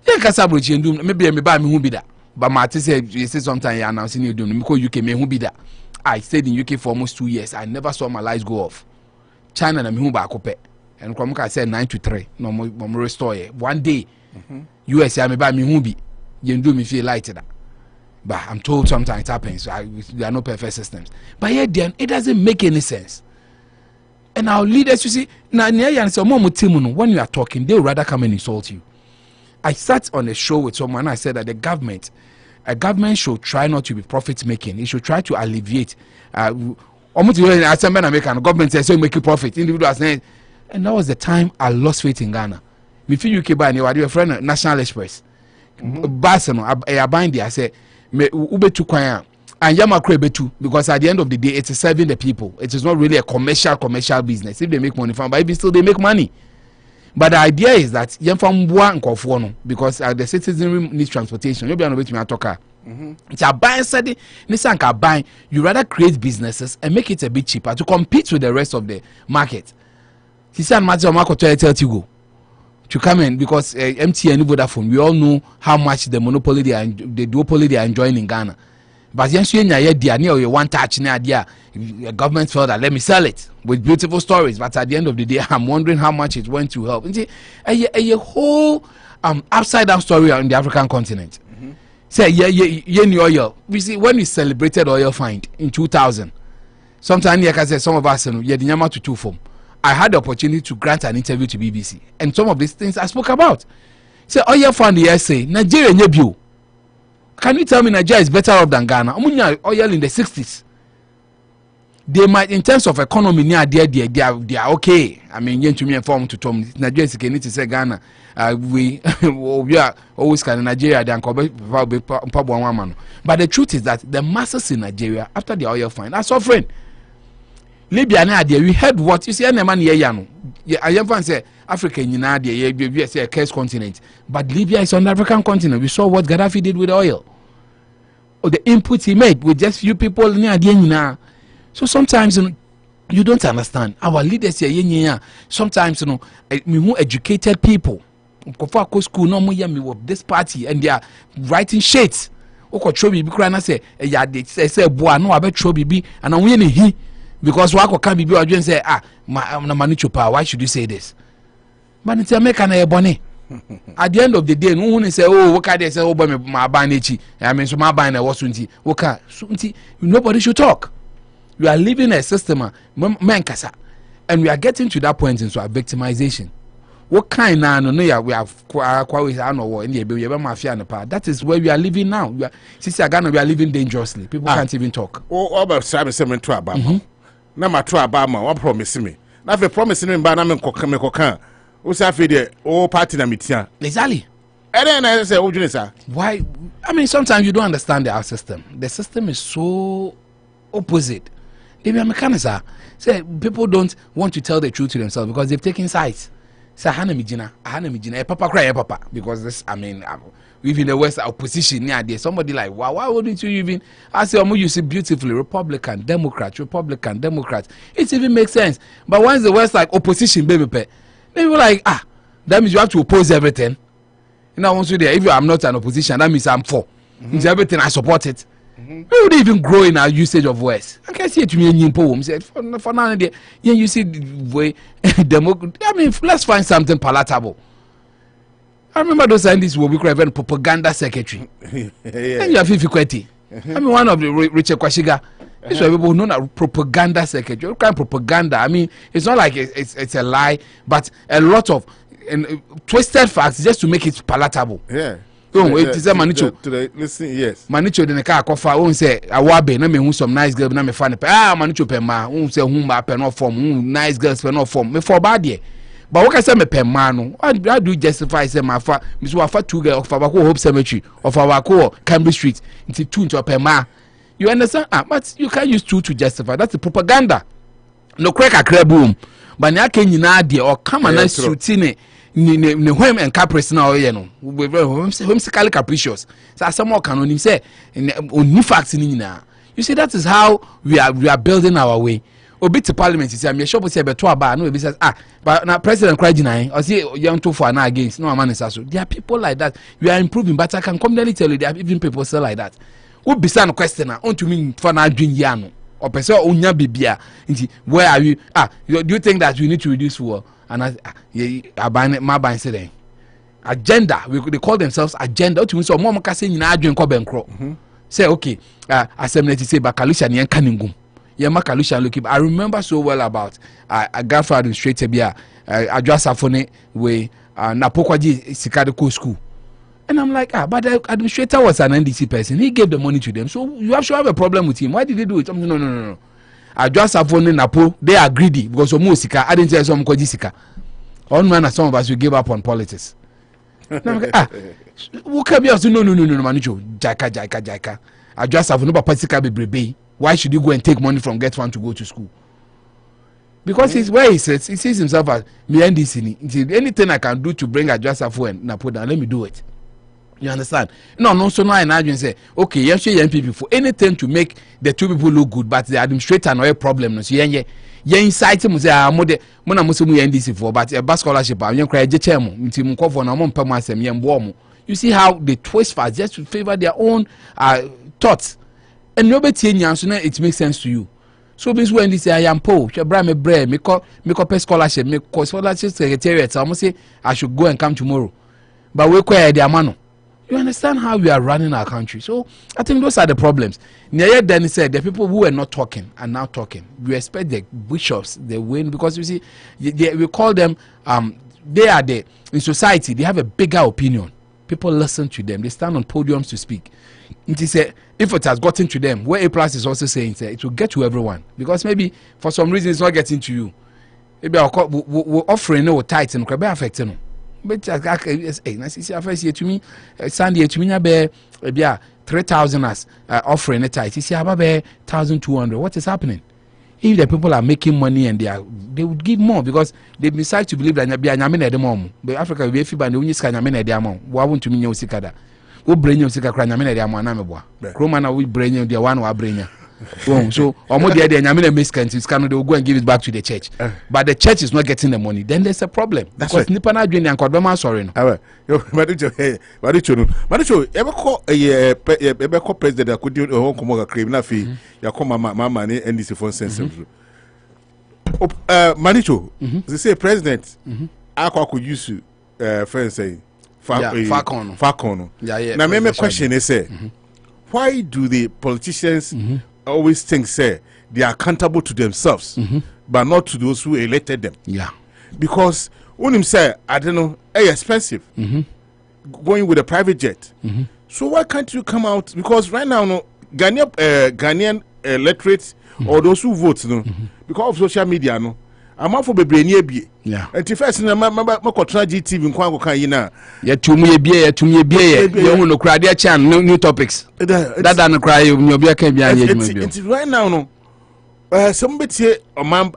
Yeah, Casabridge and do maybe me buy me who be that. But my said you say sometimes you're announcing you doing because UK me who be that. I stayed in UK for almost 2 years. I never saw my lights go off. China na me who ba kope. And Kwamka said 9 to 3. No more restore. One day, US me buy me who be. You do me feel lighted. But I'm told sometimes it happens. So there are no perfect systems. But yet then it doesn't make any sense. And our leaders, you see, when you are talking, they would rather come and insult you. I sat on a show with someone and I said that a government should try not to be profit making. It should try to alleviate. Government says so make profit. Individuals, and that was the time I lost faith in Ghana. Me feel UK buy your friend National Express. Barcelona, I bind there. I said me ube to kwaya. And Yamakre too, because at the end of the day, it is serving the people. It is not really a commercial business. If they make money from, but even still they make money. But the idea is that because the citizenry needs transportation. You'll be on the way to my talker. It's a buying study. Nissan buying. You rather create businesses and make it a bit cheaper to compete with the rest of the market. To come in because MTN and Vodafone, we all know how much the monopoly the duopoly they are enjoying in Ghana. But yes, you one touch near government felt that let me sell it with beautiful stories. But at the end of the day, I'm wondering how much it went to help. A whole upside down story on the African continent. Say oil. We see when we celebrated oil find in 2000. Sometimes like I said, some of us to two form. I had the opportunity to grant an interview to BBC, and some of these things I spoke about. Say oil found the essay Nigeria Nebu. Can you tell me Nigeria is better off than Ghana? Oil in the 60s. They might, in terms of economy, they are okay. I mean, you to me inform to Tom. Nigeria is going to say Ghana. We are always kind of Nigeria. But the truth is that the masses in Nigeria, after the oil find, are suffering. Libya, we heard what you see. Any man here, I am say Africa, you say a curse continent, but Libya is on the African continent. We saw what Gaddafi did with oil, or the inputs he made with just few people near the end. So sometimes you don't understand our leaders here. Sometimes we educated people. School no more with this party, and they are writing shades. Say boy no abe chobi and I'm winning he. Because wako can be and say, why should you say this? But it's American bonnet. At the end of the day, no one say, oh, what can they say, oh, my banichi, I mean, so my banner was sunti, okay, nobody should talk. We are living a system, mankasa, and we are getting to that point into a victimization. What kind now? No, we have that is where we are living now. We are living dangerously. People can't even talk. Oh, about Simon Seven to Abama. Nama to Abama, what promise me? Now, if promising me, but I'm in Cocan. What's that video? Oh, party na mitia. Exactly. And then I say, oh, sir. Why? I mean, sometimes you don't understand our system. The system is so opposite. They be Americans. Say people don't want to tell the truth to themselves because they've taken sides. Say Hana Mijina, Papa cry, Papa. Because this, I mean, we in the West opposition near there. Somebody like, wow, why wouldn't you even? I say, you see beautifully, Republican, Democrat. It even makes sense. But once the West like opposition, baby, they were like, that means you have to oppose everything. You know, once you're there, if I'm not an opposition, that means I'm for. It's everything, I support it. We would even grow in our usage of words. I can see it to me in poem. Said for now, you see the way I mean, let's find something palatable. I remember those scientists were even propaganda secretary. And you have difficulty. I mean, one of the Richard Kwashiga. These were people known as propaganda secretary. What kind of propaganda? I mean, it's not like it's a lie, but a lot of twisted facts just to make it palatable. Yeah. Oh, it is a Manicho. Listen, yes. Manicho in the car coffee won't say Awabe, no me who some nice girl, no me funny. Manicho Pema, won't say whom I pen off form, nice girls pen off form, me for bad ye. But what can I say me Pemano? I do justify say my fa, Miss Wafa 2 girl of our Hope Cemetery, of our core, Cambridge Street, into 2 to a Pema. You understand? But you can't use 2 to justify. That's the propaganda. No crack a crab boom. But now can you not or come and nice routine. Ni home and caprice now, you know, we're whimsically capricious. So some more can only say new facts in now. You see, that is how we are building our way. Obi to parliament, you see, I'm sure we say about 2 about no, says, but now President cry denying or see young too far now against no man is also. There are people like that. We are improving, but I can commonly tell you there are even people still like that. Who be some question on to me for now doing yano or person onya bibia. Where are you? Do you think that we need to reduce war? And I buy saying agenda. They call themselves agenda. To me, so mom can say na adwen ko benkro. Say okay, assembly say Bakalusha ni kaningum. Ye Makalusha look. I remember so well about a govt administrator bia adwasafone we na pokwaji sikade school. And I'm like, but the administrator was an NDC person. He gave the money to them. So you have to have a problem with him. Why did he do it? No. I just have one in Napo. They are greedy because of Musika. I didn't tell some Kojisika. One man, some of us, we give up on politics. Who can be also no, Manicho, Jaika. I just have no Pasika Brebe. Why should you go and take money from Get One to go to school? Because he's where he says, he sees himself as me and this. Anything I can do to bring a just have one Napo down, let me do it. You understand? No, so now I imagine say, okay, you show young people for anything to make the 2 people look good, but the administrator no a problem. No, so you incite him say, I'm more Muslim NDC for, but a bus scholarship, I'm young cry, you see how they twist fast just to favor their own thoughts, and nobody it makes sense to you. So this when they say I am poor, me bread, me call scholarship, me call scholarship secretariat. So I must say I should go and come tomorrow, but we quite their man. You understand how we are running our country. So I think those are the problems. Nyaya then said the people who were not talking are now talking. We expect the bishops, they win because you see, we call them, they are there. In society, they have a bigger opinion. People listen to them. They stand on podiums to speak. It is if it has gotten to them, where A+ is also saying it will get to everyone. Because maybe for some reason it's not getting to you. Maybe we're offering no tithes and be affecting them. But I see to me Sunday to me be 3,000 as offering a tithe. You see about 1,200. What is happening? If the people are making money and they would give more because they decide to believe that be anyame na mom. But Africa we fi ba na onyi ska anyame na de mom. Wa won tumi nya osika da. Wo brenya osika kra anyame na de mom na me boa. Kroma na we brenya de one wa brenya. So omo de anyame na miskan ska no they will go and give it back to the church. But the church is not getting the money. Then there's a problem. That's because nipa na adwene ankodbe ma sorry no. Yo Maducho ebe ko president akudi o komo ka crave na fi ya ko mama ni NDC for sense. Maducho they say president akwa could use friends say Falcon. Now my question is say why do the politicians always think say they are accountable to themselves but not to those who elected them? Because when him say I don't know, expensive going with a private jet. So why can't you come out? Because right now, no, Ghanaian electorate or those who vote, no, because of social media, no, I'm out for the brain. And the first thing I'm GTV in Kwango Kayina. Yeah, to me, you know, cry their chan, new topics. That don't cry, you'll be a Kyebi. Right now, no. Somebody say, my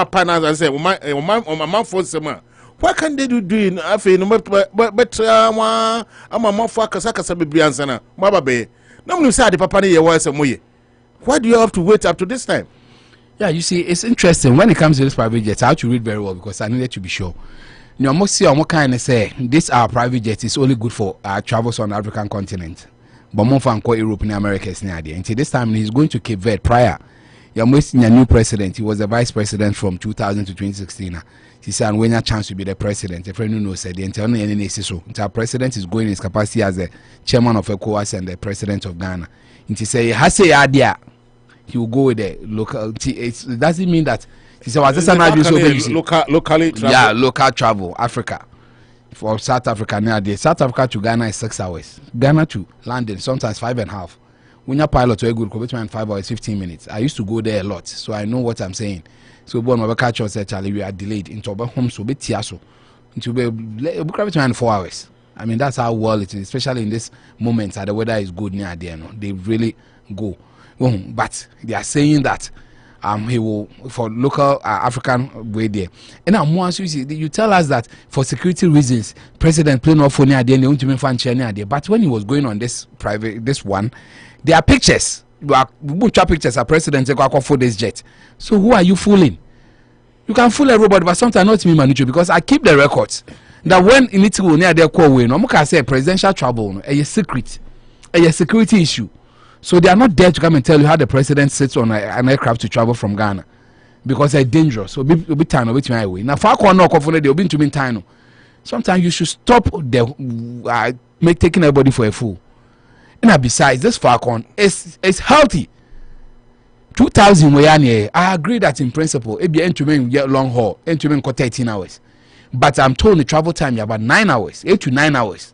partners, I say, my for summer. What can they do doing? I feel no but I'm a more focus. I can say be answer. Mababe. No one said the papa ni was some way. Why do you have to wait up to this time? Yeah, you see, it's interesting when it comes to this private jet. I have to read very well because I needed to be sure. You know, most see on what kind of say this our private jet is only good for travels on the African continent, but more for Europe and America is near there. Until this time, he's going to Cape Verde prior. You're wasting a new president. He was the vice president from 2000 to 2016. He said, when a chance to be the president, a friend who knows said, the entire president is going in his capacity as the chairman of ECOWAS and the president of Ghana. And he said, he will go with the local. It doesn't mean that he said, locally travel. Yeah, local travel, Africa. For South Africa, nowadays, South Africa to Ghana is 6 hours. Ghana to London, sometimes 5.5. When you're pilot to a good between 5 hours, 15 minutes. I used to go there a lot, so I know what I'm saying. So when we catch us, Charlie, we are delayed into our home, so be tiaso into between 4 hours. I mean, that's how well it is, especially in this moment. The weather is good near there. No, they really go. But they are saying that he will for local African way there. And now once you tell us that for security reasons, President playing off for near there, they want to make fun near there. But when he was going on this one, there are pictures. Pictures are president for this jet. So who are you fooling? You can fool everybody, but sometimes not me, Manucho, because I keep the records that when in it will near their call way, no more can say presidential trouble, a secret, a security issue. So they are not there to come and tell you how the president sits on an aircraft to travel from Ghana because they're dangerous. So be time of my way. Now, far corner they'll be to me time. Sometimes you should stop the taking everybody for a fool. And besides, this Falcon is healthy. 2000 I agree that in principle, it be get long haul, 13 hours. But I'm told the travel time is about 9 hours, 8 to 9 hours.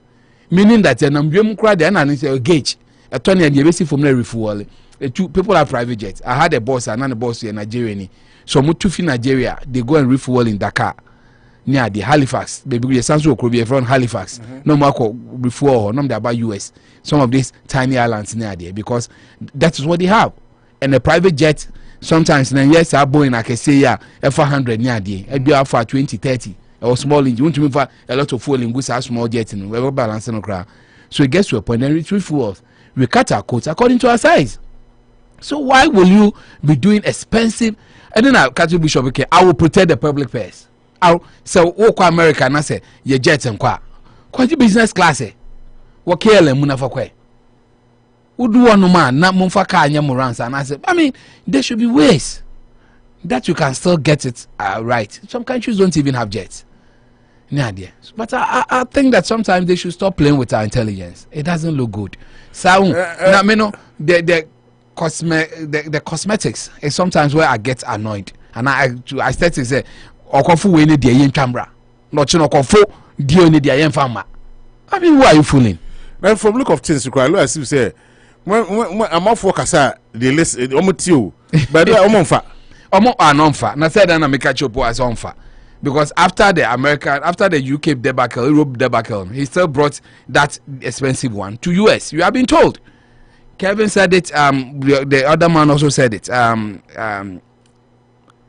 Meaning that a gauge, a ton of the from the refuel. People have private jets. I had a boss, and a boss in Nigeria. So Mutufi Nigeria, they go and refuel in Dakar. Near the Halifax, baby, the Sanso could be from Halifax. No more before, no about US. Some of these tiny islands near there because that is what they have. And a private jet, sometimes, yes, I Boeing, I can say, yeah, F100 near there. It'd be out for 20, 30 or small engine. You want to move for a lot of fuel in goods, small jet, and we're balancing the crowd. So it gets to a point, and it's refuels. We cut our coats according to our size. So why will you be doing expensive? And then I'll catch you, Bishop, okay, I will protect the public purse. So walk America and I say your jets and quite business class what care munafa kwe would do one man not mumfaka and yamurans and I said I mean there should be ways that you can still get it right. Some countries don't even have jets. But I think that sometimes they should stop playing with our intelligence. It doesn't look good. So now you know the cosmetics is sometimes where I get annoyed and I start to say Okofu we need the yen camera. Not Okofu dio need the yen farmer. I mean, why are you fooling? Now, from look of things, you cry. Look, as you say, when I'm off for Kasa, they list almost you, but I'm on fire. Non-fa. Now said I make a chopo as on fire because after the UK debacle, Europe debacle, he still brought that expensive one to US. You have been told. Kevin said it. The other man also said it. Okuje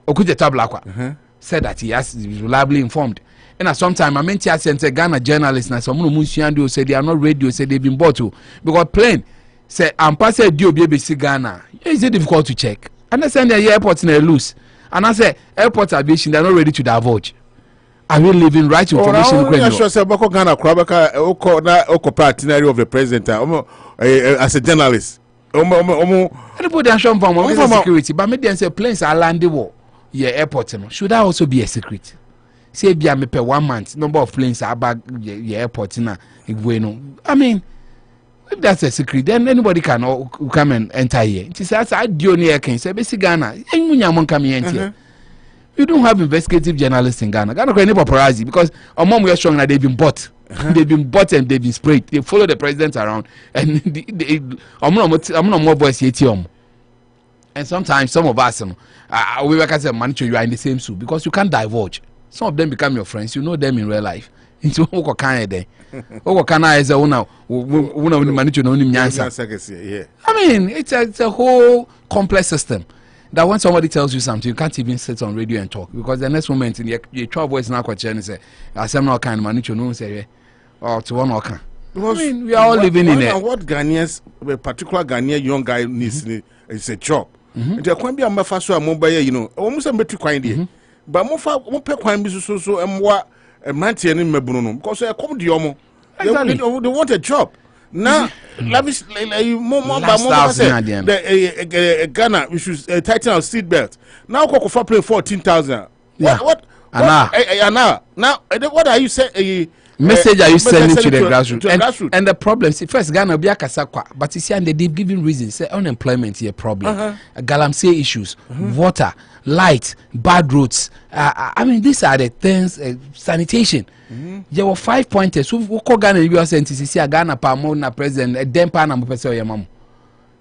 Tablakwa. Said that he is reliably informed. And at some time, I meant to say Ghana journalists and some Musiando said they are not radio, said they've been bought to because plane said I'm passing Dio BBC Ghana. Is it difficult to check? And I send the airports in a loose. And I say airports are being they're not ready to divulge. Are we leaving right information? I'm sure say Boko Ghana Krabaka Oko paraphernalia of the president as a journalist. Everybody are showing from security, but maybe say planes are landing war. Yeah, airport should that also be a secret? say be me per 1 month number of planes about the airport na no. I mean, if that's a secret, then anybody can come and enter here. She says, I do near King, say, Bessie Ghana, and when you come here. You don't have investigative journalists in Ghana. Ghana can't paparazzi because our mom we are strong that they've been bought. They've been bought and they've been sprayed. They follow the president around. And I'm not more voice here. And sometimes some of us, we work as a manager, you are in the same soup because you can't divulge. Some of them become your friends. You know them in real life. Into what kind of day? What kind of is a manager? I mean, it's a whole complex system. That when somebody tells you something, you can't even sit on radio and talk because the next moment in your 12 voice now question and say, "I'm not kind of manager." No say, "Oh, to one okay." I mean, we are all living in it. What Ghanaians, a particular Ghanaian young guy needs is a job. There can be a mafaso mobile, you know, almost a better kind. But more per crime is so and what a mantian in Mebuno because they come to Yomo. They want a job. Now, let me Ghana, we should tighten our seat belt. Now, Coco for playing 14,000. What? Now, what are you saying? Message are you sending to the grassroots? And the problem, see, first Ghana be a kasakwa, but you see, and they giving reasons. Say unemployment here problem, galamsey issues, water, light, bad roads. I mean, these are the things. Sanitation. There were 5 pointers. So we call Ghana U.S. NTCC, Ghana Pamo, na president, Dempa na Mupesa Yamamu.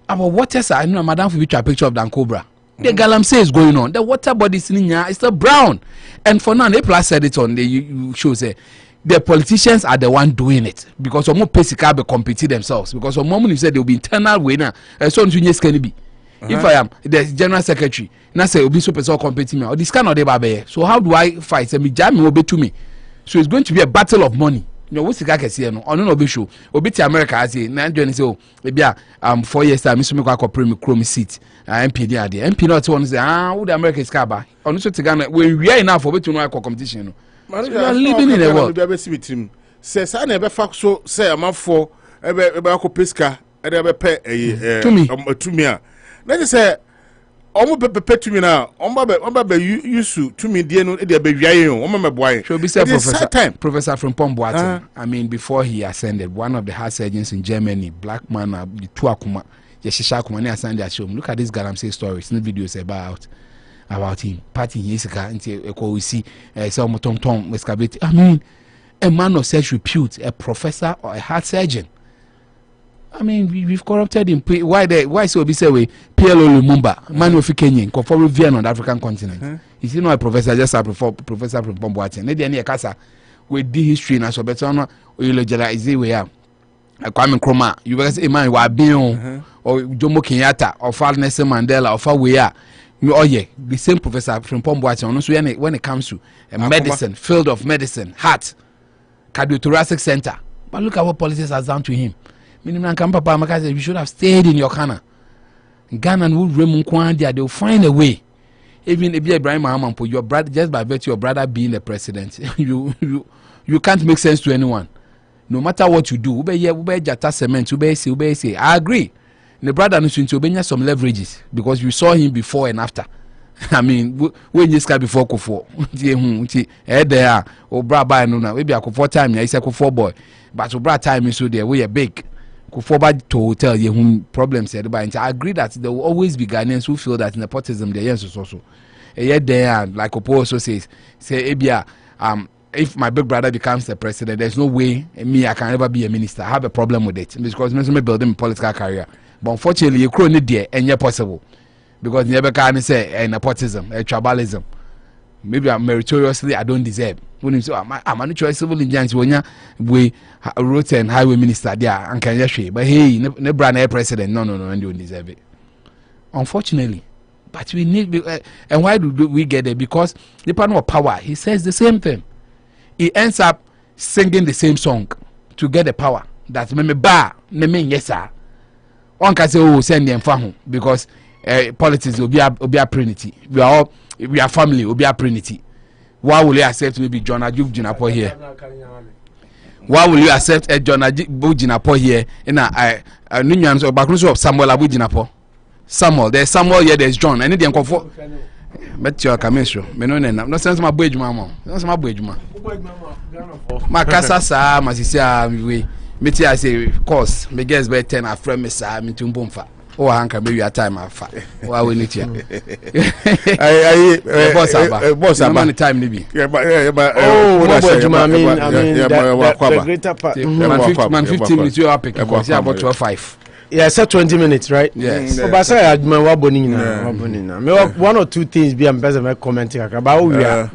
About waters, I know, Madam, for which a picture of Dan Cobra. The galamsey is going on. The water bodies in here is still brown, and for now, they plus said it on the show say. The politicians are the one doing it because some more pesika be competing themselves because some moment you said there will be internal winner so can be. If I am the general secretary now say will be so person competing me or this kind of day so how do I fight me jam will be to me so it's going to be a battle of money. You know what's the guy can see no on no be show obi to America as na join say oh maybe 4 years time so me go chrome seat MP there MP not one say who the America is kaba on so to Ghana when we are enough for be to know competition no. You are living in a world. Says I never fuck so say a month for a pesca and ever pay to me. Let us say, almost pay to me now. You to me, dear, no, dear baby, my boy. She'll be said, Professor from Buaben. I mean, before he ascended, one of the heart surgeons in Germany, black man, the two Akuma, Yeshisha Kumani ascended at home. Look at this galamsey stories, no videos about him. Party Yesika and we see some Tom excavate. I mean, a man of such repute, a professor or a heart surgeon. I mean, we've corrupted him. Why so be say we PLO Lumumba, man of Kenyan, conform Vienna on the African continent. Is he not a professor? Just a professor from Buaben. Maybe any casa with the history na so better no we legalize we are. Kwame Nkrumah, you guys a man wa Bion or Jomo Kenyatta or Nelson Mandela or we are. Oh yeah, the same professor from Buaben. So when it comes to medicine, field of medicine, heart, cardiothoracic center. But look at what politics has done to him. Minimum Papa Maka said you should have stayed in your Ghana. Ghana would remove Kwandia, they'll find a way. Even if Ibrahim Mahama, your brother, just by virtue of your brother being the president, you can't make sense to anyone. No matter what you do, I agree. The brother needs to obey some leverages because you saw him before and after. I mean, when you sky before Kufo, there or Braba no, maybe a Kufo time, I say Kufo boy, but to Brad time is so there, we are big. Kufo bad to tell you whom problems said by. I agree that there will always be Ghanaians who feel that nepotism there is also. Yet there, like Opo also says, say, Ebia, if my big brother becomes the president, there's no way me I can ever be a minister. I have a problem with it because I'm building a political career. But unfortunately, you couldn't there and yet possible because you never can say nepotism, tribalism. Maybe I'm meritoriously I don't deserve. When you say I'm a choice civil engineer, when we road and highway minister there and can you but hey, ne brand president, no, and you don't deserve it. Unfortunately, but we need and why do we get it? Because the partner of power, he says the same thing. He ends up singing the same song to get the power. That's me bar, me yes sir. One can say, oh, send them for because politics will be a trinity. We are family, will be a trinity. Why will you accept maybe John Addo Jinapo here? Why will you accept John Addo Jinapo here? In a Nunians or background of Samuel Abu Jinapo? Samuel, there's Samuel here, there's John. And then But your commission, Menona, no sense my bridge, mamma. That's my bridge, ma. My casa, my sister, we. Meti I say course me guess by 10 after me sa me tumbumfa o hanka me your time afa wa we need here boss aba man time ni bi I mean the greater part man 15 minutes you are pick because about 12:05 yeah said 20 minutes right yes but say adman wa boni na me one or two things be am person commenting about we are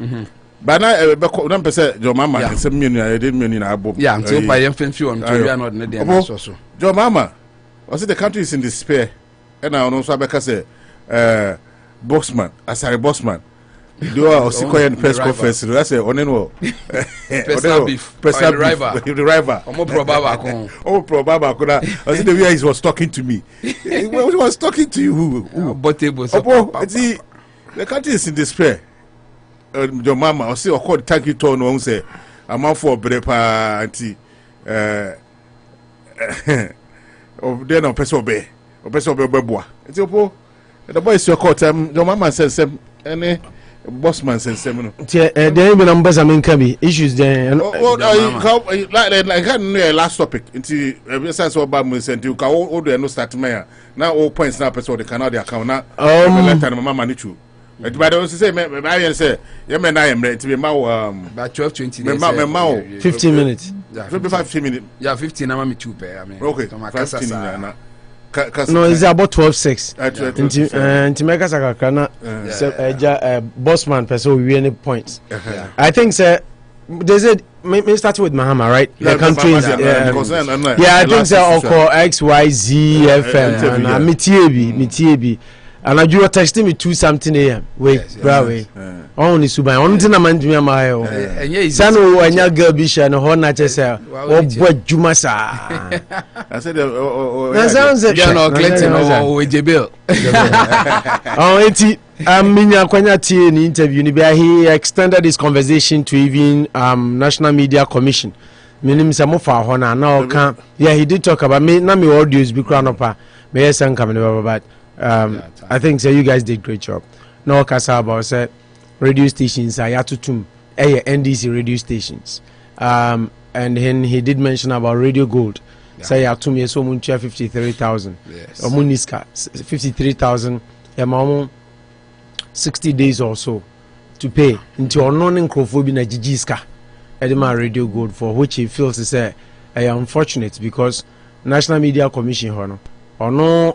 but now person your mama say me I did me na abo yeah until by infantry on to we are not there so your mama I say the country is in despair and I also abeka say Bossman Asare Bossman do I also call in press conference I say oneno personal rival omo probaba ko na I say the way he was talking to me he was talking to you who but table so the country is in despair. Your mama or say or call thank you to no say I'm out for brepa auntie of then on person obey beboa it's your the boy is your court your mama says any Bossman says seven there even numbers I mean Kyebi issues there like last topic into sense of bad sent you can all no start mayor now all points now person the Canada account now let mama need you. But I also say, I say, you may I am ready to be about 12-20 15 minutes. Yeah, 15 minutes. Yeah, 15. I'm a 2 pair. I mean, okay. No, it's about 12-6. To make us a kana, Bossman person we any points. I think, sir. They said, maybe start with Mahama, right? The countries, I think so. Oko XYZ FM and Kyebi. And I you texting me 2-something a.m. Wait, bravo. Only Subai. Only thing I'm doing my own. Sano and your girl Bisha and her nature say, oh, what Jumasa. I said, that sounds like General Clinton or Jabil. Oh, it's Minya Kwanyati in interview. He extended his conversation to even National Media Commission. Meaning Samofa Hona now can he did talk about me. Nami audios be crown up. May I send coming about. I think so you guys did great job. No kasa about say radio stations are yatutum NDC radio stations. And then he did mention about Radio Gold. Say yatum yeso muncha 53,000. Yes. Muniska 53,000 yamamo 60 days or so to pay into unknown crofobia na jijiska edema Radio Gold, for which he feels to say unfortunate because National Media Commission hono or no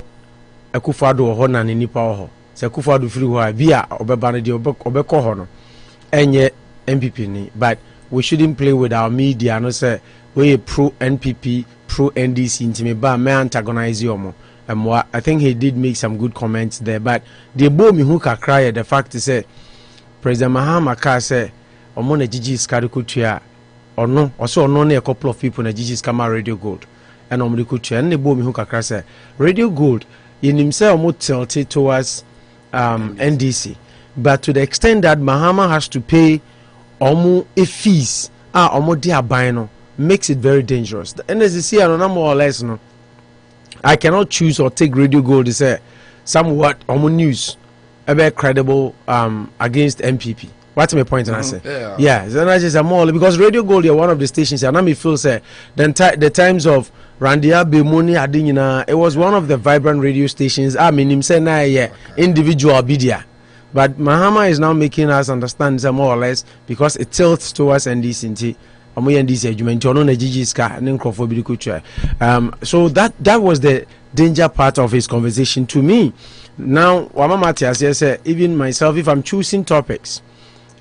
Akufo-Addo ho na ni nipa ho se Akufo-Addo free ho bia obeba na de obekọ ho no enye MPP ni, but we shouldn't play with our media no say we pro NPP pro NDC intime ba me antagonize yomo. I think he did make some good comments there, but the bo me who kakra the fact is say President Mahama ka say omo na Gigi Skadikutua ono also ono na a couple of people na Gigi Skama Radio Gold and omo de kutua and the bo me who kakra say Radio Gold in himself almost tilted towards NDC, but to the extent that Mahama has to pay almost a fees almost they are buying makes it very dangerous. The NSC are more or less no. I cannot choose or take Radio Gold to say somewhat almost news about credible against MPP. What's my point? And I say yeah, so I just more because Radio Gold are one of the stations and I me feel say the times of Randia Bemoni Adinina, it was one of the vibrant radio stations. I mean, him say na individual bidia, but Mahama is now making us understand some more or less because it tilts towards NDC. So that was the danger part of his conversation to me. Now, Wamamati said, even myself, if I'm choosing topics,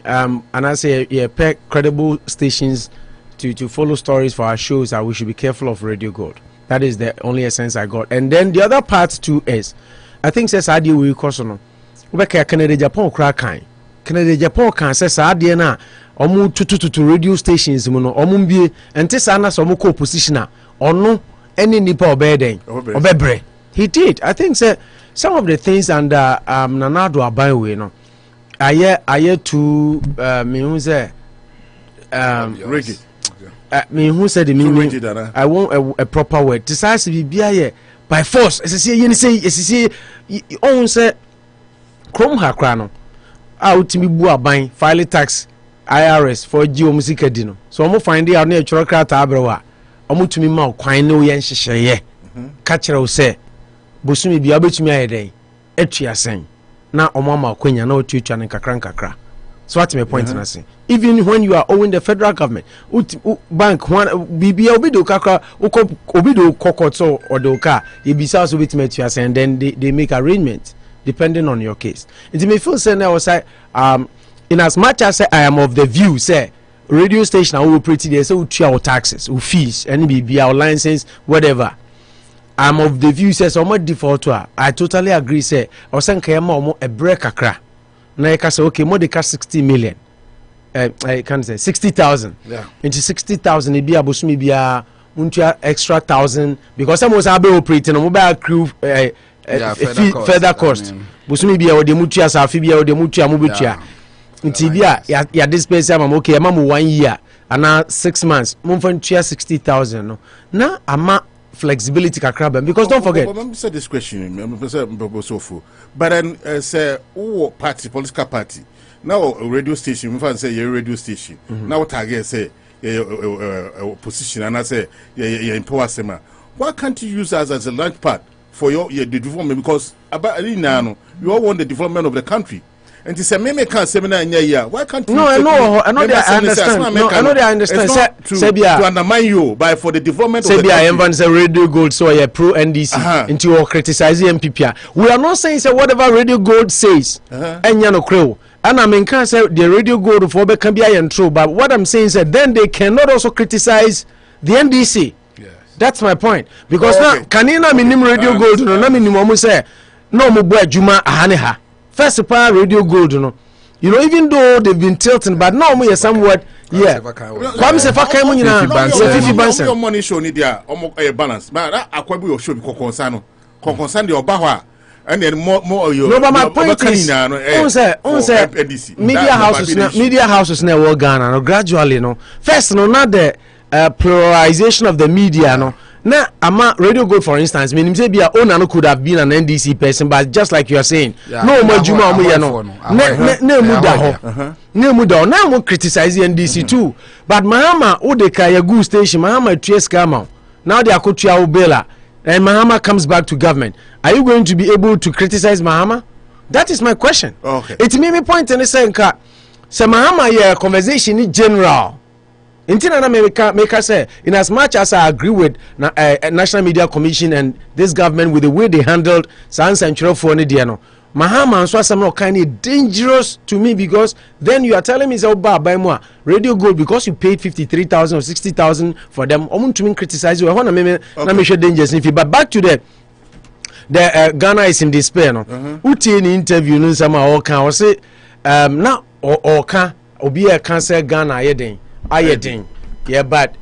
and I say pick credible stations to follow stories for our shows, we should be careful of Radio Gold. That is the only essence I got. And then the other part too is, I think says Adi we kosono. Ubeka Canada Japan krakai. Canada Japan can says Adi na omu to radio stations muno omumbie ente sana so moko positioner ono any nipa obeden obebre. He did. I think say some of the things under Nana Addo abai no. Aye to me who say Reggie. Me who said the I want a proper word. Decisive be by force. As I say, you say, own say, Chrome Hakrano. a utimi Buaben file tax IRS for geo music dino so omo find out na choro krata abrewa omo tumi ma kwan ne oyen hyehyeye ka kire wo se bosumi bia obetumi ayeden etua sen na omo ma kwanya na otutua ne kakra so what my point na say even when you are owing the federal government bank one bibia obido kakra obido kokoto or the car you be so obetumi atua sen then they make arrangements depending on your case it may feel say now say in as much as I am of the view say radio station will operate there so we taxes we fees any be our license whatever I'm of the view say so much default to I totally agree say or say nka a break akra na you can say okay more they cash 60 million I can say 60,000 into 60,000 it be abosumi bia untua extra 1,000 because some was be operating no mobile crew further cost bosumi bia o de mutua sa afi bia o de mutua mo betua nti bia ya dispense am okay am 1 year and 6 months mo fa ntua 60,000 no na ama flexibility kakra because don't forget let me say this question but then say who party political party now radio station we say your radio station now target say opposition and I say you empower sema why can't you use us as a launch pad for the development because about now you all want the development of the country and it's a meme can seminar in year why can't you I know I understand to undermine you by for the development of the country say Radio Gold so you pro NDC into you criticize MPP we are not saying say whatever Radio Gold says enya no creo and I mean can say the Radio Gold for can be true but what I'm saying is that then they cannot also criticize the NDC. That's my point because now kanina minim Radio Gold no na minim omo say no mo bu adwuma ahaneha first part Radio Gold no you know even though they've been tilting but now omo somewhat kwam se fa kan mo nyina 50 bands your money show ni dia omo balance but akwabu your show bi kokonsa no kokonsa de oba ho a and then more you no but my point is on say media houses na work Ghana no gradually no first no not the pluralization of the media no na ama Radio Gold for instance meaning say bia owner no could have been an NDC person but just like you are saying no majuma omo ye no na mu da ho na mo criticize NDC too but Mahama odeka ya good station Mahama tueska ma now they akotua obela and Mahama comes back to government are you going to be able to criticize Mahama? That is my question. Okay, it made me point and say nka say Mahama ye conversation in general Intina na make say in as much as I agree with National Media Commission and this government with the way they handled Sans and for Nidiano, Mahama and Swasam no kind of dangerous to me because then you are telling me say by more Radio Gold because you paid 53,000 or 60,000 for them. I'm to criticize you. I want to make sure dangerous. But back to the Ghana is in despair. No, Uti in interview no some all can say now or can obi a cancer Ghana yedin. Yeah, but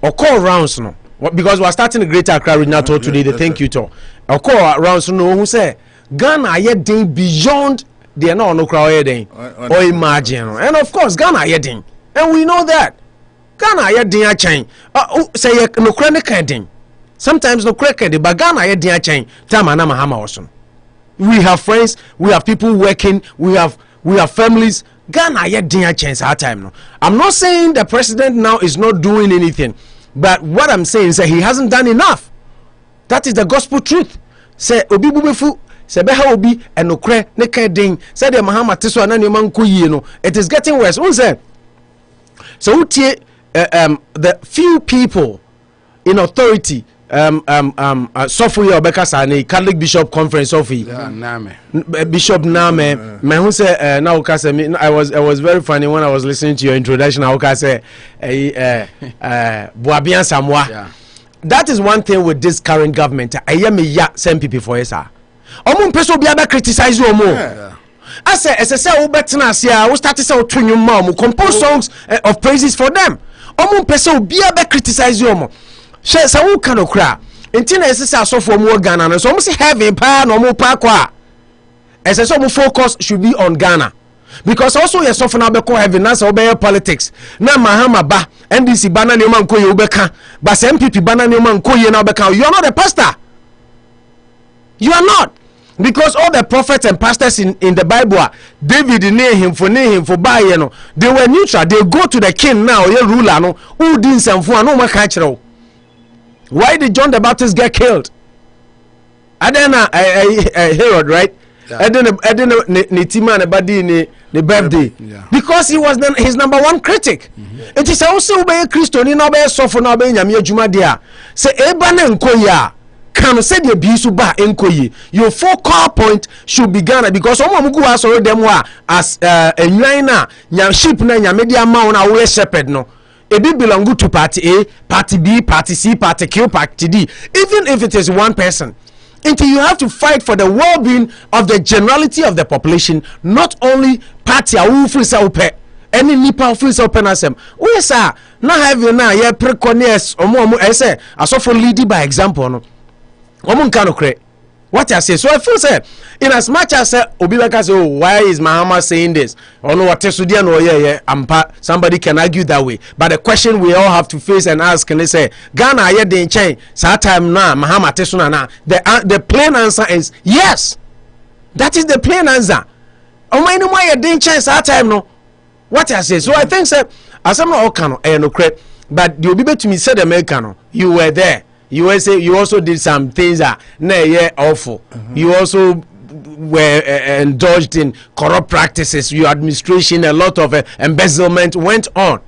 or call rounds no because we are starting the Greater Accra Regional Tour today. The thank you tour. Or call rounds no who say Ghana yedin beyond they are no crowd yedin or imagine and of course Ghana yedin and we know that Ghana yedin a chain. Say no chronic ending. Sometimes no crack ending, but Ghana yedin a chain. Tamana Mahama also. We have friends, we have people working, we have families. Ghana yet dinner chance our time no. I'm not saying the president now is not doing anything, but what I'm saying is that he hasn't done enough. That is the gospel truth. Say obi bubefu say beha obi enokre ne kan den say the Mahama teso na nneema nkoyie no. It is getting worse. Unse so utie the few people in authority Sophie Obeka Sane Catholic Bishop Conference Sophie Bishop Name me who say now I was very funny when I was listening to your introduction. I say Buaben Asamoa. That is one thing with this current government. I am same people for us. Omo peso bia be criticize you omo. I say betna sia we start say to you ma compose songs of praises for them. Omo peso bia be criticize you omo. She say who can okra entina esese asofo mu Ghana no so mo say heaven pa no mo pa kwa esese mo focus should be on Ghana because also your sofo na be ko heaven na say obey politics na Mahama ba NDC ba na neoma nkoye obeka ba say MPP ba na neoma nkoye na obeka you are not a pastor, you are not. Because all the prophets and pastors in the Bible, David near him for buy, you know, they were neutral. They go to the king now, your ruler, no, who didn't send for no more. Why did John the Baptist get killed? I don't know, Herod, right? I don't know, Nitima and the birthday. Because he was his number one critic. It is also by a Christian, no by a sofa, no by Yamia Jumadia. Say, Eban Nkoya. Can say the abusu ba enkoyi. Your focal point should be Ghana because some of us already them as a nyam sheep na nyamedia ma na we shepherd no. It belong to party A, party B, party C, party Q, party D. Even if it is one person. Until you have to fight for the well-being of the generality of the population, not only party who free upe. Any nipa free open asem. We say na have you na ye preconious omo ese asofo lead by example no. What I say, so I feel say, in as much as Obibaka say, oh, why is Mahama saying this? Or no, what no, yeah, somebody can argue that way. But the question we all have to face and ask, and they say, Ghana, yeah, they change. Satam na Mahama tesuna na. The plain answer is yes. That is the plain answer. Oh my no, why they change Satam no? What I say, so I think say, as I'm not okano, no credit. But the Obibe to me said Americano, you were there. You also did some things that awful. You also were indulged in corrupt practices. Your administration, a lot of embezzlement went on.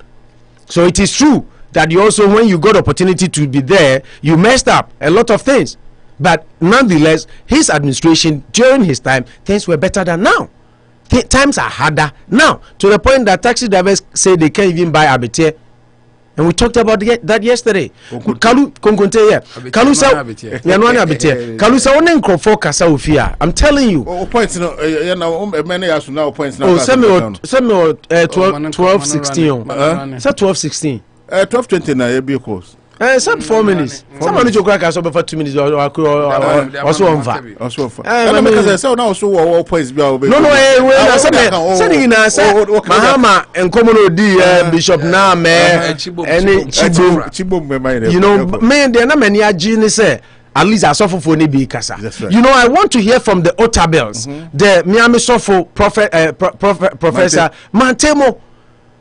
So it is true that you also, when you got opportunity to be there, you messed up a lot of things. But nonetheless, his administration during his time, things were better than now. Times are harder now, to the point that taxi drivers say they can't even buy abete. And we talked about that yesterday. Kalu konkonte ya. Kalu sa yanwani abite. Kalu sa one nkrofo kasa ofia. I'm telling you. Points no ya na many asu na points na. Oh, send me 12-16. Say 12-16. 12-20 na e be course. Some 4 minutes. Somebody to crack us over for 2 minutes or also on fire. Also for. Because say now also all points be. No, saying na say Mahama and common di Bishop na me any chibo me mind. You know, me there na many agini say at least I suffer for ni be kasa. You know, I want to hear from the Otabels, the Miami Sofo Professor Mantemo.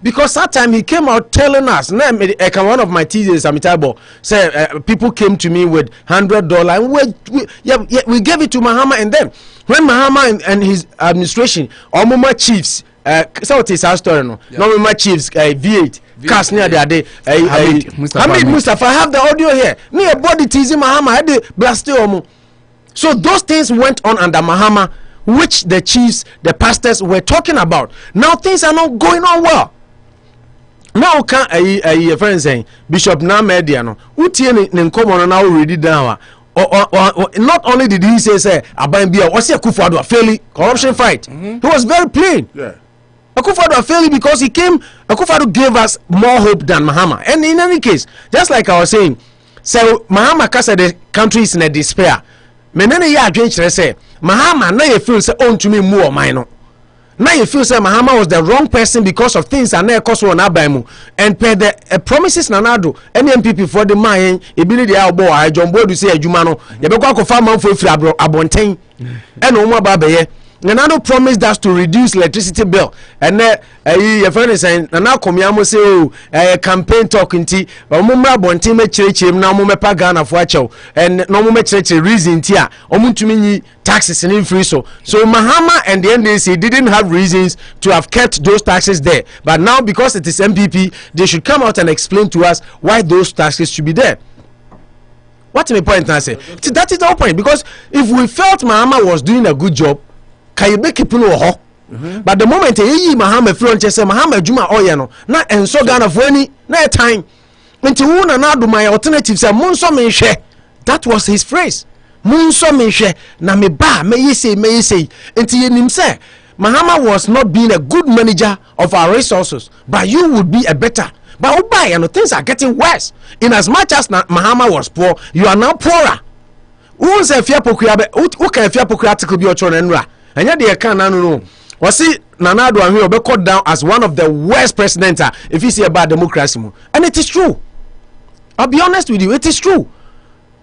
Because that time he came out telling us, one of my teachers, Amitabo, said people came to me with $100 and we gave it to Mahama, and then when Mahama and his administration, Omuma chiefs, so it is our story, no, Omuma chiefs, V8, cast near the day, Hamid Mustafa, I have the audio here. Near body teasing Mahama, I did blast Omu. So those things went on under Mahama, which the chiefs, the pastors were talking about. Now things are not going on well. Now can a friend saying Bishop na media no utie ne nkomo na read it down not only did he say aban bia was Akufo-Addo failing corruption fight. He was very plain. Akufo-Addo failing because Akufo-Addo gave us more hope than Mahama. And in any case, just like I was saying, so Mahama kasa the country is in a despair. Menene ya adwenkyere say Mahama na ye feel say on to me more mine. Now you feel say Mahama was the wrong person because of things and cost one abaimu and per the promises Nana Addo any MPP for the mine ability the elbow I John Boy to say Jumano you be go farm man for abontain and no more babe Nana Addo promised us to reduce electricity bill and your friend is saying Nana Akomea say oh campaign talking ti omumra abontain me chirechim na omumepa Ghana for acho and no mo chirechim reason tia omuntumi taxes in free so Mahama and the NDC didn't have reasons to have kept those taxes there, but now because it is MPP they should come out and explain to us why those taxes should be there. What's my point I say? That is the whole point, because if we felt Mahama was doing a good job Kyebi people but the moment Mahama front say Mahama Juma oyeno na enso Ghana for any na time until Nana Addo my alternative say monso me hwe. That was his phrase. Munso me hwe na me ba me yese until yenim say Mahama was not being a good manager of our resources, but you would be a better. But Ubai, and things are getting worse. In as much as Mahama was poor, you are now poorer. Who say fear pokuya who can fear pokuya article be ochon enra and yet they can no was see Nana Addo and be cut down as one of the worst presidents if you see about democracy, and it is true. I'll be honest with you, it is true.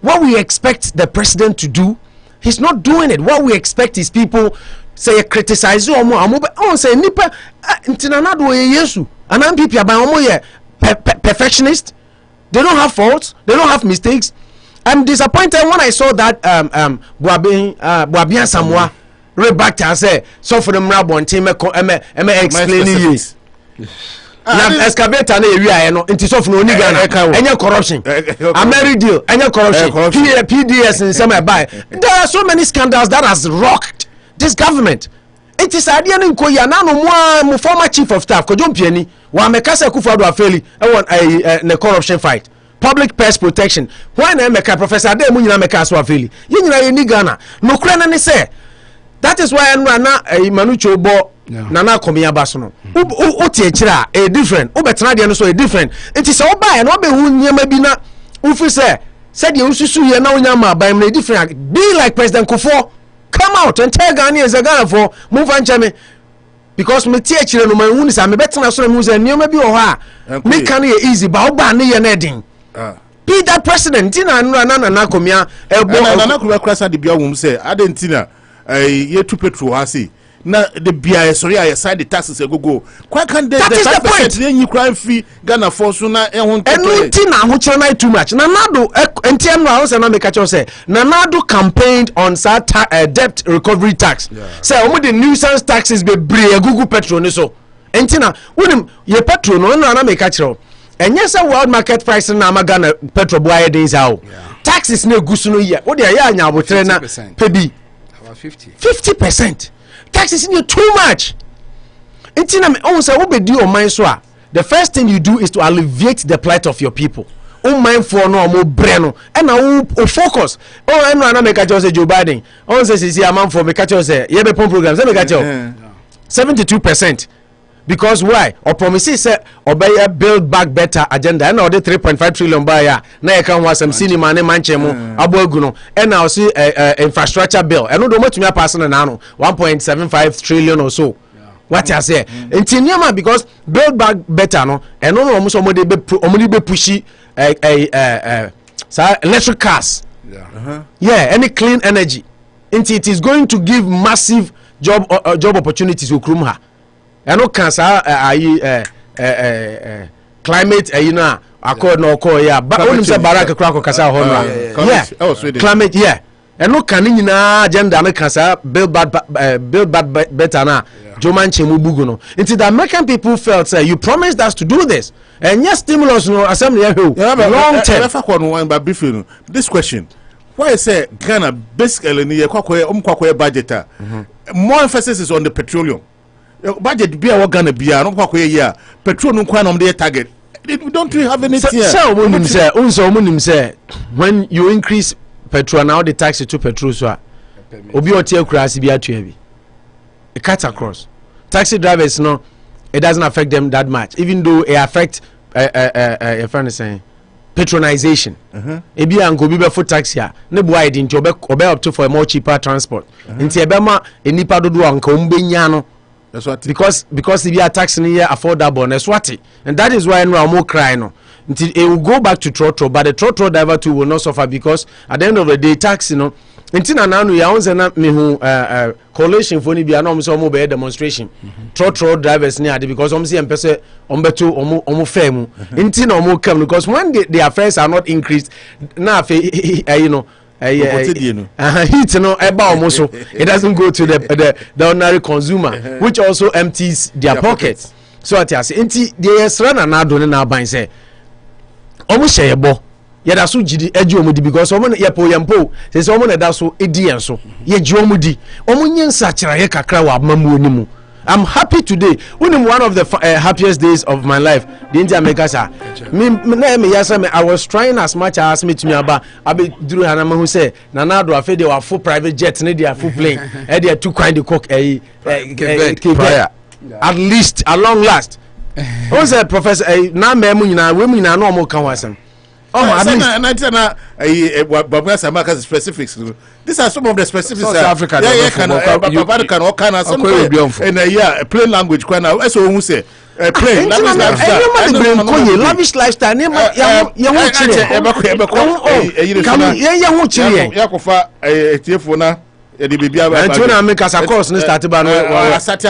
What we expect the president to do, He's not doing it. What we expect is people say criticize you or say nipa Nana Addo yesu and MPP about perfectionist. They don't have faults, they don't have mistakes. I'm disappointed when I saw that Buaben Asamoa reback and say so for the Mrabon team explaining you. Na excavator na area no nti so no ni Ghana any corruption Ameri deal any corruption PDS in some buy. There are so many scandals that has rocked this government. It is idea no nkoya na no mo former chief of staff ko jompiani wa meka se Akufo-Addo afeli e won a corruption fight, public purse protection. Why na meka Professor Addo mu nyina meka so afeli ye nyina ye ni Ghana no kura na ne say. That is why Nana Manucho bo Nana Akomea baso no o tie kira a different o betena de no so a different. It is all buy and obe hu nyema bi na o fi say said you susu ye na onya ma buy me different. Be like President Akufo, come out and tell Ghanaians Ghana for move and chame because me tie kira no man hu ni say me betena so me say nyema bi o ha me can e easy ba o ba ne ye na din. Be that president Tina Nana Akomea Nana Akomea de bia wum say adentina ye to petrol hasi na the bia sorry I side the taxes go why can't they the point you crime fee Ghana for so na enti na ho kire na too much Nana Addo enti am na say na make sure say Nana Addo campaigned on debt recovery tax say omo the nuisance taxes be bre Google petrol ni so enti na wonim ye petrol no na make sure enye say world market price na Ghana petrol boy dey how taxes na gusu no ye wo de ya anya abotre na pebi 50%. Taxes in you too much. It's in the first thing you do is to alleviate the plight of your people. Mind for no more breno and now focus. Oh, I'm not make a choice Joe Biden. Oh, says a man for make a choice. You have a programs. Let me get you 72%. Because why? Or promises say obey a build back better agenda and order 3.5 trillion buyer. Now you can watch some cinema and manchemo aboguno and now see infrastructure bill. And no do much me a person now 1.75 trillion or so. What I say? Intinyama because build back better no and no almost omodi be pushy electric cars. Yeah, any clean energy. It is going to give massive job opportunities to Krumha. I know cancer climate you know accord no call yeah but only say baraka crack kasa honra climate yeah and no can nyina agenda no cancer build bad better na Joman Chemu bugu no until the American people felt say you promised us to do this and yes stimulus no assembly long term this question why say Ghana basically ni kwakoye budget more emphasis is on the petroleum budget be a Ghana be no kwakoye here petrol no kwa no dey target don't we have anything say when you increase petrol now the tax to petrol so obi otie kurasi bi atu bi it cuts across taxi drivers no it doesn't affect them that much even though it affect a friend is saying patronization ebi anko bi be for taxi a ne boy dey nti obe up to for a more cheaper transport nti ebe ma enipa dodo anka ombenya no that's what because if you are taxing here affordable that's what it and that is why no more cry no until it will go back to trotro but the trotro driver too will not suffer because at the end of the day tax you know until now ya once na me who coalition for ni bia no so mo be demonstration trotro drivers ni ade because om see empese ombeto omo fair until no more come because when the affairs are not increased na you know heat no eba almost it doesn't go to the ordinary consumer which also empties their pockets so at as enti the Nana Addo na ban say omo sheyebo ye da so gidi eji omo di because omo ye po say omo na da so edi en so ye ji omo di omo nyensa kira ye kakra wa mamu onimu. I'm happy today. One of the happiest days of my life. The India makers are. I was trying as much as me to me about. I be Drew Hanama who say Nana Addo after they were full private jets, they are full plane, and they are too kind to cook a at least a long last. Who said Professor? Now women are normal conversation. Oh, Buaben Asamoa specifics. These are some of the specifics. South Africa, and plain language. So who say Plane, lavish lifestyle. The baby course started by course started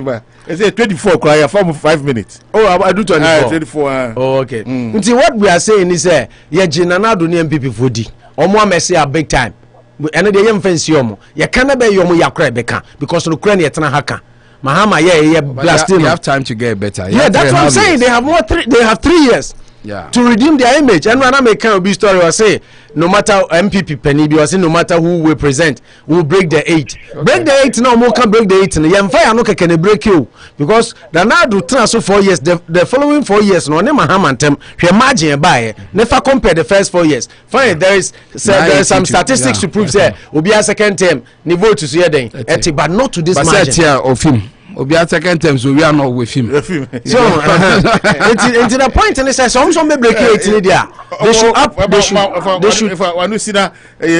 by 24 cry for 5 minutes. Oh, I do 24. Oh, okay. What we are saying is Nana Addo ni MPP fodi. Omo amesi a big time. And they yam fancy omo. Ya kana be yomo yakra beka because no kra na yetena haka. Mahama blasting. You have time to get better. Yeah, that's what I'm saying. They have 3 years. Yeah. To redeem their image. And when I make kind of big story, I say no matter MPP penny, I say no matter who we present, we'll break the 8. Okay. Break the 8 now, more can break the 8. And fire no can break you because Nana Addo transfer 4 years. The following 4 years, no name Mahama them. You imagine buy never compare the first 4 years. Fine, there is some statistics to prove say will be a second term. Ni vote to see then, but not to this margin. Of him. Obi second term, so we are not with him. So into the point, and they say some may break it in there. They should up. They should. If I see that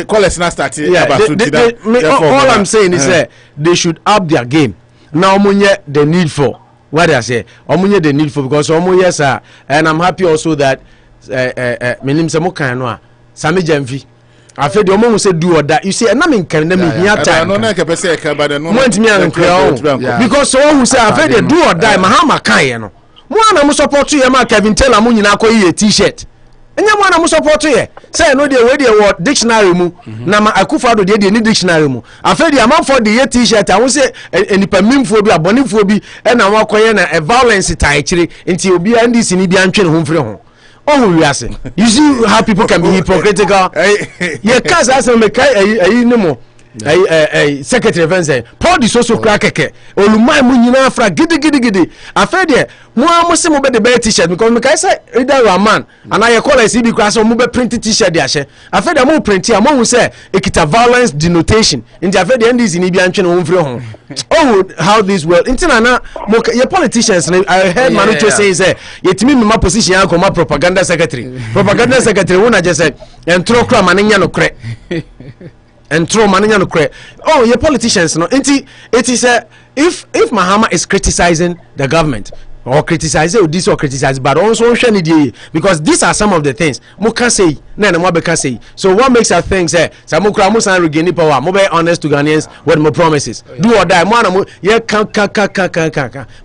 call us not starting. All I'm saying is that they should up their game. Now, Munye the need for what I say. Omunye the need for because Omunye sir, and I'm happy also that my name is Samuka Sami Jemfi. I feel the moment say do or that. You see, and I'm in Canada. Time. Because so who say I feel the do or die. Mahama Kayano. Mwana mu support you. Ma Kevin Taylor mu nyina ko yi t-shirt. Enya mwana mu support you. Say no dey we dey word dictionary mu. Na ma Akufo-Addo dey ni dictionary mu. I feel the amount for the t-shirt. I won say enipa mimfo bi abonifo bi e na wa koye na violence tie chire. Nti obi ndc ni bi antwe ne ho mfre ho. Oh, we are saying. You see how people can be hypocritical. Yeah, cause I say me kai no more. Secretary of Defense Paul the social crack olumai mu nyina fra gidi afa de mo amose mo be the bear t-shirt because me kai say either a man and I call a CB class mo be print t-shirt de ahye afa de mo print am mo say ekita violence denotation in the afa de NDC ni bi antwe no mfre ho. Oh, how this world internana mo your politicians I heard Manucho say yetimi me ma position ya ko ma propaganda secretary wona je say entro kra manenya no kre and throw money on the credit. Oh, your politicians, no. It is if Mahama is criticizing the government or criticizing this or criticizing, but also because these are some of the things Muka say, Nana Mabeka say. So what makes us think say Samukra Musa regain power, more honest to Ghanaians with more promises. Do or die, man, yeah,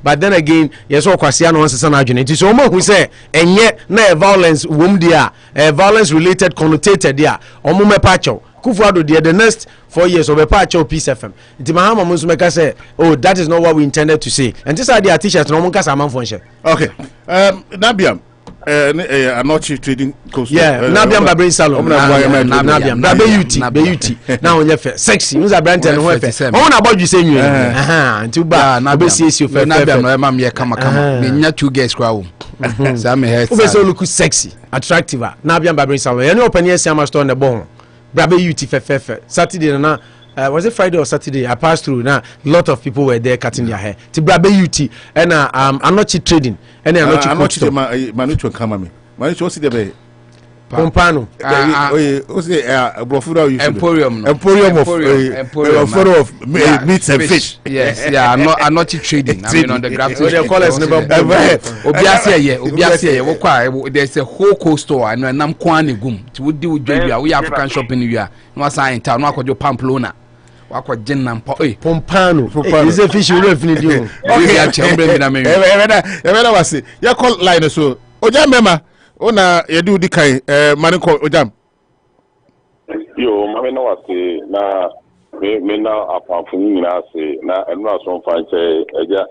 but then again, yes, all Kwasiano wants some argument. So who say, and yet no violence womb there, violence related connotated there, or Mume Pacho. Akufo-Addo the next 4 years of a patch of Peace FM. Nti Mahama Musumeka say, oh, that is not what we intended to say. And this are the teachers no one can say function. Okay. Nabiam Anochi trading coast. Yeah, Nabiam Babrin Salon. Nabiam Bayuti. Now on your sexy. Musa Branton who on about you saying you. Nti ba obesi you for Nabiam no mam ye kama. Me nya 2 girls crowd. Say me head. Obesi look sexy, attractive. Nabiam Babrin Salon. Any open here say store on the bone. Brabe UT Saturday na was it Friday or Saturday? I passed through now. A lot of people were there cutting their hair. To Brabe UT and I'm not trading. And I'm not Manucho come me. Manucho see the Pompano. Emporium of meats and fish. Yes, yeah, I'm not trading. I mean on the graph. So they call us never. There's a whole coast store and I'm kwani gum. To do we African shopping here. No sign town, no kwa Pamplona. Wako jenna Pompano. Is a fish you definitely do. Okay. Was ya call line so. Oja mema. Ona yedu dikai maniko ojam. Yo mame na wase na me na apafuni na se na enu aso fanche eja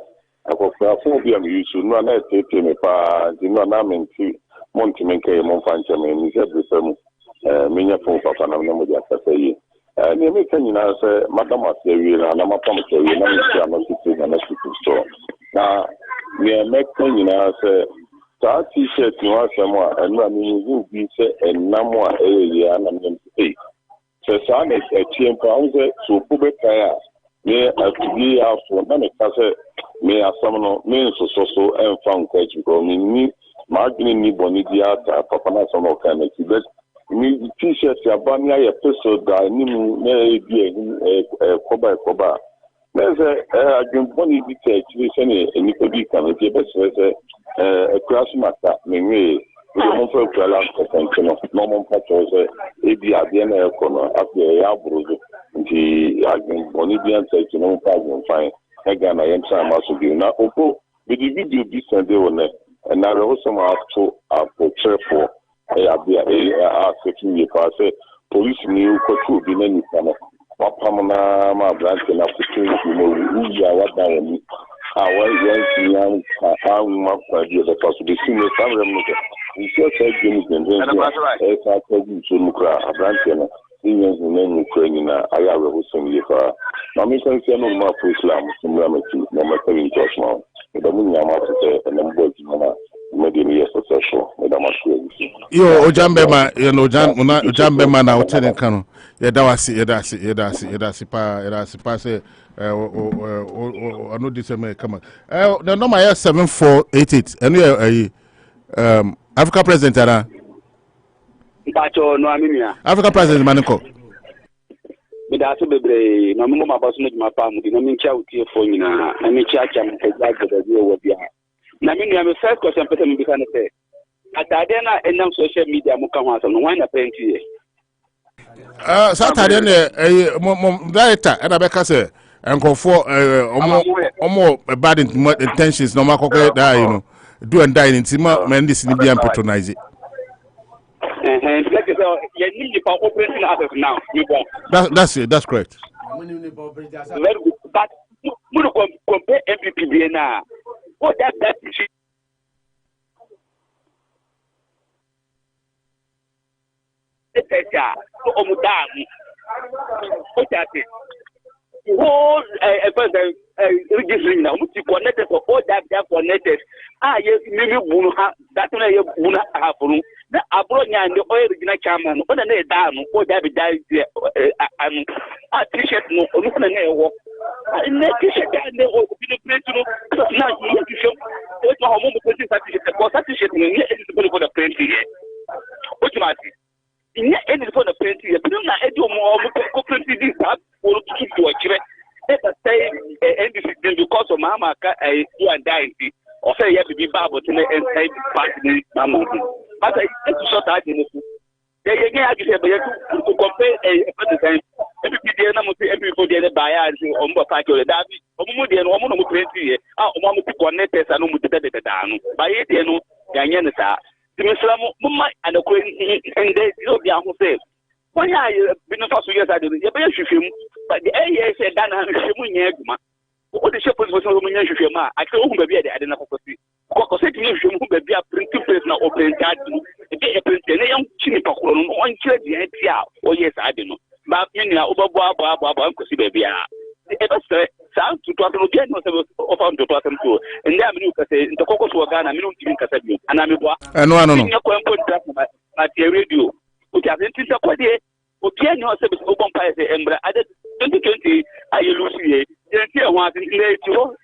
akofra fun bi am yusu no na tete me pa di no na menti monti menke mo fanche me ni se befem menya fun papa na mo dia kasa yi ni me kanyina se madam asewi na mapam sewi na mi sia no tete na so na me kanyina se that t-shirt you want someone and I mean you be say and namwa area and I'm say so son is a team pounds so kubekaya me a be out for na me say me asamono me so and found coach because me margin ni boni dia ta papa na some kind of but me t-shirt ya banya ya episode da ni mu na bi koba There's a Gimboni situation in Nicobi Committee, but a class matter, maybe. We don't feel to allow normal patrols, ABI, the corner, after a yabro, the Bonidian said to no problem, fine. Again, I am trying to do now. With the video be sent on it, and I also have to portray for a second year pass. Police knew what be any kind of Pamana, my branch, and after 2 who are what down. I was how much idea the possible senior family. We just said, Jimmy, and then I told you to look at a branch and seniors in any training. I have a Hussein Yefa. Now, Miss Anselmo, my Islam, some remedy, no matter in Josh now. The moon I'm out there, and I'm going to maybe yes, social. Yo, Ojambema, you know, Ojambema now, telling Kano. Yedasi pa say I know this may come on. The number is 7488 and Africa President Africa President Maniko. That's a baby. No more about my family. No mean child for you now. I mean, child can exactly the deal with you. Now, I am a first question, but I'm becoming a at Adena and now social media, Mukamas and one apprentice. Saturday, director, and Rebecca said, and go for more bad intentions, no matter die, you know, do and die in Tima, man, this is and patronize it. That's it, that's correct. But compare MPP now. What that whole registering now, connected for all that they are connected. Yes, maybe that's when you have the Abronia and the original chairman, on the down, or that be died and a t-shirt no on a walk. And that t-shirt and they will be the place to know. Now you have to show what my home printing certificate was certificate for the printing. What's my in any for the printing, but not I do more printing this up or to achieve. Let us say, and this is because of Mahama, you are dying. Or say, you have to be Bible to the party, Mamma. But I have to shut out in the they again, I say, to compare a time. Everybody buy on the pack of the Davi, or Moody and woman who print here. Our mom to connect us and no more down. By it, you know, Yanyanasa. The Muslim and the Queen, and they will be able to say, why are you been for years? I did film, but the AA said, Dana, what the shepherd was over Yashima. I told him to be at the Adena Cocosi. Cocosi, you be a printing place now open card. A print, a young chinny on one church, or yes, I don't know. But you know, over baby. Ever say, sound to talk again was over to pass them to. And then you can say, the Cocos were gone, and you don't even and I'm at the radio, which I think is a quite a okay, no service open pies and added 2020. I lose you. Here, one thing to 8 home.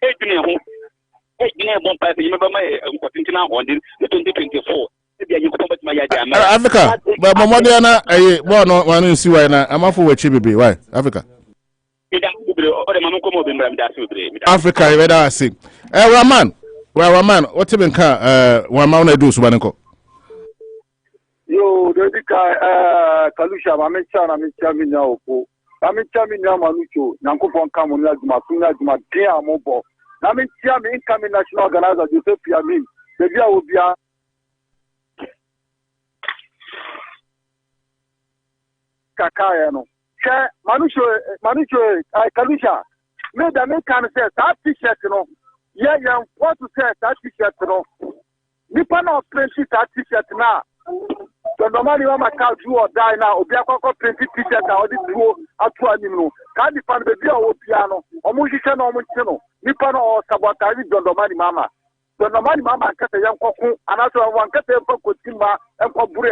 8 one pipe, you remember my 2024. Africa, but Mamadiana, I want to see why I'm off with Kyebi. Why Africa? Africa, I read I see. Raman, what's even one man do Subanako? Yo, the Kalusha, Mamma, Manucho, Nankupon Kamuna, Matuna, Matia Mobo. Namitia, incoming national organizer, Joseph Yamin, the Via will be a Kakayano. Manucho, I Kalusha. Made the make can say that t-shirt, you know. Yeah, what to say that t-shirt, you know. Nippon of plenty that t-shirt now. So normally when my cow do or die now, Obia Coco plenty t-shirt now, this two at 2 animals. Can't defend the beer or piano, or musician or muchino. Nippon or sabotage Don Domani Mama. Don Domani Mama cut a young cocoon, and after one cut a book with Timba and for Brea.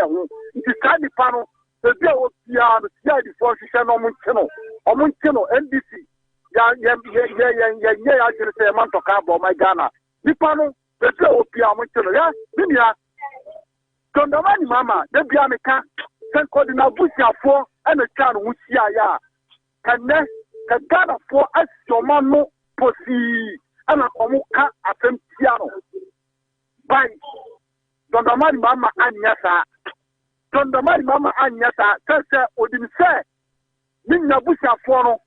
It is kind of panel. The beer or piano, the force or muchino, or muchino, NBC. Yeah, I can say a month of cabo, my Ghana. Nippon, the beer or piano, yeah, Don Domani Mama, the Biamica, sent Codina Busia for and a town which ya. Can ka Ghana for asomano posi ana omuka afemtiano by Dondomari mama anyasa Dondomari mama anyasa sese odimse minna busa for no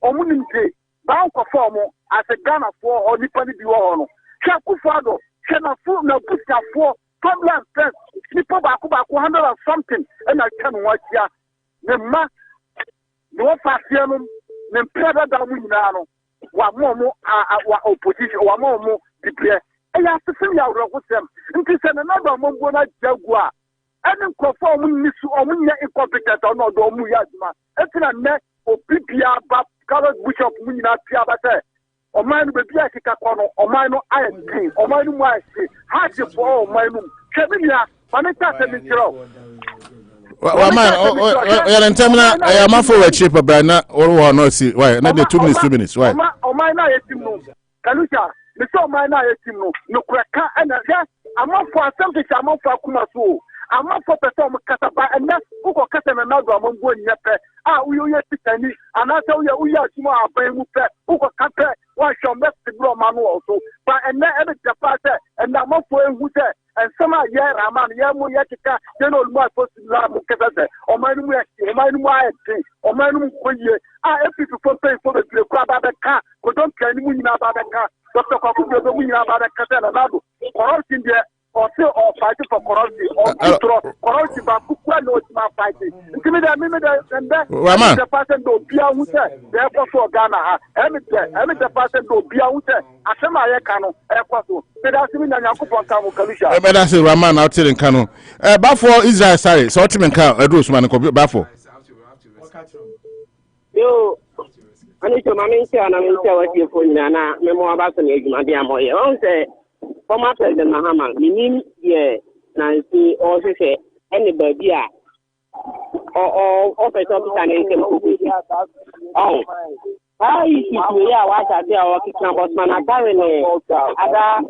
omunimte banko for mo as a Ghana for or nipani bi wo no Akufo-Addo na fu na busa for problem first nipa ba 100 and something and I can watch ya ne ma no fasiano ne mpeda da mu nyina no wa mo wa opposition wa mo dipre e ya sesim ya woro sem nti se na do mo bo na jagua ene nkofo mo nisu o mo nya incompetent no do mo ya aduma etina ne opipia ba Carlos Bishop mu nyina pia ba se o man be bia kika kono o man no IND o man no mu ase ha je for o man no kebia manita se mi tiro Well, man, you're in terminal. I am for a cheaper brand or no see. Why? Not the 2 minutes. Why? Oh, my night, Kalusha, the so my night, no crack, and yes, I'm not for something, I'm not for Kumasu. I'm not for Person Kataba, and that's who got cut and another among going yet. We are Titani, and I tell you, we are tomorrow, who got cut, why shall make the grow man also. But and then every Japata, and I'm not for who said. And some are Raman, Yamu Yatika, General Marcos, or my name, or my name, I people for the crab at the car, who don't care anything about the car, Dr. Kakuga, the winner about the Catanado, or India, or still or fighting for corruption, or corruption, but Kukua knows my fighting. Give me that minute and then the person don't be out there, therefore for Ghana, every the person don't be out there, Asama Yakano, Airport. That's a Raman out here in Kano. Before Israel, sorry, so to make a Bruce man before. Yo, I need to manage and I'm in what you put Nana, Memo about the age, my dear boy. I say, former President Mahama, meaning, yeah, Nancy, or say, anybody, or office of the oh. I used to watch at our kitchen Bossman apparently other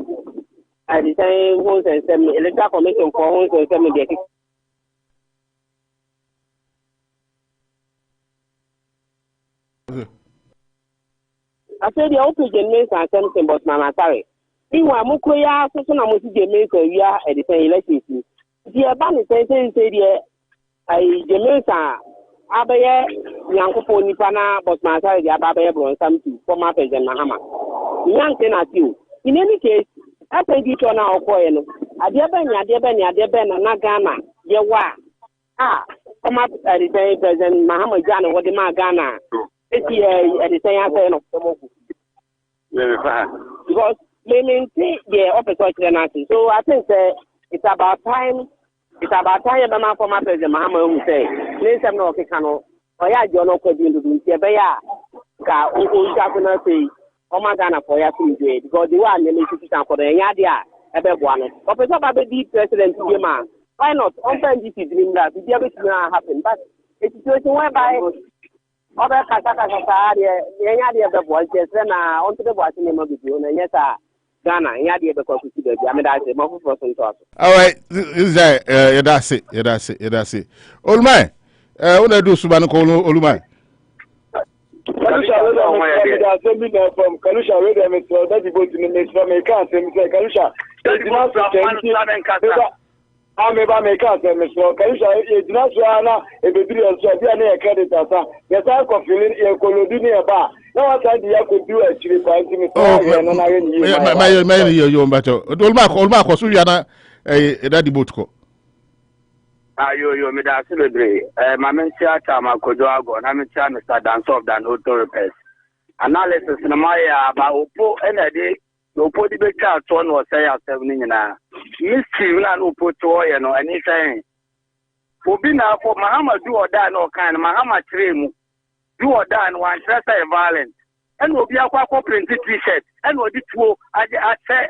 at the same homes and send me electoral commission for homes and send me the I said the open generation and something Bossman Asare. Meanwhile, Mukoya, so soon I must get me we are at the same election. The abandoned sentence said, I generation. Abaye Yankopo Nipana, but my side, the Abaye Bron, former President Mahama. Young Tenatu. In any case, I think you turn out for you. Adeben, Nagana, Yawa. Former President Mahama Ghana, what the Magana. It's here at the same of the because they maintain the office of the Nazi. So I think it's about time. It's about time the man for my President Mahama who say, "Let's have no Kano, or ya John could do the Beya, Ka, Ushapuna say, oh my Ghana for ya because the one they make for the Yadia, everyone. But it's about the deep president to be man. Why not? Sometimes this is dream that the other thing happen, but it's a situation whereby other Kataka, the Yadia, the boys, then onto the boys in the Mogu, and yes, Ghana, Yadia, because we see the Yamada, more person talk. All right, that's it. Old man, what I do, Subano Olumai. Kalusha, from Kalusha, that you go to the next from a car, and say, Kalusha, I'm about my car, Mr. Kalusha, it's not Suana, a baby of Sophia, credit, the type of feeling a Colodinia bar. No one said you could do actually fighting me. Oh, my, you better. Olma, Suyana, a daddy boatco. You made a celebrate. My men theatre, my Kodoago, and I'm a channel dance of than auto repairs. Analysis in Maya about Opo and a day, no put the child one was say at 7 in a mystery and Opo toy and anything. For being out for Mahama do or die no kind, Mahama train. Do or die and one dress violent. And will be a printed t-shirt. And will be two, I say,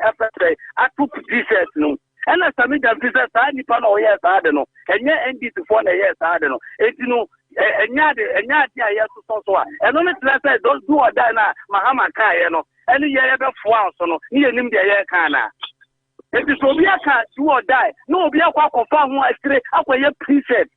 I took t-shirts no. And as I mean, the business, I need to know, yes, I don't know. And yet, and this for the yes, I don't know. And you know, and yet, yes, so. And only say, don't do or die now, Mahama Kai, you know. And you have a flower, so no, near him, the air canna. If it's will be a cat, do or die. No, be a quack of farm, I say, up where you preset.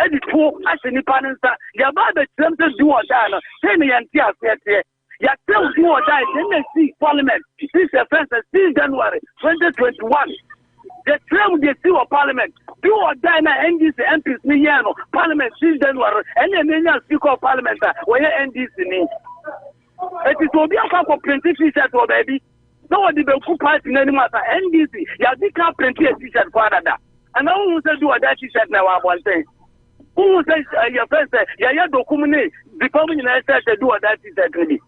edi to ase nipa nsa ya ba be trem to do or die no say ne yanti ase ya tell do or die then see parliament since the first since January 2021 the term they see of parliament do or die na NDC MPs ni yano parliament since January and then speaker of parliament where NDC ni it is obi afa for plenty t-shirt or baby no one the be party na anymore NDC ya di ka plenty t-shirt for that and now who say do or die t-shirt na one thing who say your first ya document becoming united say do or die t-shirt really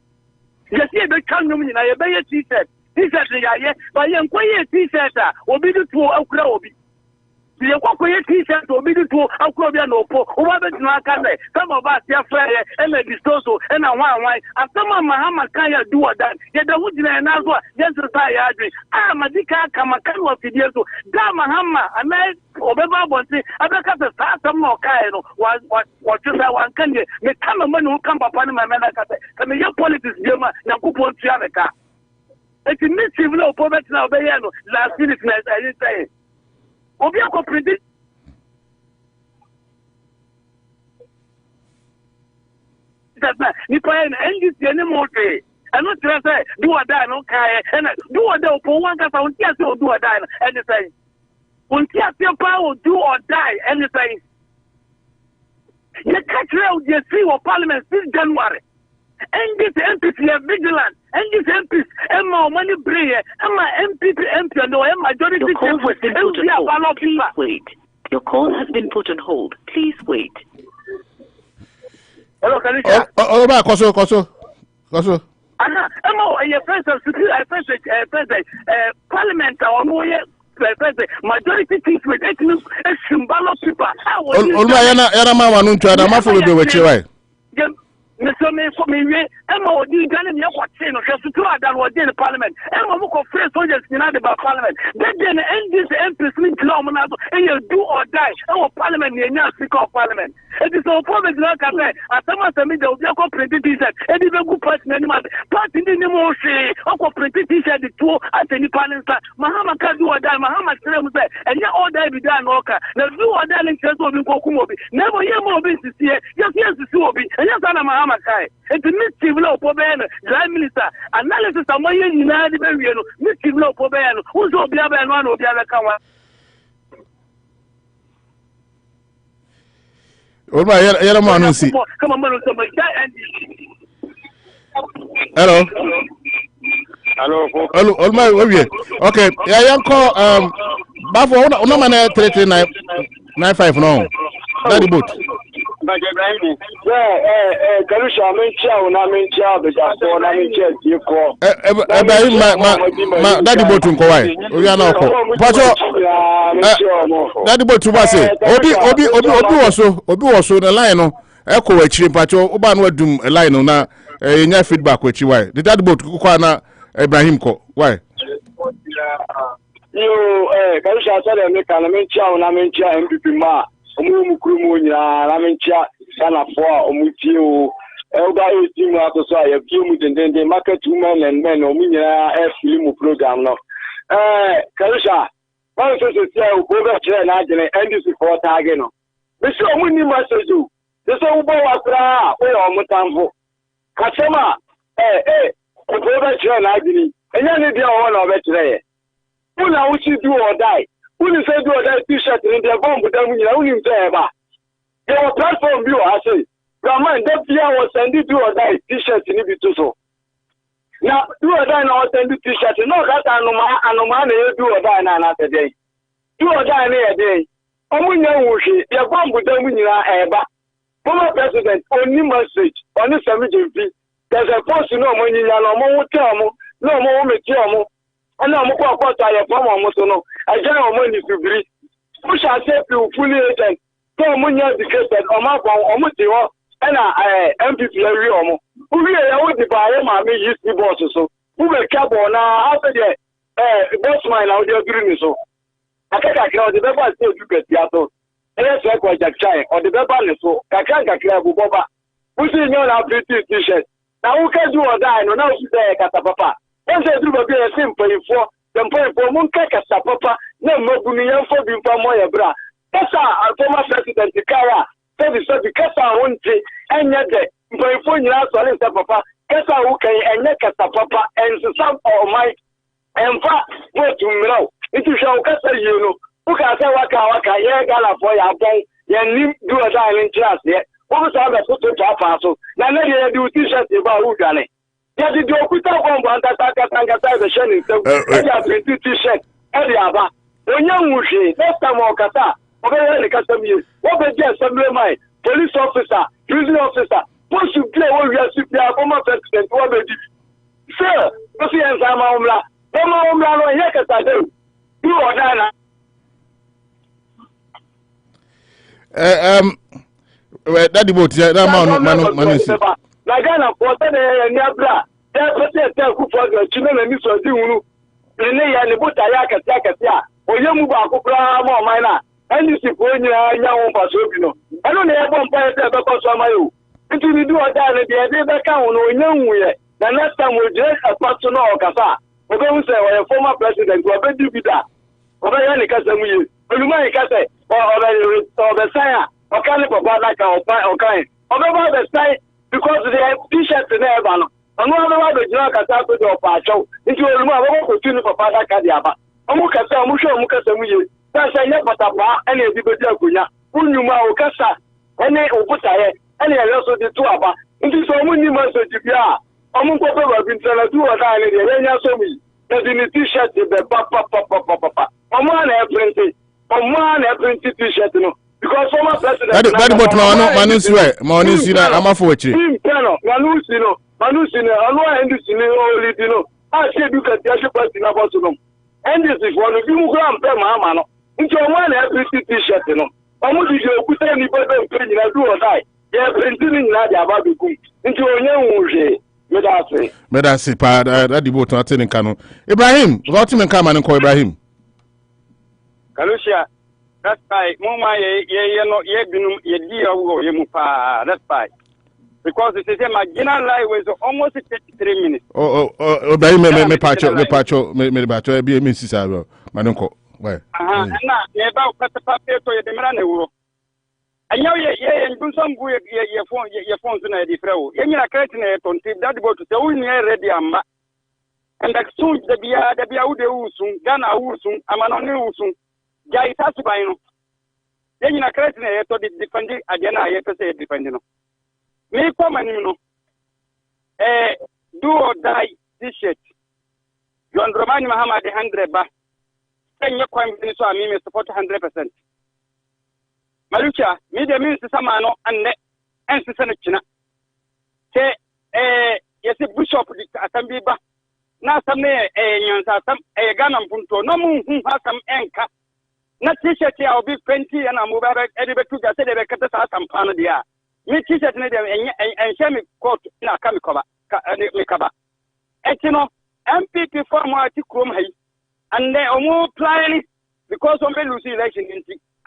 yes ye be kan no na ye be t-shirt t-shirt ya ye ba ye nkoye t-shirt obi do to akura obi ye kwakoye t-shirt obi do to akura obi na opo o ba be tuna aka say some of us ya fra ye e na disposal e na wan asama Mahama kan ya do that ye da hujina na so ye sirta ya adwi madika kama kan wa fidie so da Mahama ana obeba bonti abeka se sa asama kai no wa tsa wan kan ye me kama manu kan papa ni mama na ka se me ye politics ye ma na kupon tua me ka eti me civil opobet na obeye no last minute na say obi akọ predict that nipa en NDC any more day and not say do or die no kai and do or die for one kasa on tia say do or die anything on tia say power do or die anything you catch real you see what parliament since January and this MPs are vigilant and this MPs Emma money bring Emma MP no majority wait. Your call has been put on hold. Please wait. Hello, Kanisha. Oh, ba koso. Emma your president parliament or no majority things with a symbol of people. Olma yana ma wanu ntwa da mafo be wechi wai. Mr. May for me, Emma or the Ghana Yakwatino, just to that was in the parliament. Emma Muko Free Soldiers United by Parliament. Then end this MPs Lomanazo and you do or die. Our parliament, the speaker of parliament. It is so problem like I said, as someone said, there will be a printed t-shirt, and even good person anymore. Party in the motion, Uncle printed t-shirt, the two at any parliament. Mahama can do or die, Mahama Srem said, and yet all die be done, Oka. Now do or die in terms of Kokumobi. Never hear more business here, just yes to Suobi, and yes, Mahama. It's a civil Pobeno, Prime Minister, analysis of my United Bariano, civil Pobeno, who's Obiaba and one of the other Kawa. Oh, my Yaraman, see. Come on, Hello, all my way. Okay, yeah, call Bafo, no man 3995 now. Daddy boat. Kalusha mencha na mencha bejaso na mencha tiko ma daddy boat nko wai obi ana oko pacho daddy boat ba say obi woso na line no e ko wachiri pacho oba no adum line no na enya feedback wachi wai the daddy boat ko na Ibrahim ko why yo Kalusha sare me kana mencha na mencha MPP ma omu krumu nya na mencha kana for omuti o elga team ato so ya biemu dendende market women and men omu nya film program no Kalusha one so say o go chere na agene NDC for target no be so omu ni message o so wo wasra o yo omutamfo kachema o go chere na agene enya ne dia o na o be chere ye una uchi do or die uni say do or die t-shirt in the bomb dem nyina uni say eba your platform view I say your man that year was send do or die t-shirt ni bi to so now do or die na send t-shirt no that anoma na do or die na today do or die na e dey omunya wuhwe your bomb dem nyina eba former president only message on the semi-jp there's a post no money na no mo tell mo no mo meti mo ana mo kwa kwata ya pama mo so no ajana mo ni fibri push and say fully agent so mo nya educated o ma bon o mo ti ho na MPP ya wi o mo uwi ya wo di ba ya ma me use boss so u be cabo na after the Bossman na o de duru ni so akaka kira o de be ba say educate ya so e so kwa jakchai o de be ba ni so kakanga kira bu boba u si nyo na pretty t-shirt na u ka ju o dai no na u si de kata papa once you do be a simple for the point for Munka Papa, no Mobuni for the Pamoya Bra. That's our former president Kara, the Kasa won't say, and yet my phone you ask papa, Kasa who can and yet Kasa papa and some or my and far what to know. It is show Kasa you know. Who can say waka, yeah, gala for your boy, and do a silent class yet. What was our put to our so? Now, let you do t-shirts about who done it. Yeah, did you put up one the shining so? T-shirt, every other. When young Mushi, next time or Kata, over the custom use, what the just some my police officer, prison officer, push you play all your super former president, what they did. Sir, what's the answer, Mamma? Mamma, no, Yakata, you or Nana. Daddy boat, that man. Like Ghana, for Nebra, there was a Akufo-Addo, Chimene, and Miss Ozunu, Rene, and the Butayaka, Takasia, or Yamuba, more minor, and you see, when you are young Pasopino. I don't have one place because of my own. It will do a diet, the idea that count on young way. The next time we dress a personal Kasa, or don't say, or a former president, or a baby that, or any Casamui, or you might say, or the Saya, or Calipo, like or kind, or the side. Because they have t-shirts in there, and no other joke as after the Pacho, into a room of opportunity for Pada Kadiaba. Amukasa, Musha, Mukasa, that's a Yapatapa, any of the Bajakuya, Unuma, Okasa, any Oputae, any also the Tuaba, into so many months of Jibia. Amuko have been trying to do a line in the Rena Somi, that in the t-shirt is the papa. Oman have printed, Oman have printed t-shirt, no. Because former president Manusina, I'm a fortune. Manusino, Manusino, I said you can tell your person about them. And this is one of you grand Mahama. Into one every t-shirt, you know. I'm going to put anybody and do or die. They are printing Nadia Babiku into a young Medasi, that devote to attending Kano. Ibrahim, Rotim and Kaman and call Ibrahim. Kalusia. That's why, Mama, that's why. Because it is my general life was almost 33 minutes. Me pacho, be a Mrs. Manunko. Where? And now, about Patapato, the Marano. And now, and do some good your phones in a different. You are creating a content that go to the only ready and that soon the Biaude Usum, Ghana Usum, Amano Usum. Jai Tasubino. Then you are creating a to defend again. I have to say defending. Me come and you know, do or die t-shirt. You and Romani Mahama the 100 baht. Then you come in so I mean support 100%. Malucha, me the means Samano and China. Say, yes, a bishop Asambiba. Now some a Ghana Punto, no moon who has some anchor. Not t-shirt here, I'll be 20 and I'm moving back. Edibet to the city, cut us some panadia. Me t-shirt and share me coat in a kamikaba. And you know, MPP form what you come here. And they are more planning because of the Lucy election.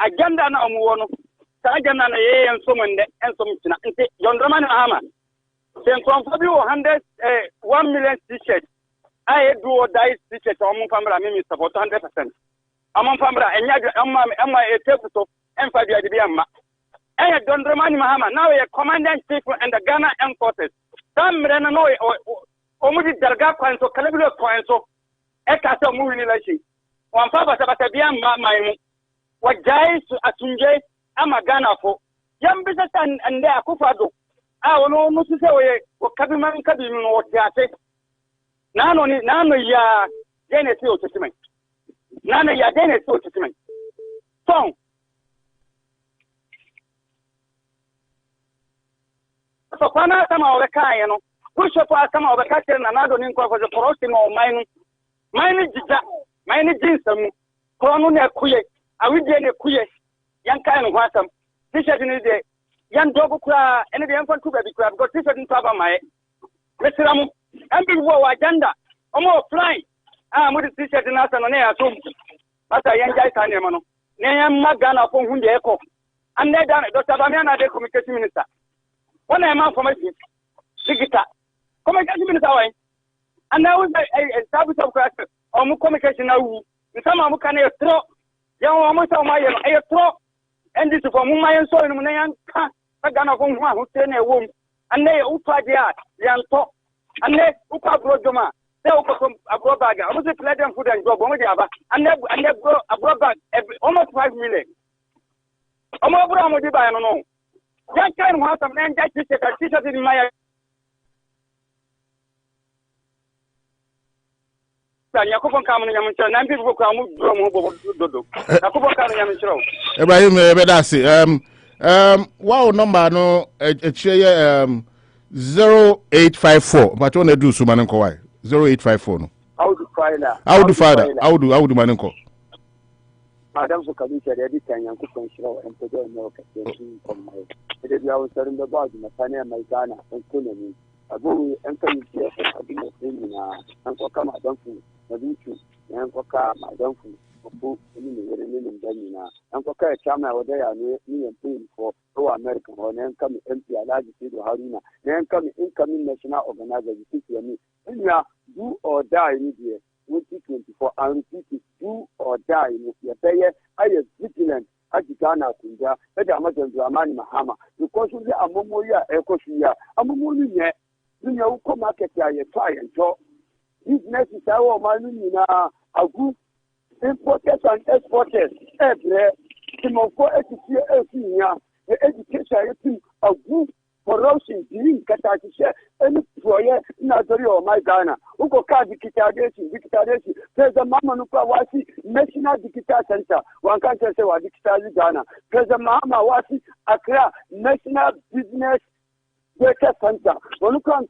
Agenda now, Muono. Agenda and someone and some John Roman Mahama. Then from 1 million t-shirts. I do or die t-shirts on Mufamra, Mimi support 100%. Among Famra and Yama a table and Fadia de Biama. I don't remind Mahama, now a commandant chief and the Ghana and forces. Some Renanoy or Mudi Darga points or Calabria points or Ekasa moving election. One Papa Sabatabian, my what Jais Atunje, I'm a Ghana for young business and their Akufo-Addo. I will almost say, what Kabiman Kabin or Yate. Nano ya Genesis Testament. Nana ya dene so testament. Song. So kana sama obeka ye no. Push up sama obeka tere Nana Addo ni kwa for the crossing of mine jija, mine jinsam. Kono ne kuye, awide ne kuye. Yan kan hwasam. T-shirt ni de yan dogo kura ene de yan fan tuba bi kura because t-shirt ni taba mai. Mesiramu. Ambi wo agenda. Omo fly. Mudi t-shirt na sana ne asom. Asa yanja itane mano. Ne yan magana ko hunde eko. Ande dan Dr. Bamiana de communication minister. One man information. Sigita. Communication minister why? And now a service of class or communication now. Some of can throw. Young almost on my throw. and this for my and so in Munayan, I gonna go who send a womb, and they upa the art, young top, and they upa brodoma. They open a bag. I was let them put and go on the other, and they go a bag almost 5 million. I'm over on the I don't know. That kind of some man that teacher in my. Ibrahim, wow, number no, 0854. But on the do Sumanko, why 0854 no. How to find that? How do Manenko? Madam Sokalucha, the editor, and Uncle Show, and put on milk from my. It is our certain the body, Matania, my Ghana, and Kunami. Abu and come here and come I don't feel the beach and Coca, I don't feel for in Benina and Coca Chama or they are me and paying for pro American or then come empty a large city of Harina, then come incoming national organizer, the city of me. And you are do or die in the 2024 and repeat it, do or die in the Bayer. I am vigilant. Ajigana Kunja, Eda Amajan Dramani Mahama, because we are Momoya, Ecosia, Amomuni, you know, come market, I try and talk. Business is our money, a good importers and exporters, every Timofo, the education, a good corruption, Katashi, any project, Nazari or my Ghana, Uko Kadi Kitadesi, President Mama Nuka Wasi, National Digital Center, one can't say what Digital Ghana, President Mahama Wasi, Accra, National Business Data Center, one can't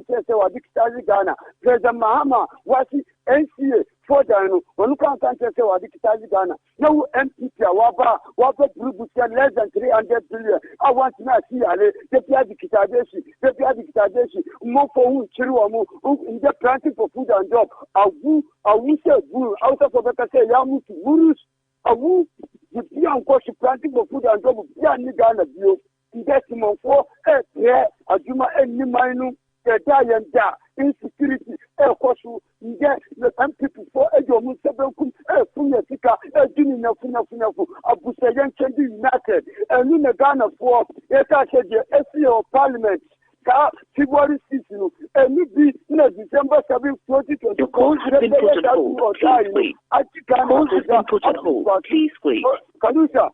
say what Digital Ghana, President Mahama Wasi, NCA, for Dano, one can't say what Digital Ghana. No MPP, Waba, Bruce, less than 300 billion. I want to see Ale, the Piadic, more for who, Chiruamu, in the planting for food and job. I will say, out of the say, Yamu to Burus, I will, the young coach planting for food and job, Yan Ghana view, investment for a Juma and Nimanu. Da insecurity, Kosu, get the MPP for a Jomu Sebenkum, Funatica, Junina Funafu, Abu Sayan Chendi United, and Luna Ghana for the SEO Parliament. February 6, and maybe December 7, 2020. Your call has been put on hold. Please wait. Call has been put on hold. Please wait. Kalusa,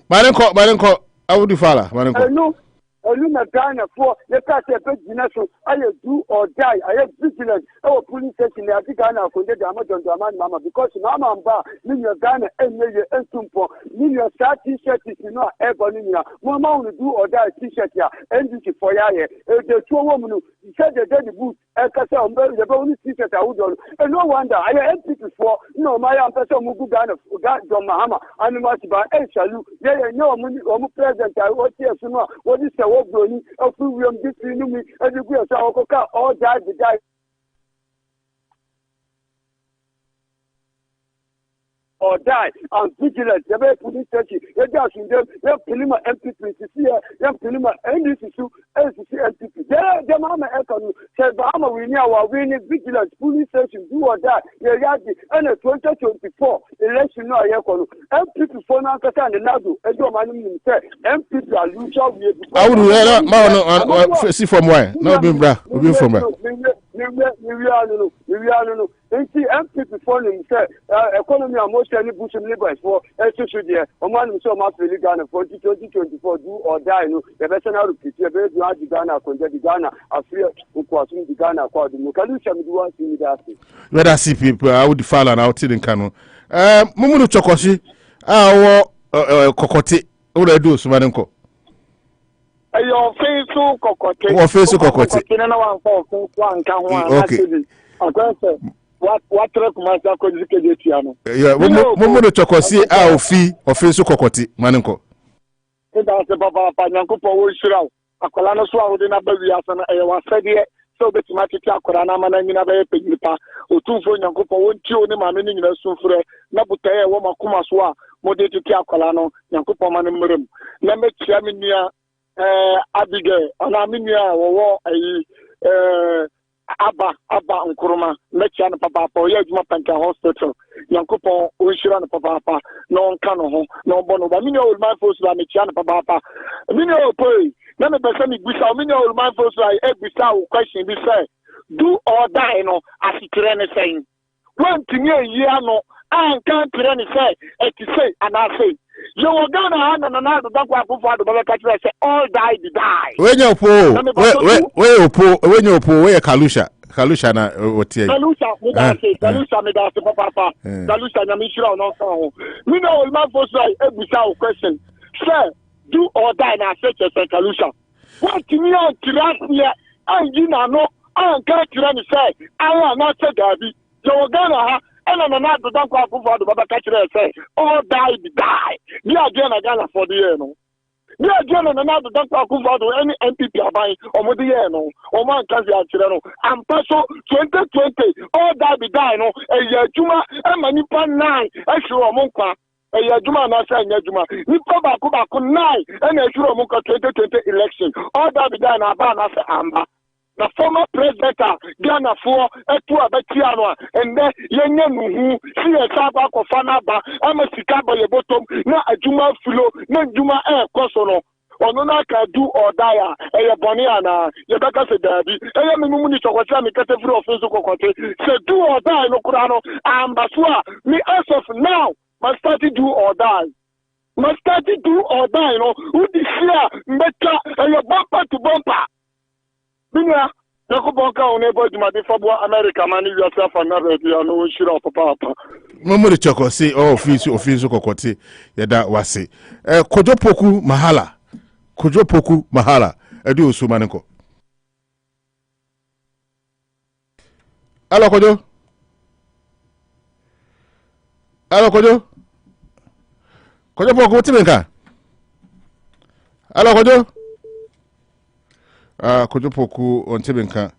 Marenko, I would follow. Marenko. Luna Ghana for the Cape Verde, I do or die. I have vigilant. Our police station, I think Ghana for the Amazon Mama because Mama and Bar, Ninia Ghana, and Mayor and Tumpo, Ninia Star T-shirt is not ever Ninia. Mama will do or die T-shirt here, and this is for Yaye. The two women who said the dead boot, and Casa, the only T-shirt I would on. And no wonder, I have people for no, my Ampasa Mugu Ghana, John Mahama, and Matiba, and Shalu. Yeah, no, president, I was here sooner. What is the Brony, of William Distrinu, and the Guia Saoka, all died the guy. Or die, and vigilant, the very police station, they're dashing them, they're Pinima MPP, they're Pinima NDC, NCC MPP. They're Mama Ekonu, said Bahama, we know our winning vigilant, police station, do or die, and a 2024 election, no Ekonu. MPP for Nankata and Nadu, and your money said, MPP are Lucha. I would see from where? No, been from where? MPP for him said, economy are most any bush and labors for SSD, and one so much really Ghana for 2024 do or die. No, the person out of the very large Ghana, the Ghana, I fear who was in the Ghana called the Mukalusha. We want to see that. Let us see people. I would follow out in Kano. Mumuno Chokoshi, our Kokote, what I do, Sumanenko. Your face so Kokote. Or face so Kokote. Okay. What master could you yeah, Momo Chokosi, our fee, or face so Kokoti, Manenko. That's the Baba Panyanko Power Shroud. A Colano Swab in a baby as an Iowa said here, so the Timothy Corana Manamina Pegipa, or two for Yankopo, one tune, my meaning in a Sufre, Nabutaya, Woma Kumaswa, Modeti Colano, Yankopo Manamurum. Number Chaminia Abigail, Anaminia, or aba nkroma mecha no papa oye adwuma Penta Hospital yankopon onhira no papa no nka no ho no bo no ba me old man force la mecha no papa me no pay na me person me gbisa me old man force la e gbisa o question bi say do or die no asitre ne saying one thing ye ano an kan pere ne say e ti say and I say you were gonna Nana Addo Akufo-Addo baba katre say all die. When you po we Kalusha na otie. Kalusha me da say papa. Kalusha na me shira no so. Me no old man for say ebusa question. Sir, do or die na say Kalusha. What me on tirafia and you no an kan tira ni say I na say gabi. You were gonna and Nana Addo Akufo-Addo baba katre say all die. Me again Ghana for the year no. Me again Nana Addo Akufo-Addo any MPP abai omodi year no. O man kazi akire no. Am paso 2020 all die no. E adwuma e manipa 9 e hwe o monkwa. E adwuma na say nya adwuma. Nipa ba ko 9 e na hwe o monkwa 2020 election. All die na aba na say amba. The former president Ghana for etu abetiano and then yenye nuhu si esaba ko fanaba ama sikaba ye bottom na adwuma flo na adwuma koso no ono na ka do or die e boni ana ye beka se dabi e me mumu ni chokwati me kete free office kokote se do or die no kura no ambasua me as of now must start to do or die. Must start to do or die no who this year meka e bumper to bumper. Binya yakubonka onebo jumadi fabo America mani yourself another dia no shira papa Momori choko si office kokote yada wase kojopoku mahala edi osumane ko Alo kojopoku timenka Alo kojo kojopoku ontebenka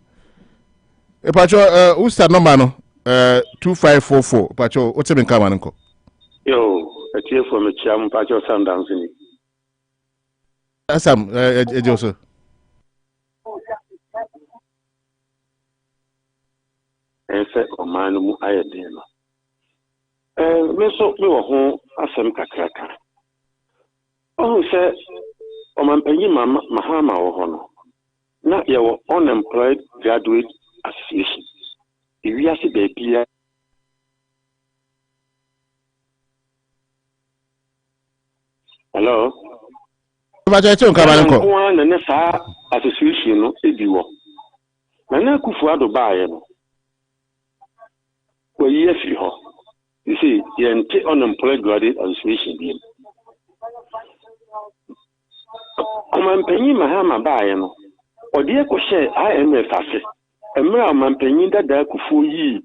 pacho usta number no 2544 pacho otebenka manko yo etie for me chiam pacho sam dancing asam ejoso ese omanu mu ayede no me wo ho asem kakraka se omampanyi Mahama wo ho no na your unemployed graduate association. If you see the idea, hello. Nana association no ediwo. Nana Akufo-Addo bae no. We yes ho. You see, the unemployed graduate association bi. Omampanyi Mahama bae no. Odi ko share IMF ase emra omampanyin dada Akufo yi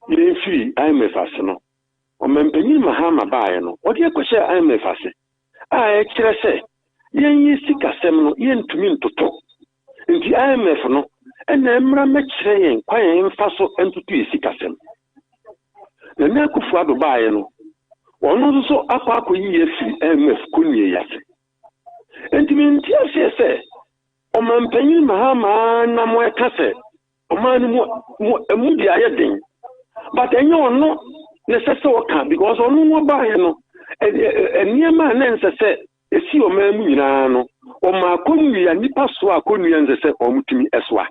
free IMF ase no omampanyin Mahama bae no odi ko share IMF ase a kire se yen sikasem no yen tumi ntoto nti IMF no ena emra mekire yen kwayen mfaso entutu sikasem Nana Akufo-Addo bae no ono so akwa yi free IMF kunye yase ntimi nti ase omampanyin Mahama na mo ekase omanu mu dia yeden but enyo no necessary work because onu mo bae no eniema na nsese esi omamu nyina no omakonua nipa so akonua nsese omutumi eswa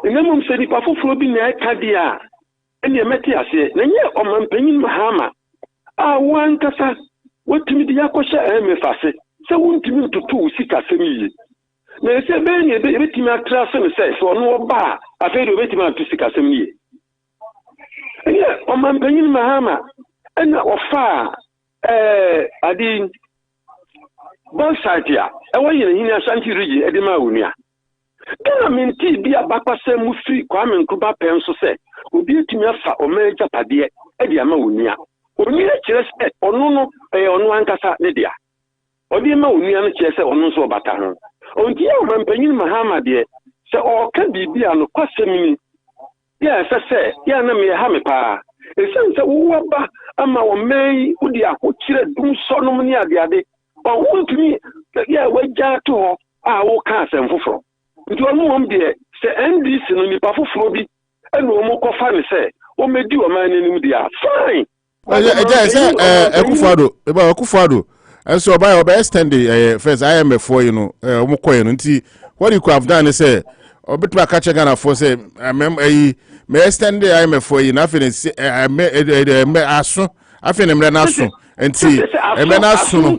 enemu se nipa foforo bi na eka dia ene emeti ase na nye omampanyin Mahama a wankasa wotumi dia yakosha emefase se wontumi ntutu sika semiye na se ben ye betimi atrase ne se so no ba aferi betimi atusi kasem nie ene omampanyin Mahama ena ofa adi bonsadia ewo yene hini ashanti rigi edema unia kana minti bia bakwase mu free Kwame Nkrumah penso se obi etimi afa omeja pade edi ama unia onia kire se onu no onu ankasa ne dia odi ma unia no kire se onu so bata ho onti omampanyin Mahama de se o ka bibia no kwasemi ya se ya na me ha me pa esense wo ba ama o mei udi akokire dum sonom ni ade o wontumi ya wagya to ho a wo ka asem foforo nti onu de se NDC no nipa foforo bi eno omo kofa ne se o medi o man nim dia fine Akufo-Addo and so by extend the first IMF for omo koy no nti what you could have done is say obetuma catch Ghana for say me extend the IMF for you na finish me aso afin emre na so nti emre na so no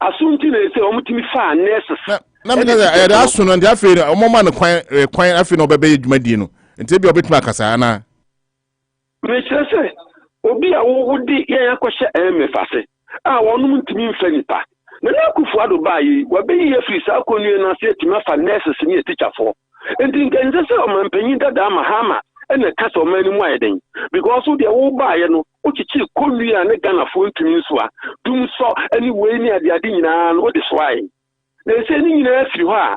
asunti na say omo timi fa nurses na me say da so no ndi afin omo ma no kwan afin obebe edwumadi no nti bi obetuma kasa na me say obi a wo di ye yakɔhye IMF ase a wɔnom ntimi mfa nipa na Akufo-Addo baayi wabeyi afiri saa konue na se tima fa nurses ne teacher for enti nkanze sɛ ɔmampanyin dada Mahama ɛna kasa ɔmani mu ayɛden because de wo baaye no okichi konue a ne Ghana fo ntimi nso a dum so ani wei ne ade nyinaa no de so ayi na se ni nyinaa afiri hɔ a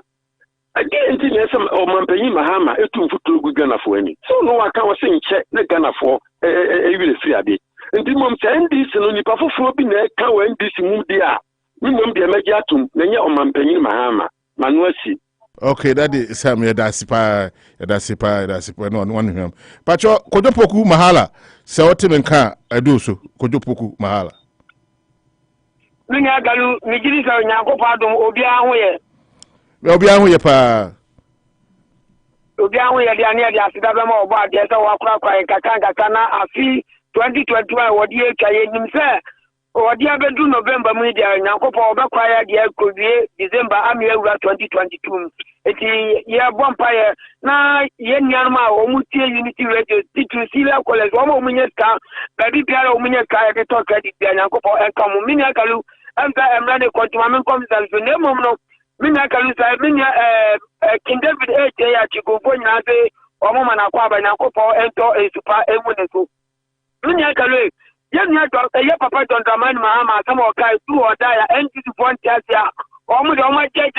again enti na sɛ ɔmampanyin Mahama etum futuro gu Ghana fo ani so no waka wo se nkyɛ ne Ghana fo ewile firi ade enti mom sɛ NDC no nipa foforo bi na ka wa NDC mu dia minnom de magye atum na nya ɔmampanyin Mahama manu asi. Okay, that is Sam Yadasipa no one him. Pacho Kojopoku Mahala, Saotimenka, Aduso, Kojopoku Mahala. Minagalu, Nigirisa, Akufo-Addo, Obiahu pa. Obiahu Yadiania, the Asidabama, about the Wakra, Kakana, Afi, 2021, what year Kaye himself. Or the other do November media, Akufo Addo, the could be December, Amira 2022. It's a vampire. Now, Yenama, Omuti Unity Radio, Sila College, Omomineska, Baby Piano, Mineska, the talk at the Akufo and come Minakalu, and I'm running Contuman comes and the name of Minakalu, King David A. Chikopoina, Omana Kwaba, and Akufo, and a super emunesu. Minakalu. Yes, Papa John Draman Mahama, some of guys do or die, and this one Tasia, or my church,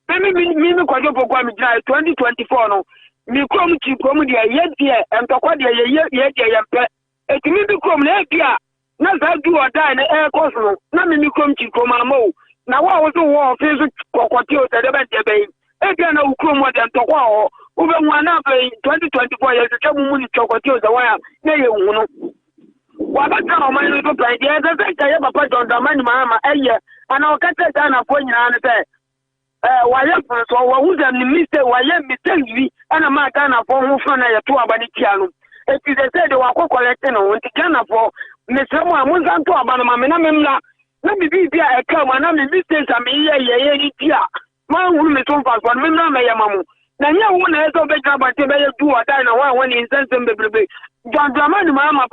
Mimi Kwajopo Kwami 2024 no. Mi krom chi komedia yedie emtokwadia yedie yempe. Eti mi krom na ekia. Na za du oda na air course no. Na mi krom chi komamo. Na wa wo so wo fezu kokoti o de be debe. Ekia na ukrom wo de ntokwa ho. Ube mu ana be 2024 ye se mu ni kokoti o de wa na ye hu no. Wa ba ka o man no to plan dia ze se ya Papa John Dramani Mahama eye. Ana o kata Ghana fo nyina ne se why so who's a mistake? Why mistake? And a man can afford who from a 2 abanikiano. It is a said they were collecting on the Ghana for Mr. Moon to Abanamina. Let me be there a come and I'm mistakes. I mean, yeah, man who is on fast 1 million Mayamu. Now, you won't have to be about to do or die now when he sends them the baby. John Dramani Mahama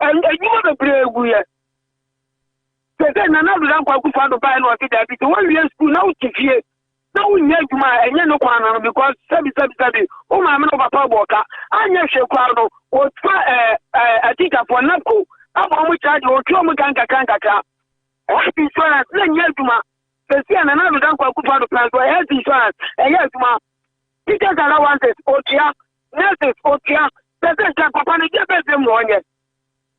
and you want to play with. Then another Akufo-Addo by no that because when we are school now to now we need to my and no corner because sabi oh my man Papa Boka and yes Kwado or a teacher for Nako how much charge or kanka health insurance then yes to my see another Akufo-Addo plan for health insurance and yes ma teachers allowances OTR nurses OTR Papa ne get them one yes.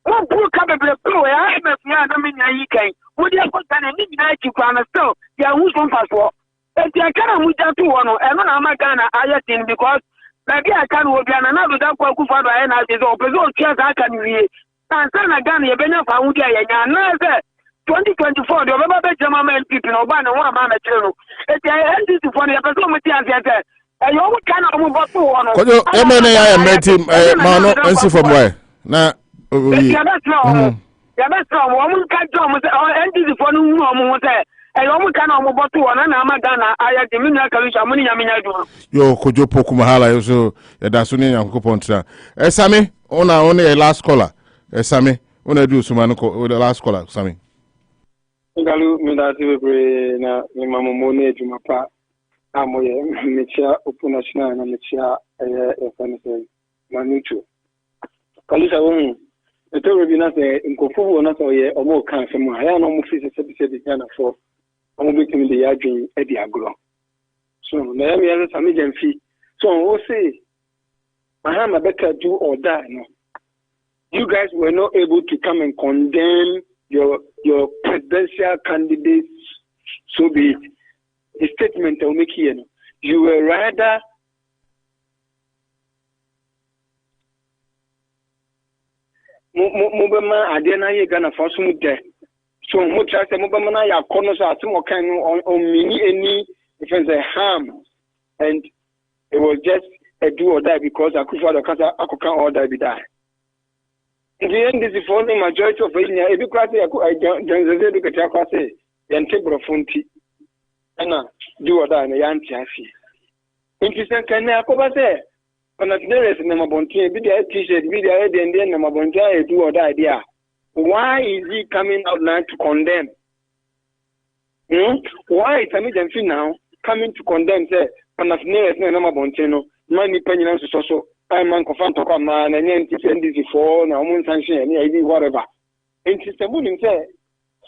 One poor capable pro, I have a mean, you can. Would you put an night to find a still? They are who's on fast war. If you can't move that to one, and I'm not gonna I think because maybe I can work on another Akufo-Addo and I is open chance I can read. And then again, you've been up for 2024, the Robert German people, no ban one man at channel. If I end this for the episode, and you cannot move up to one. I am meeting Mano and see from where now. That's wrong. Woman can't tell me, and this is for no more. And woman cannot move to one, and I'm a Ghana. I had the Minaka money. Yo, Kojopoku Mahala, so that's only a coupontra. Sammy, only a last caller. Sammy, when I do some with the last caller, Sammy. Galu, Midati, na Mamone, Jumapa, Amoye, Micha, Opunashna, and Micha, a Manuchu. Kalisa woman. The total be not in Kofu, not or more cancer. I am almost said Ghana for almost making the Yadrin Eddie Agro. So, there we are some medium fee. So, we'll say, Mahama better do or die. No, you guys were not able to come and condemn your presidential candidates. So be it. The statement I'll make here. you were rather Mubama Adena Gana for some day. So much as a Mubamana Yakonos are some kind on mini any if it's a harm. And it was just a do or die because Akufo-Addo Akoka or die be die. In the end, this is for the majority of India. If you cross the Akufo-Addo, then take Brofonti. And do or die in the Yanti. Interesting, can I go there? On a there is number one team, be the t-shirt, be the head and then number one guy do or die there. Why is he coming out now to condemn? Why is he now coming to condemn? Say, on a there is number one team, money penny and so. I'm on confront of a man and then to send this before now, moon sanction, any whatever. And Sister Moon said,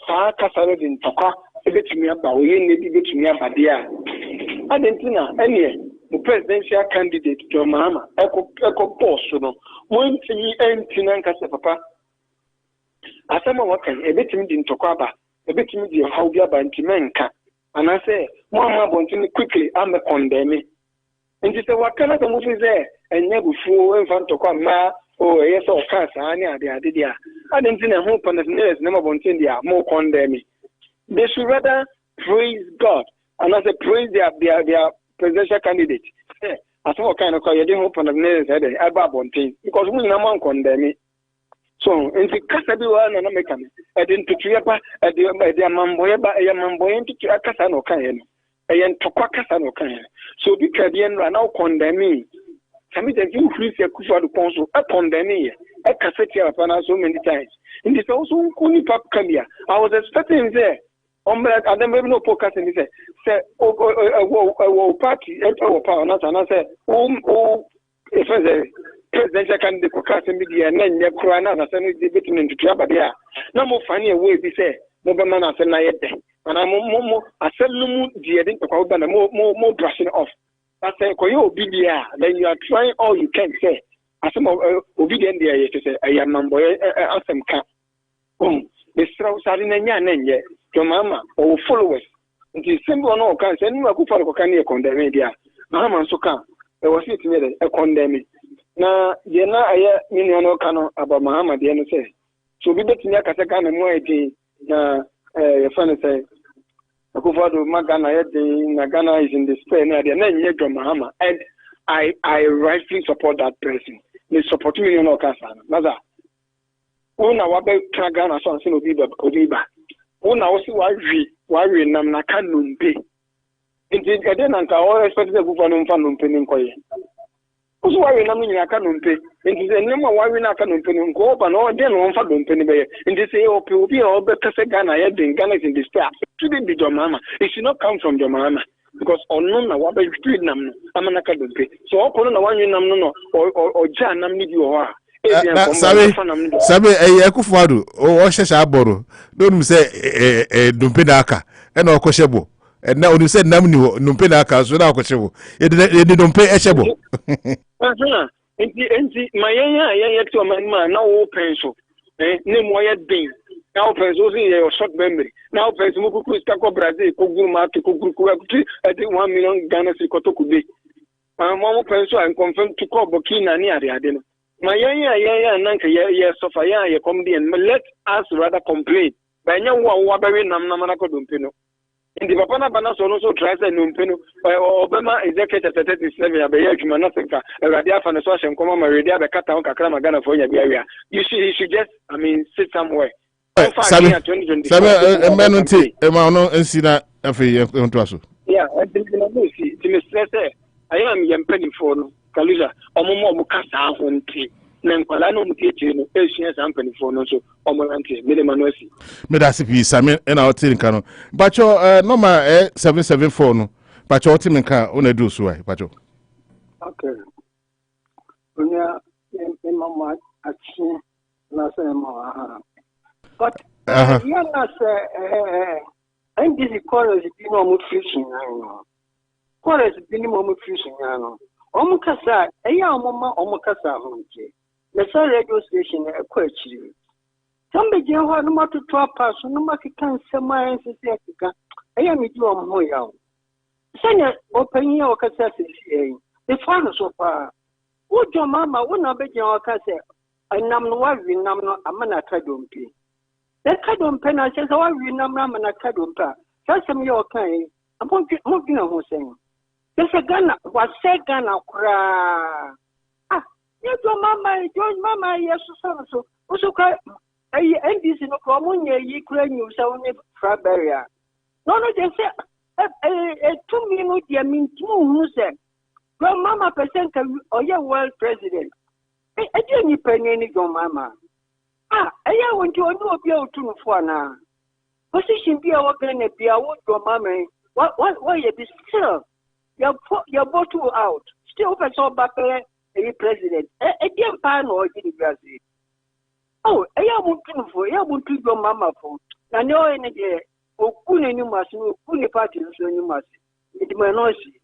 Far Castle in Toka, a bit to me about, we need to me about there. Argentina, any. The presidential candidate to Mahama, Echo Bosuo, one thing empty Nankasa Papa. Asamoa can a bit in Tokaba, a bit in the Hauga Bantimenka, and I say, Mama Bontin quickly, I'm a condemn. And she said, what kind of a movie there? And never fool in front of Ma, or yes, or Casania, the idea. I didn't see a hope on the nearest number Bontin, they are more condemning. They should rather praise God, and as they praise their presidential candidate. As what kind of call you didn't open the nails head about one thing because we no one condemn it. So in the Casa and American, I didn't put you up at the Mamboyaba, a Mamboy to a Casano Cayen, a Tokakasano Cayen. So the Canadian are now condemning. Some of the increase your Akufo-Addo council a condemning a cassette upon us so many times. In this also Kuni Pap Kambia. I was expecting there. I don't have no podcast and he said, party, power, and I said, if the presidential candidate for casting media and then you're crying out and sending the victim into trouble there. No more funny way, we say, no man has a night. And I'm more, I said, no more, dear, more brushing off. I say, then you are trying all you can say. I said, obedient, dear, you say, I am a boy, some cat. The straws are in a yan, your mama or followers. It is simple no can say no Akufo-Addo can condemn media. Mahama so can. There was it made a condemn. Na yena aya minyo kano about Mahama the say. So we bet nya kasa kan mo edi na your friend say Akufo-Addo magana yedi na Ghana is in despair na dia na nye John Mahama and I rightfully support that person. Me support me no kasa na za. Una wabe Ghana so say obiba. Una also worry nam na kanumpe. Indeed, I didn't expect the government from Penninkoy. Also, worry nam na kanumpe. Indeed, the number worry na kanumpe go up and all then one for Penny. In this say, oh, P.O.P. or better say Ghana, Ghana is in despair. It shouldn't be your mama. It should not come from your mama. Because unknown na wabe street nam amana kanumpe. So, all na one nam no or Jan nam need you. Sabe Akufo-Addo o shesha aboro don't say dumpe na aka na okoshebo na onu say nam ni dumpe na aka so na okoshebo e dumpe eshebo enti mayanya to man na wo penso ne mo ya din na wo penso so ye short memory na wo penso mo kuku sta ko Brazil ko guru ma ko guru ko akuti e 1 million Ghana cedi ko to kube mo penso and confirm to ko Burkina ni ade no. My nanka ye suffer ye come and let us rather complain. By no one wabery namako dumpino. In the Papana Banason also tries a numpino Obama executive 37 Abayakimanathika, a radia fan association, come Maria, the Kata Kakrama Ghana for your area. You should just, sit somewhere. Sabe, Menunti, Emano, and Sina, Afri, yeah, I think I am young penny for Kaluza, Omo Mukasa, Hunti, Nankolano Mukino, Asian Company for no so, Omolanti, Midamanosi. Medasipi, Samin, and our Tinkano. But your number 774, no, but your Timinka, on a do so, Pacho. Okay. When you are in Mamma, I see Nasa. But, I'm busy calling the Dino Fishing. Chorus minimum fusion. Omukasa, a young mama, Omukasa, the Sir radio station, a question. Some begin one more to 12 person, no matter can some minds is Africa. I am with you on Moya. Sanya open your cassette. The father so far. Would your mamma would not be your cassette? I nam no wa wi nam no amana kadompi. The kadompe na says wa wi nam na amana kadompa. Just some your kind. I'm going to say. There's a gun was said Ghana cry. Ah, yes, your mamma, yes, so. Also, I end this in a common year, ye claim you sound a barrier. No, just say a 2 minute, I mean, 2 who said, your mamma percent or your world president. I didn't penny any your mamma. Ah, I want to know be able to for now. Position be a working a beer, what your mamma, why you be still? Your bottle out. Still, I saw back a president. A dear pan or did you? Oh, I want to your mamma for. I know any day. Oh, Kuni, you must know Kuni party, so you must. It may not see.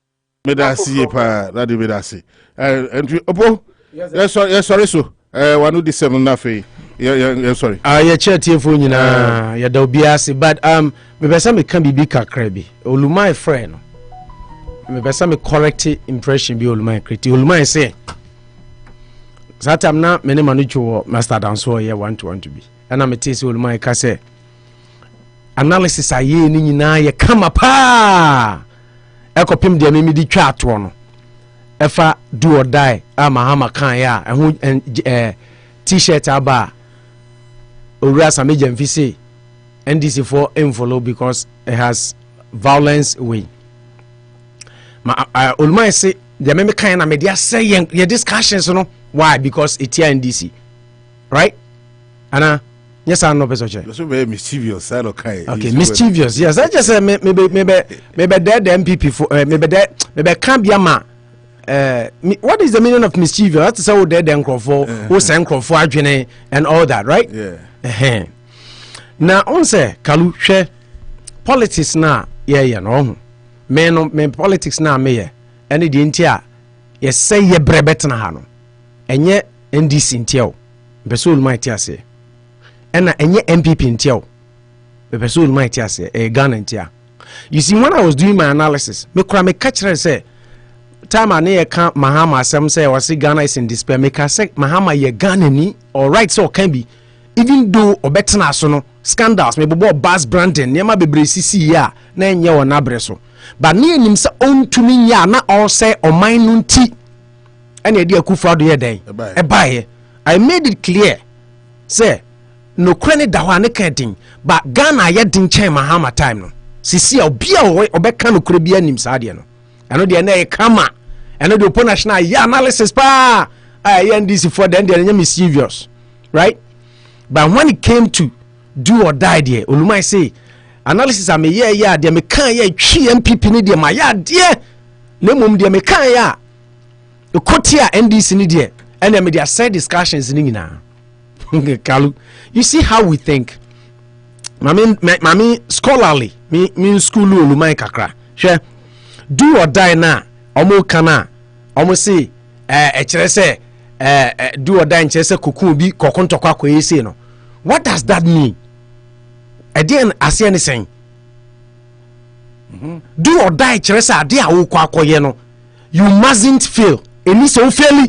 Medasi, that is Medasi. And Opo, yes, sorry, so. One of the 7 nafe. Yeah, sorry. Yeah, chat here for you now. Yeah, there'll be asi, but maybe some can be big Kyebi. Olumai friend. Maybe some correct impression be Olumai criti. Olumai say. Satam na many manucho master dance so yeah 1 to be. And I'm a taste Olumai ka say. Analysis aye ni nyina ye kama pa. Ekopim de me di twa ato no. Efa do or die Mahama kan ya t-shirt aba owura sameje mfise NDC for envelope because it has violence way Olumai say the me kan na media say your discussions no why because it here NDC right ana yes I know person che so very mischievous I don't kai okay mischievous yes I just say maybe dead MPP for maybe can be ama what is the meaning of mischievous? That's how dead and for who send for adwene and all that, right? Yeah. Now on say Kalu share politics na yeah no men politics na me any the intia yes say ye brebet na ha no enye NDC intia beso Olumai ase ena enye MPP intia beso Olumai ase Ghana intia. You see, when I was doing my analysis me kura me catch say time I can't Mahama some say was Ghana is in despair. Make I say Mahama ye Ghana ni all right so can be even though or better na so no scandals maybe bo Bass Brandon near be CC ya na enye won abreso but near nim say on to me ya na all say o mine nti and ye Akufo-Addo ye den e buy I made it clear say no credit da wa ne kedin but Ghana ye din chen Mahama time no CC obi a obeka no kure bia nim sa de no ano de na e kama ano de opo national ya analysis pa NDC for then they are mischievous right but when it came to do or die there Olumai say analysis am yeah de me kan ya twi MPP ni de ma ya de na mum de me kan ya ekotia NDC ni de and me their side discussions ni nyina Kalu you see how we think mami scholarly me school Olumai kakra hwe do or die na omo kana omo say kire say do or die kire say kokun bi kokontokwa akoyese no what does that mean again ase any saying do or die kire say ade a wo kwa akoye no you mustn't fail eni so fail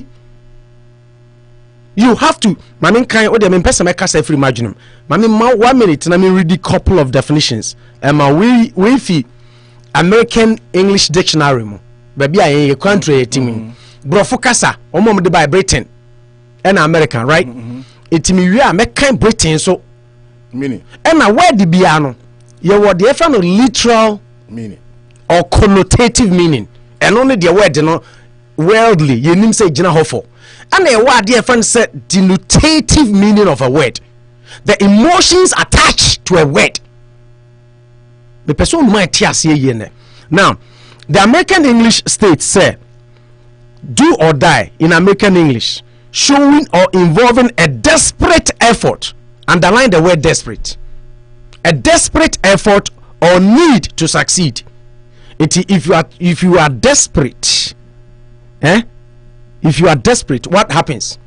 you have to mami kan o de me person make say free marginum mami 1 minute na me read a couple of definitions we fi American English Dictionary mo baby a country team brofo kasa omo de by Britain and American right etimi wi a mekan Britain so meaning and a word bia no ye word the fa no literal meaning or connotative meaning and only the word no worldly ye nim say gina hofo and a word the fa say denotative meaning of a word the emotions attached to a word. The person might tear now the American English states say do or die in American English showing or involving a desperate effort, underline the word desperate, a desperate effort or need to succeed. If you are desperate, if you are desperate, what happens?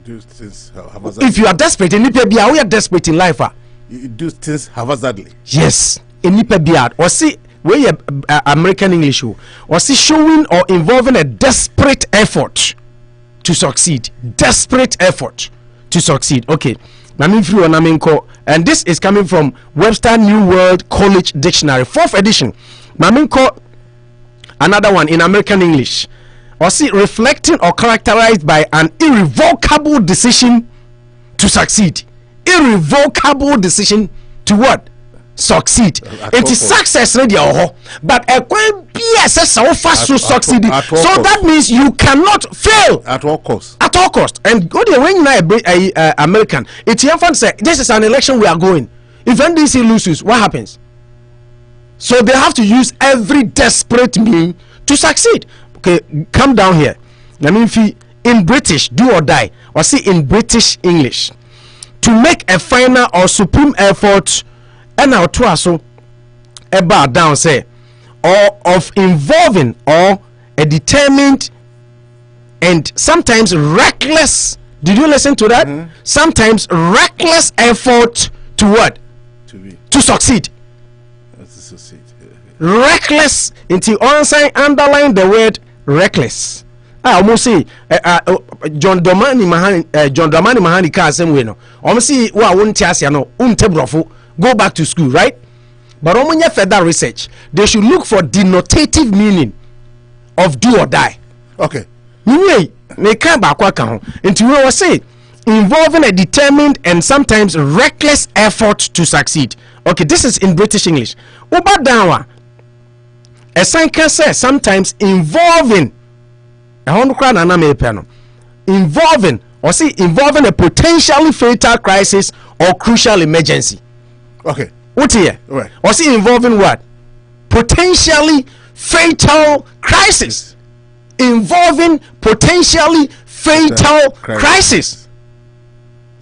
If you are desperate, we are desperate in life. You do things haphazardly. Yes. Enipa biad or see we American English was showing or involving a desperate effort to succeed. Desperate effort to succeed. Okay. And this is coming from Webster New World College Dictionary, 4th edition. Maminko, another one in American English. Or see, reflecting or characterized by an irrevocable decision to succeed. Irrevocable decision to what? Succeed. It is success ready, but a so fast to succeed. So that means you cannot fail at all costs. At all costs. And go there when you American. It's your fun say this is an election we are going. If NDC loses, what happens? So they have to use every desperate means to succeed. Okay, come down here. I mean, in British, do or die, or see in British English, to make a final or supreme effort, and now to so about down say, or of involving or a determined and sometimes reckless. Did you listen to that? Sometimes reckless effort to what? To succeed. Reckless. Until underline the word reckless. I almost say John Dramani Mahani car same way no. Almost see wa won't ask no untebrofo go back to school, right? But when you further research, they should look for denotative meaning of do or die. Okay. They can't back until we will say involving a determined and sometimes reckless effort to succeed. Okay, this is in British English. Ubadawa. A sign can say sometimes involving involving or see involving a potentially fatal crisis or crucial emergency. Okay. What here? Right. Or see involving what? Potentially fatal crisis. Involving potentially fatal crisis.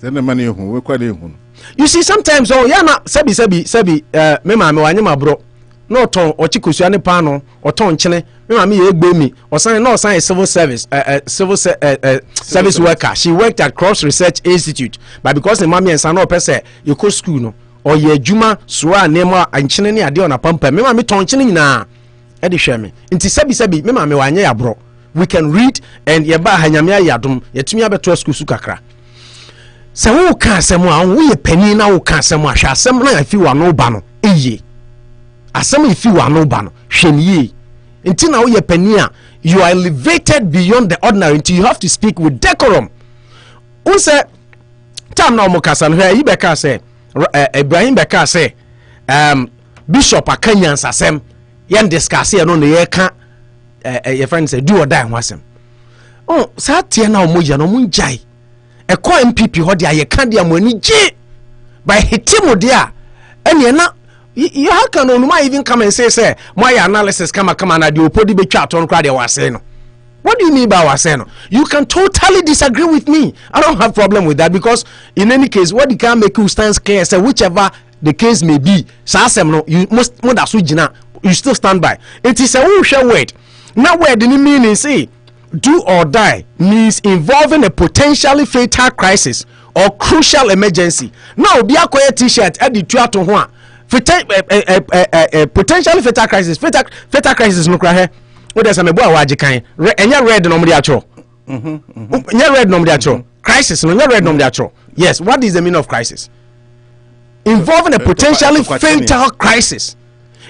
Then the money we quite you see sometimes sebi me ma me wanye ma bro no ton ochikusu ane pano or ton chene me ma me egbe mi or sign civil service service worker. She worked at Cross Research Institute, but because the mommy and son no person you go school no or ye juma soa nema anchene ni ade ona pampa me ma me ton chene nyina e de hwe me nti sebi me ma me wanye ya bro we can read and ye ba hanyame ayadom yetumi abeto school su kakra. Se wo ka asem a wo ye pani na wo ka asem a hwe asem na afi wa no ba no eye asem afi wa no ba no hwe ni nti na wo ye pani a you are elevated beyond the ordinary until you have to speak with decorum. Who say time na mo kasa no hwe yi be ka say Ibrahim be ka say Bishop Akanyansa asem yen discuss ye no na ye ka your friend say do or die ho asem. Oh sa tie na mo ya no mo njai a co MPP ho dia ye ka dia mo ani je by hitimo dia ene na you how can no even come and say my analysis come na the opodi be twa ton kra dia wase no. What do you mean by wase no? You can totally disagree with me. I don't have problem with that because in any case what you can make you stand clear say whichever the case may be sasem no you must you still stand by. It is a whole word. Now where the meaning say do or die means involving a potentially fatal crisis or crucial emergency. Now be a t-shirt at the to ho potentially fatal crisis no kra he what there's a boy waji kan enya red no mde atro enya red no mde atro crisis no enya red no mde atro. Yes, what is the meaning of crisis? Involving a potentially fatal crisis.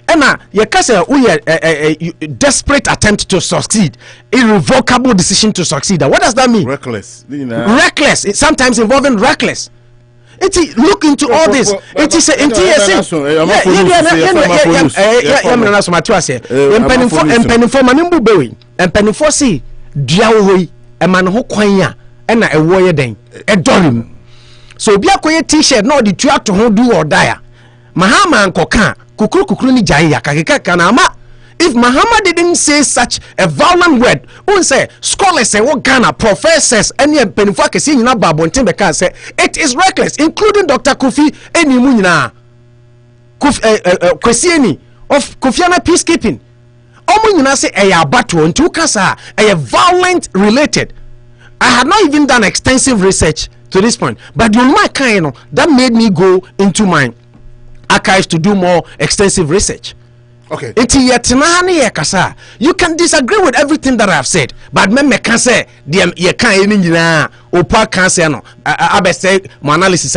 And you can say a desperate attempt to succeed, irrevocable decision to succeed. What does that mean? Reckless. Reckless. It's sometimes involving reckless. Look into all this. It is so be a t-shirt no the try to do or die. Mahama and Kokan kukuru ni jaya kakeka ama. If Mahama didn't say such a violent word, who say scholars say what Ghana professors any penifo kesi nyina babo ntembe kan say it is reckless, including Dr. Kofi Enimu nyina Kwesi Eni of Kofiana peacekeeping. Omo nyina say eya battle nti ukasa eya violent related. I had not even done extensive research to this point, but you my kind that made me go into my archives to do more extensive research. Okay. You can disagree with everything that I have said, but me can say you can't even opa can say no. I say my analysis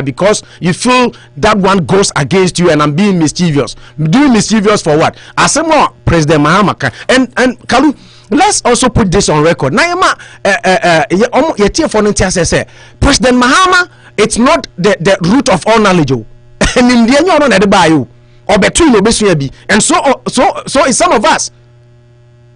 because you feel that one goes against you and I'm being mischievous. Doing mischievous for what? Asamoa President Mahama and Kalu. Let's also put this on record. Now, President Mahama, it's not the root of all knowledge. And in the end, or between and so is some of us.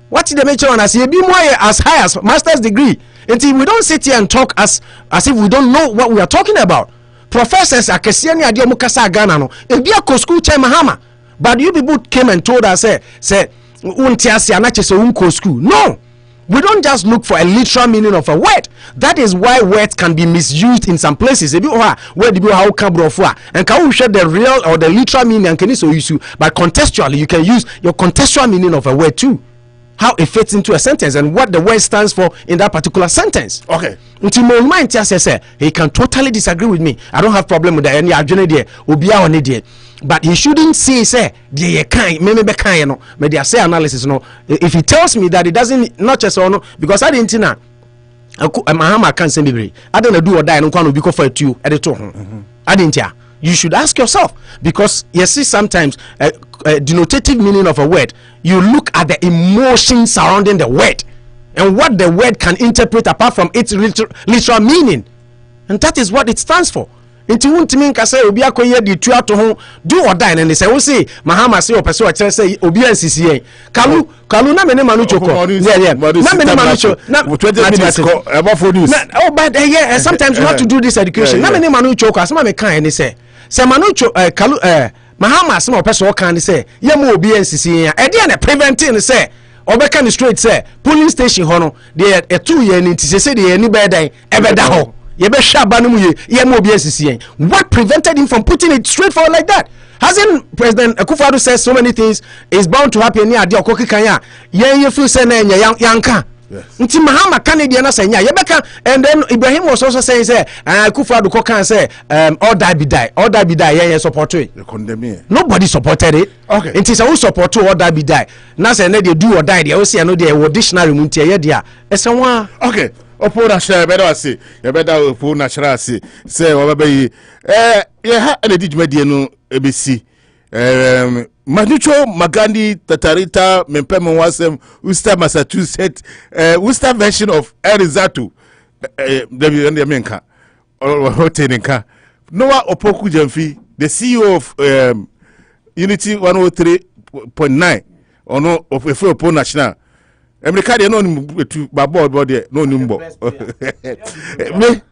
What did they mention on us? Be more as high as master's degree. Until we don't sit here and talk as if we don't know what we are talking about. Professors are Kesiani Adio Mukasa Ghana no. It be a school time Mahama. But you people came and told us say no, we don't just look for a literal meaning of a word. That is why words can be misused in some places. And can share the real or the literal meaning and can use, but contextually you can use your contextual meaning of a word too. How it fits into a sentence and what the word stands for in that particular sentence. Okay. Until my mind says he can totally disagree with me. I don't have problem with that. Any agenda there, but he shouldn't say the kind maybe kind no. Maybe I say analysis no. If he tells me that it doesn't not just or no because I didn't know. Mahama can't say me. I don't do or die. No can be for you. I didn't hear. You should ask yourself because you see sometimes denotative meaning of a word. You look at the emotion surrounding the word and what the word can interpret apart from its literal meaning, and that is what it stands for. Into won't mean ka say obi akoye di tu ato ho do or die and they say we say Mahama say o person o say obi ansisi kalu na me ne manu choko na me ne manu choko na 20 minutes about for news but yeah sometimes you have to do this education na me ne manu choko asema me kan ni say manu kalu Mahama asema o person o kan ni say ye mo obi ansisi e dey na preventing say obeka ni straight say polling station ho no dey e 2 year ni say dey ni be dan e be da ho. What prevented him from putting it straightforward like that? Hasn't President Akufo-Addo said so many things is bound to happen near the Okoki Kanya? You feel say yanka. Nti Mahama Canadian say yebeka, and then Ibrahim was also saying say Akufo-Addo can say all die be die support it. Nobody supported it. Okay. It is who support all die be die. Now say they do or die. They also say no they dictionary muntia dia. Okay. Opo na share better say you better opo na share say obabe ha ene dijumedie no ebesi Manucho Magandi Tatarita Mempemo Wasem Worcester Massachusetts Worcester version of Arizato the Menka or Hotenka Noah Opoku Jamfi the CEO of Unity 103.9 or no of a full national America they no to board there no number. Me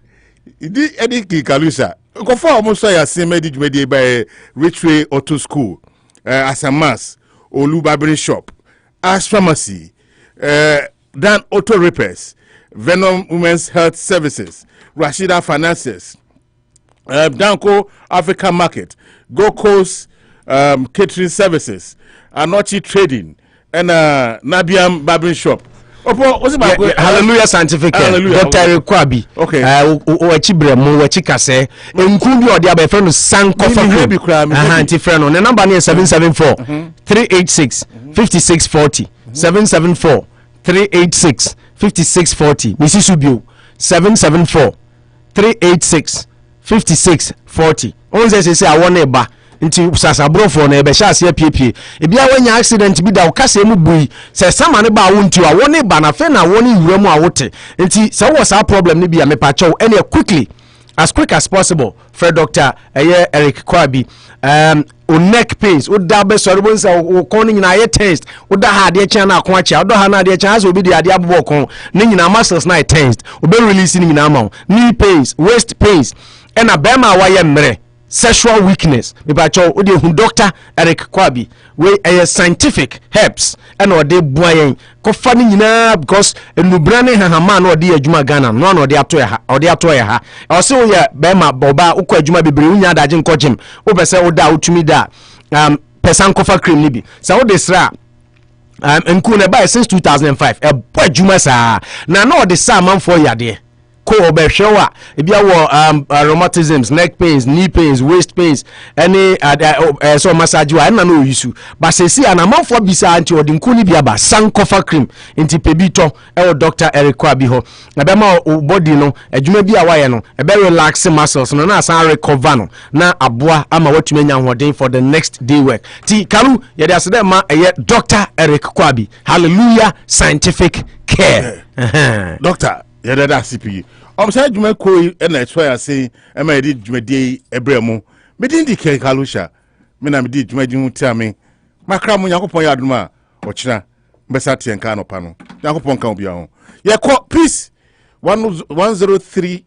di edi ki kalusa. Go for almost say same media by Richway Auto School, Asamas, Olu Barbering Shop, Ash Pharmacy, Dan Auto Repairs, Venom Women's Health Services, Rashida Finances, Danko Africa Market, Go Coast Catering Services, Anochi Trading, and Nabiam Barbering Shop. What's about Hallelujah Scientific Dr. Kyebi. Okay. Ochibre mo wachikase nkunbi odi aba friend Sanko anti friend on the number is 774 386 5640 774 386 5640 Mrs. Subio 774 386 5640 once say I want eba nti sasabro for na ebe sha se piepie e bia wanya accident bi da o kase mu bui se sama ne ba wo nti a woni ba na fe na woni wura mu a wote nti se wo sa problem ne bia me pa chew any quickly as quick as possible for Dr. Eric Kyebi o neck pains o da be sori bo nsa o kon ni nyina ye tensed o da ha de chia na akon achia o do ha na de chia so obi de ade abbo kon ni nyina muscles na tensed o be release ni nyina ma knee pains waist pains and a bema wa ye mre sexual weakness me ba cho o de hu Dr. Eric Kyebi we scientific herbs and o de boyen ko fa ni nyina because enubra ne hahama na o de adwuma Ghana no na o de ato ya ha o se o ye bema boba ukọ adwuma bebre unya daje nkọjem o be se o da otumi da pesan kofa cream ni bi se o de sra nku na buy since 2005 e bo adwuma sa na o de sa man for yade ko obehwewa ebi awo rheumatisms, neck pains, knee pains, waist pains, any so massage wa na no yisu ba sesi anamafo bisa anti odinku ni bia ba sankofa cream inti pebito e Dr. Eric Kwabi ho ebe ma body no adwuma bi awaye no ebe relax muscles no na asan recover no na aboa ama watumi nya hoden for the next day work ti kalu ye dey asede ma Dr. Eric Kwabi. Hallelujah scientific care. Doctor ye dey da CP say adwuma ko na expire say e ma ye dwuma dey ebremu me din di ke kalusha me na me di dwuma hu ti ame makra mu yakopon ya aduma ochina mbesa tie nka no pa no yakopon kan obi ho ye ko peace 103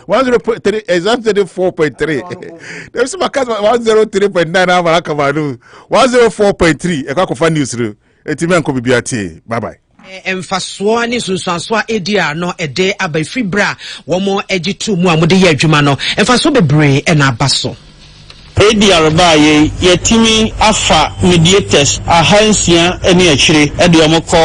103 exactly 4.3 there's my case 103.9 na kamadu 104.3 e kwa news ro etimi anko bibia tie bye bye emfasoa ni sunsansoa edia no ede abafri bra wo mo egitu mu amode ye adwuma no emfaso bebre e na abaso ADR ba ye timi afa mediators ahansia ene akire e de omko